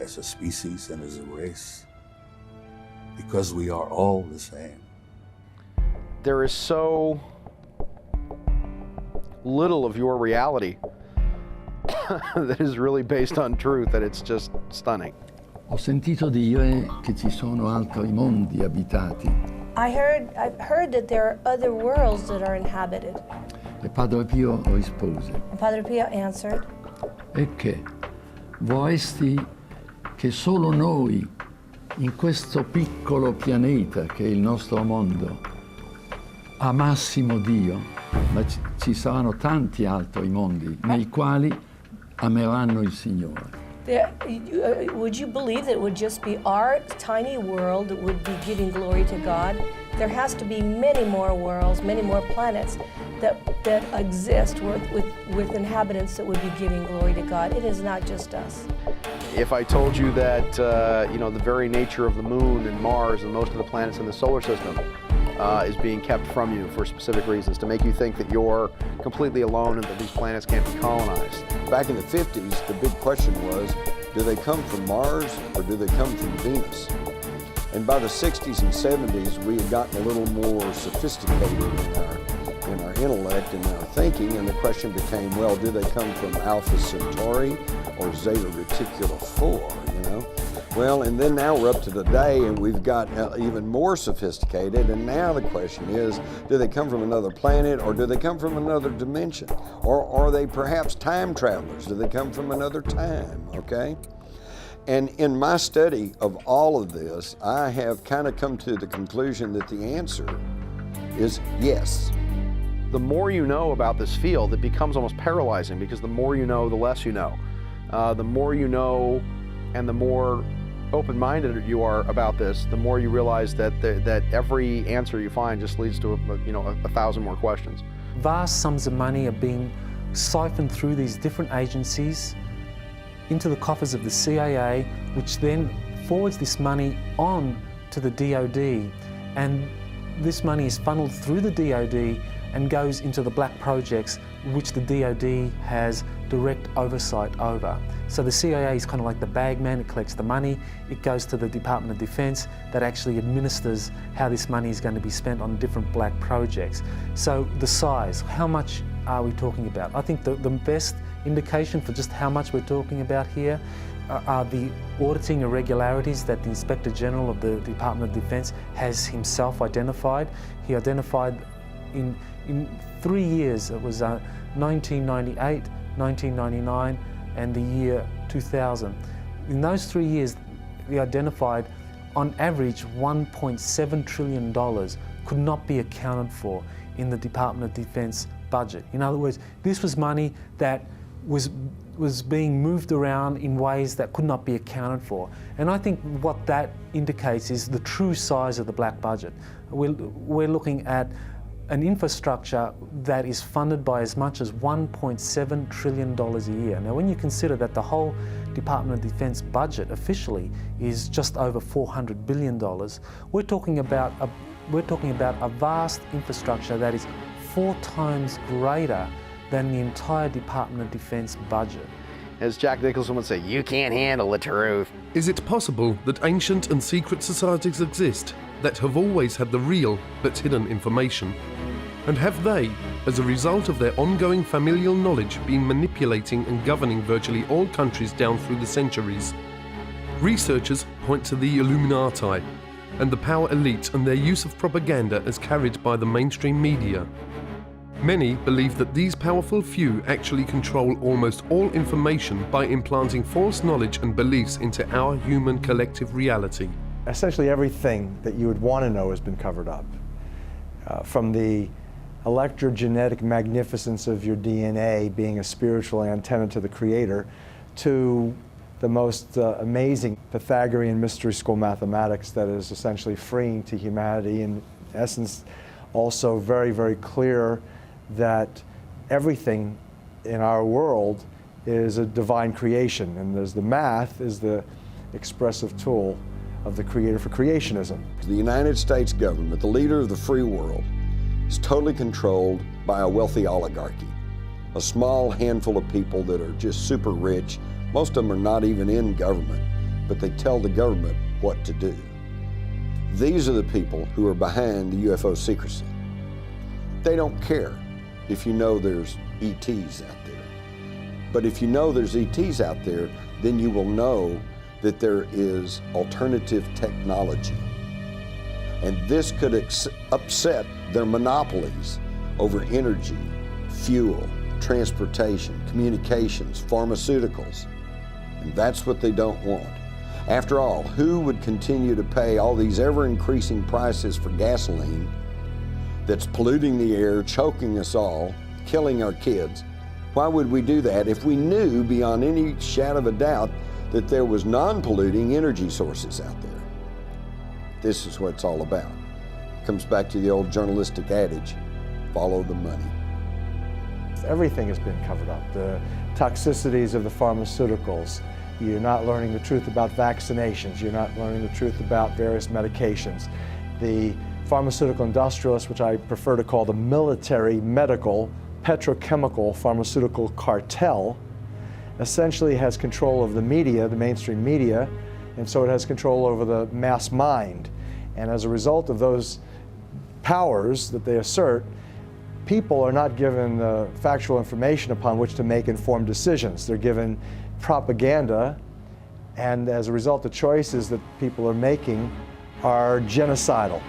as a species and as a race, because we are all the same. There is so little of your reality that is really based on truth that it's just stunning. Ho sentito dire che ci sono altri mondi abitati. I've heard that there are other worlds that are inhabited. E Padre Pio rispose: And Padre Pio answered, e che vorresti che solo noi, in questo piccolo pianeta che è il nostro mondo, amassimo Dio, ma ci saranno tanti altri mondi nei quali ameranno il Signore. Would you believe that it would just be our tiny world that would be giving glory to God? There has to be many more worlds, many more planets that exist with inhabitants that would be giving glory to God. It is not just us. If I told you that the very nature of the moon and Mars and most of the planets in the solar system is being kept from you for specific reasons, to make you think that you're completely alone and that these planets can't be colonized. Back in the 50s, the big question was, do they come from Mars or do they come from Venus? And by the 60s and 70s, we had gotten a little more sophisticated in our intellect and our thinking, and the question became, well, do they come from Alpha Centauri or Zeta Reticula 4, Well, and then now we're up to today, and we've got even more sophisticated, and now the question is, do they come from another planet, or do they come from another dimension? Or are they perhaps time travelers? Do they come from another time, okay? And in my study of all of this, I have kind of come to the conclusion that the answer is yes. The more you know about this field, it becomes almost paralyzing, because the more you know, the less you know. The more you know and the more open-minded you are about this, the more you realize that every answer you find just leads to a thousand more questions. Vast sums of money are being siphoned through these different agencies into the coffers of the CIA, which then forwards this money on to the DOD, and this money is funneled through the DOD and goes into the black projects which the DOD has direct oversight over. So the CIA is kind of like the bag man. It collects the money, it goes to the Department of Defense that actually administers how this money is going to be spent on different black projects. So the size, how much are we talking about? I think the best indication for just how much we're talking about here are the auditing irregularities that the Inspector General of the Department of Defense has himself identified. He identified in 3 years, it was 1998, 1999, and the year 2000. In those 3 years, we identified, on average, $1.7 trillion could not be accounted for in the Department of Defense budget. In other words, this was money that was being moved around in ways that could not be accounted for. And I think what that indicates is the true size of the black budget. We're looking at an infrastructure that is funded by as much as $1.7 trillion a year. Now, when you consider that the whole Department of Defense budget officially is just over $400 billion, we're talking about a vast infrastructure that is 4 times greater than the entire Department of Defense budget. As Jack Nicholson would say, you can't handle the truth. Is it possible that ancient and secret societies exist that have always had the real but hidden information? And have they, as a result of their ongoing familial knowledge, been manipulating and governing virtually all countries down through the centuries? Researchers point to the Illuminati and the power elite and their use of propaganda as carried by the mainstream media. Many believe that these powerful few actually control almost all information by implanting false knowledge and beliefs into our human collective reality. Essentially everything that you would want to know has been covered up. From the electrogenetic magnificence of your DNA being a spiritual antenna to the Creator, to the most amazing Pythagorean mystery school mathematics that is essentially freeing to humanity, in essence also very, very clear that everything in our world is a divine creation, and as the math is the expressive tool of the Creator for creationism. The United States government, the leader of the free world, is totally controlled by a wealthy oligarchy, a small handful of people that are just super rich. Most of them are not even in government, but they tell the government what to do. These are the people who are behind the UFO secrecy. They don't care if you know there's ETs out there. But if you know there's ETs out there, then you will know that there is alternative technology. And this could upset their monopolies over energy, fuel, transportation, communications, pharmaceuticals. And that's what they don't want. After all, who would continue to pay all these ever-increasing prices for gasoline that's polluting the air, choking us all, killing our kids? Why would we do that if we knew beyond any shadow of a doubt that there was non-polluting energy sources out there? This is what it's all about. It comes back to the old journalistic adage, follow the money. Everything has been covered up. The toxicities of the pharmaceuticals. You're not learning the truth about vaccinations. You're not learning the truth about various medications. The pharmaceutical industrialists, which I prefer to call the military, medical, petrochemical, pharmaceutical cartel, essentially has control of the media, the mainstream media, and so it has control over the mass mind. And as a result of those powers that they assert, people are not given the factual information upon which to make informed decisions. They're given propaganda, and as a result, the choices that people are making are genocidal.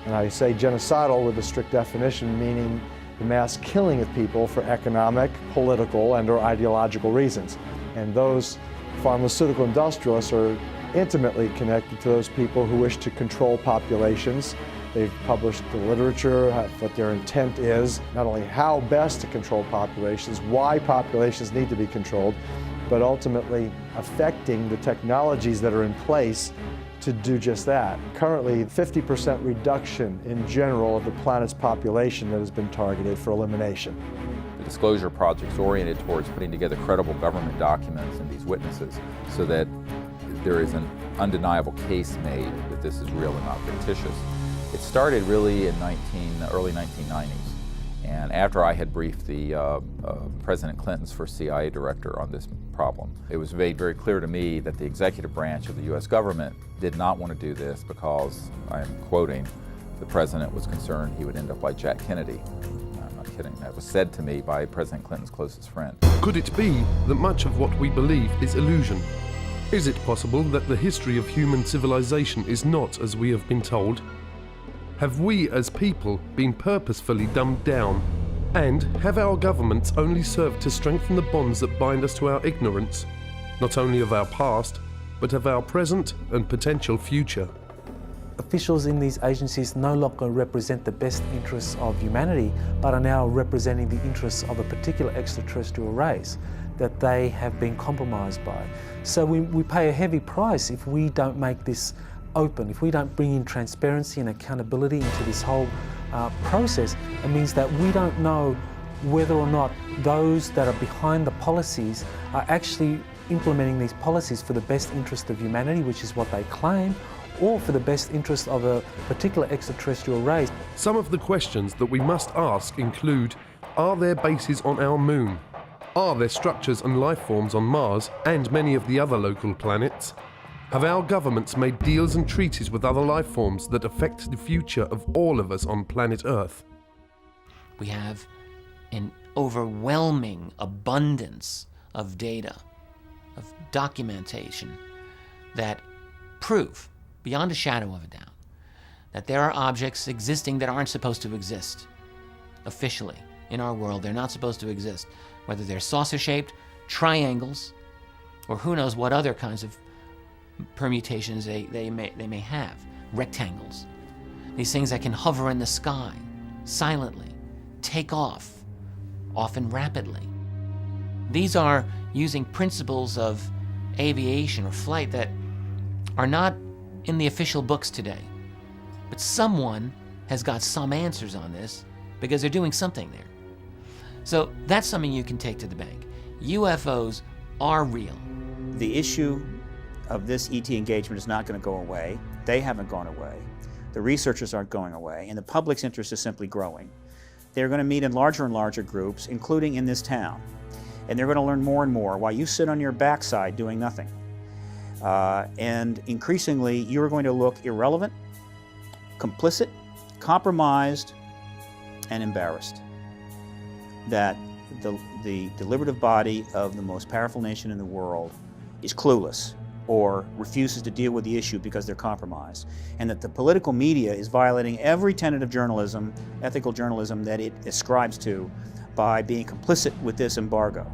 And I say genocidal with a strict definition, meaning the mass killing of people for economic, political, and/or ideological reasons. And those pharmaceutical industrialists are intimately connected to those people who wish to control populations. They've published the literature, what their intent is, not only how best to control populations, why populations need to be controlled, but ultimately affecting the technologies that are in place to do just that. Currently, 50% reduction in general of the planet's population that has been targeted for elimination. The Disclosure Project is oriented towards putting together credible government documents and these witnesses so that there is an undeniable case made that this is real and not fictitious. It started really in early 1990s, and after I had briefed the President Clinton's first CIA director on this problem, it was made very clear to me that the executive branch of the U.S. government did not want to do this because, I am quoting, the President was concerned he would end up like Jack Kennedy. I'm not kidding. That was said to me by President Clinton's closest friend. Could it be that much of what we believe is illusion? Is it possible that the history of human civilization is not as we have been told? Have we as people been purposefully dumbed down? And have our governments only served to strengthen the bonds that bind us to our ignorance, not only of our past, but of our present and potential future? Officials in these agencies no longer represent the best interests of humanity, but are now representing the interests of a particular extraterrestrial race that they have been compromised by. So we pay a heavy price if we don't make this open, if we don't bring in transparency and accountability into this whole process. It means that we don't know whether or not those that are behind the policies are actually implementing these policies for the best interest of humanity, which is what they claim, or for the best interest of a particular extraterrestrial race. Some of the questions that we must ask include, are there bases on our moon? Are there structures and life forms on Mars and many of the other local planets? Have our governments made deals and treaties with other life forms that affect the future of all of us on planet Earth? We have an overwhelming abundance of data, of documentation that prove, beyond a shadow of a doubt, that there are objects existing that aren't supposed to exist. Officially, in our world, they're not supposed to exist. Whether they're saucer-shaped, triangles, or who knows what other kinds of permutations they may have. Rectangles. These things that can hover in the sky, silently, take off, often rapidly. These are using principles of aviation or flight that are not in the official books today. But someone has got some answers on this because they're doing something there. So that's something you can take to the bank. UFOs are real. The issue of this ET engagement is not going to go away. They haven't gone away. The researchers aren't going away, and the public's interest is simply growing. They're going to meet in larger and larger groups, including in this town. And they're going to learn more and more while you sit on your backside doing nothing. And increasingly, you're going to look irrelevant, complicit, compromised, and embarrassed. That the deliberative body of the most powerful nation in the world is clueless or refuses to deal with the issue because they're compromised, and that the political media is violating every tenet of journalism, ethical journalism, that it ascribes to by being complicit with this embargo.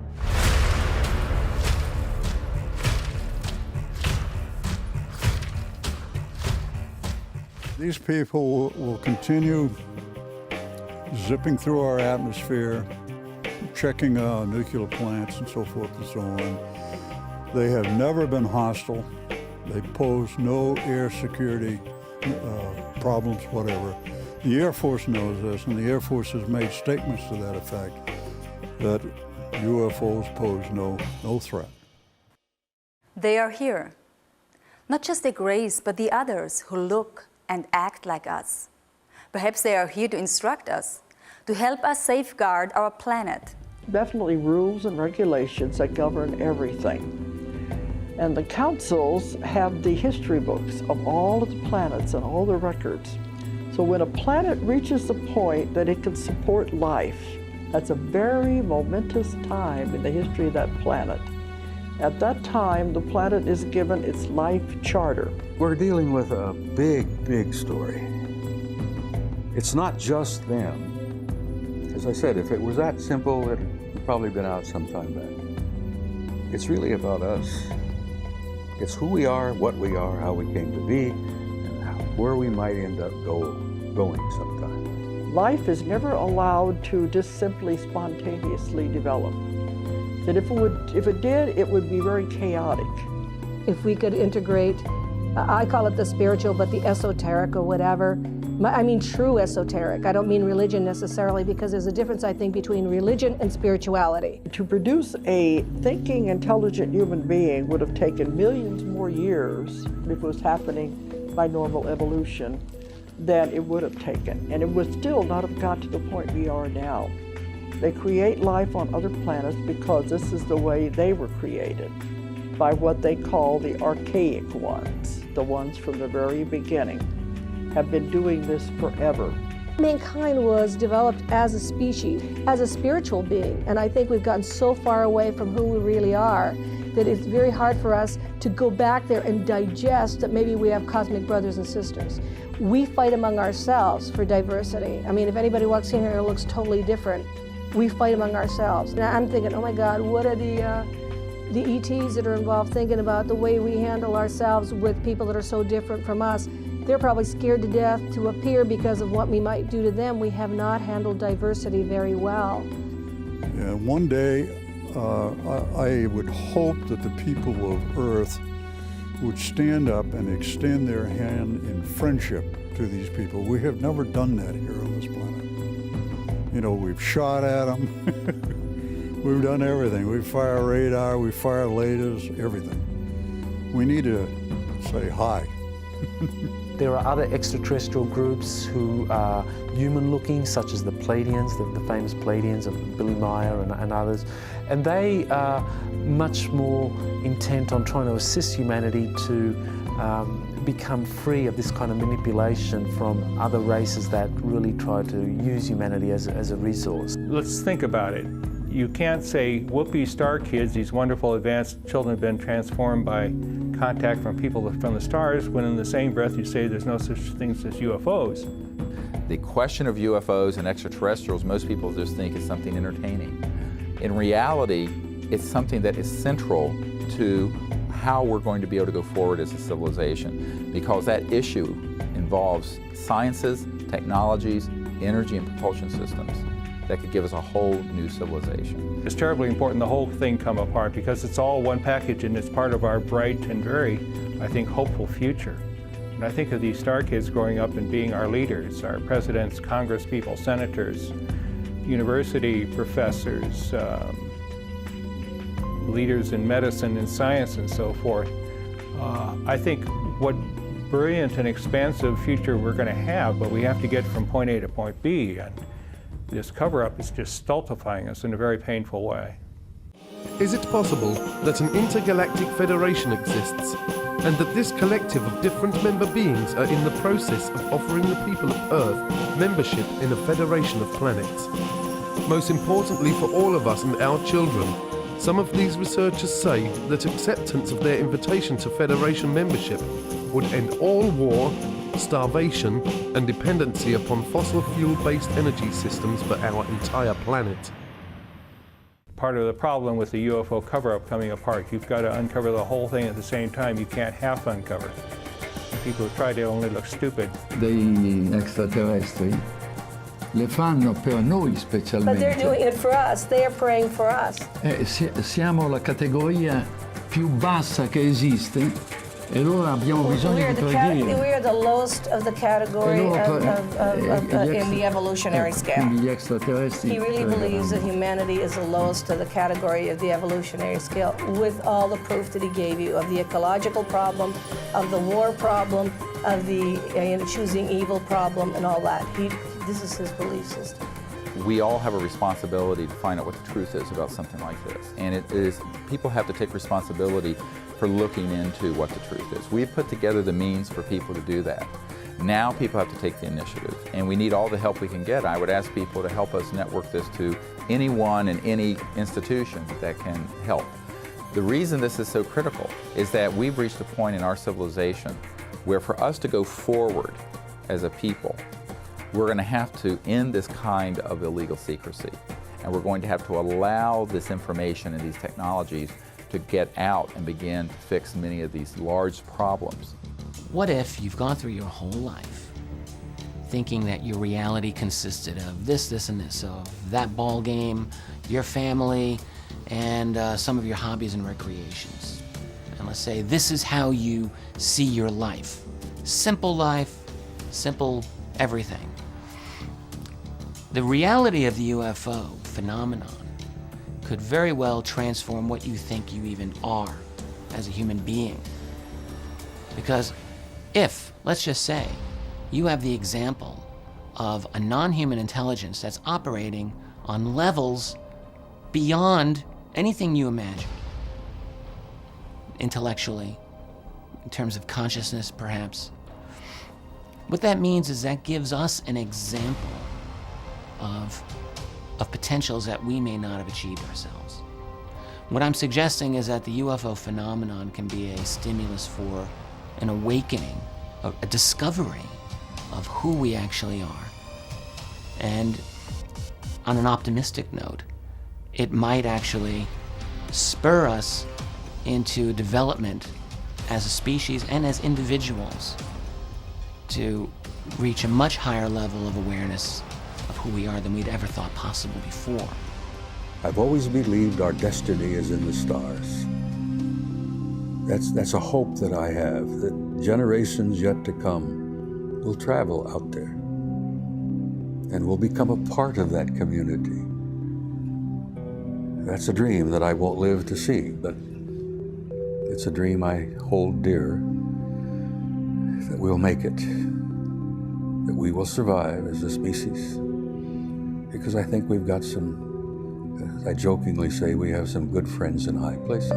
These people will continue zipping through our atmosphere, checking nuclear plants and so forth and so on. They have never been hostile. They pose no air security problems, whatever. The Air Force knows this, and the Air Force has made statements to that effect, that UFOs pose no threat. They are here. Not just the Greys, but the others who look and act like us. Perhaps they are here to instruct us, to help us safeguard our planet. Definitely rules and regulations that govern everything. And the councils have the history books of all of the planets and all the records. So when a planet reaches the point that it can support life, that's a very momentous time in the history of that planet. At that time, the planet is given its life charter. We're dealing with a big, big story. It's not just them. As I said, if it was that simple, it would probably been out some time back. It's really about us. It's who we are, what we are, how we came to be, and where we might end up going sometime. Life is never allowed to just simply spontaneously develop. That if it did, it would be very chaotic. If we could integrate, I call it the spiritual, but the esoteric or whatever. I mean true esoteric. I don't mean religion necessarily, because there's a difference, I think, between religion and spirituality. To produce a thinking, intelligent human being would have taken millions more years if it was happening by normal evolution than it would have taken. And it would still not have got to the point we are now. They create life on other planets because this is the way they were created, by what they call the archaic ones, the ones from the very beginning, have been doing this forever. Mankind was developed as a species, as a spiritual being, and I think we've gotten so far away from who we really are that it's very hard for us to go back there and digest that maybe we have cosmic brothers and sisters. We fight among ourselves for diversity. I mean, if anybody walks in here and looks totally different, we fight among ourselves. And I'm thinking, oh my God, what are the ETs that are involved thinking about the way we handle ourselves with people that are so different from us? They're probably scared to death to appear because of what we might do to them. We have not handled diversity very well. Yeah, one day, I would hope that the people of Earth would stand up and extend their hand in friendship to these people. We have never done that here on this planet. You know, we've shot at them. We've done everything. We fire radar, we fire lasers, everything. We need to say hi. There are other extraterrestrial groups who are human-looking, such as the Pleiadians, the famous Pleiadians of Billy Meyer and others. And they are much more intent on trying to assist humanity to become free of this kind of manipulation from other races that really try to use humanity as a resource. Let's think about it. You can't say, whoopee star kids, these wonderful advanced children have been transformed by contact from people from the stars, when in the same breath you say there's no such things as UFOs. The question of UFOs and extraterrestrials, most people just think is something entertaining. In reality, it's something that is central to how we're going to be able to go forward as a civilization, because that issue involves sciences, technologies, energy and propulsion systems that could give us a whole new civilization. It's terribly important the whole thing come apart, because it's all one package and it's part of our bright and very, I think, hopeful future. And I think of these star kids growing up and being our leaders, our presidents, congresspeople, senators, university professors, leaders in medicine and science and so forth. I think what brilliant and expansive future we're going to have, but we have to get from point A to point B. And this cover-up is just stultifying us in a very painful way. Is it possible that an intergalactic federation exists, and that this collective of different member beings are in the process of offering the people of Earth membership in a federation of planets? Most importantly for all of us and our children, some of these researchers say that acceptance of their invitation to Federation membership would end all war, starvation, and dependency upon fossil fuel-based energy systems for our entire planet. Part of the problem with the UFO cover-up coming apart, you've got to uncover the whole thing at the same time. You can't half uncover. People who try to only look stupid. Degli extraterrestri le fanno per noi specialmente. But they're doing it for us. They are praying for us. Siamo la categoria più bassa che esiste e allora abbiamo bisogno di preghiera. We are the lowest of the category in the evolutionary scale. Gli extraterrestri He really believes that humanity is the lowest of the category of the evolutionary scale, with all the proof that he gave you of the ecological problem, of the war problem, of the choosing evil problem, and all that. This is his belief system. We all have a responsibility to find out what the truth is about something like this. And it is, people have to take responsibility for looking into what the truth is. We've put together the means for people to do that. Now people have to take the initiative, and we need all the help we can get. I would ask people to help us network this to anyone and any institution that can help. The reason this is so critical is that we've reached a point in our civilization where for us to go forward as a people, we're going to have to end this kind of illegal secrecy, and we're going to have to allow this information and these technologies to get out and begin to fix many of these large problems. What if you've gone through your whole life thinking that your reality consisted of this, this, and this, of that ball game, your family, and some of your hobbies and recreations. And let's say this is how you see your life. Simple everything. The reality of the UFO phenomenon could very well transform what you think you even are as a human being. Because if, let's just say, you have the example of a non-human intelligence that's operating on levels beyond anything you imagine, intellectually, in terms of consciousness perhaps, what that means is that gives us an example of potentials that we may not have achieved ourselves. What I'm suggesting is that the UFO phenomenon can be a stimulus for an awakening, a discovery of who we actually are. And on an optimistic note, it might actually spur us into development as a species and as individuals to reach a much higher level of awareness of who we are than we'd ever thought possible before. I've always believed our destiny is in the stars. That's a hope that I have, that generations yet to come will travel out there and will become a part of that community. That's a dream that I won't live to see, but it's a dream I hold dear, that we'll make it, that we will survive as a species, because I think we've got some, as I jokingly say, we have some good friends in high places.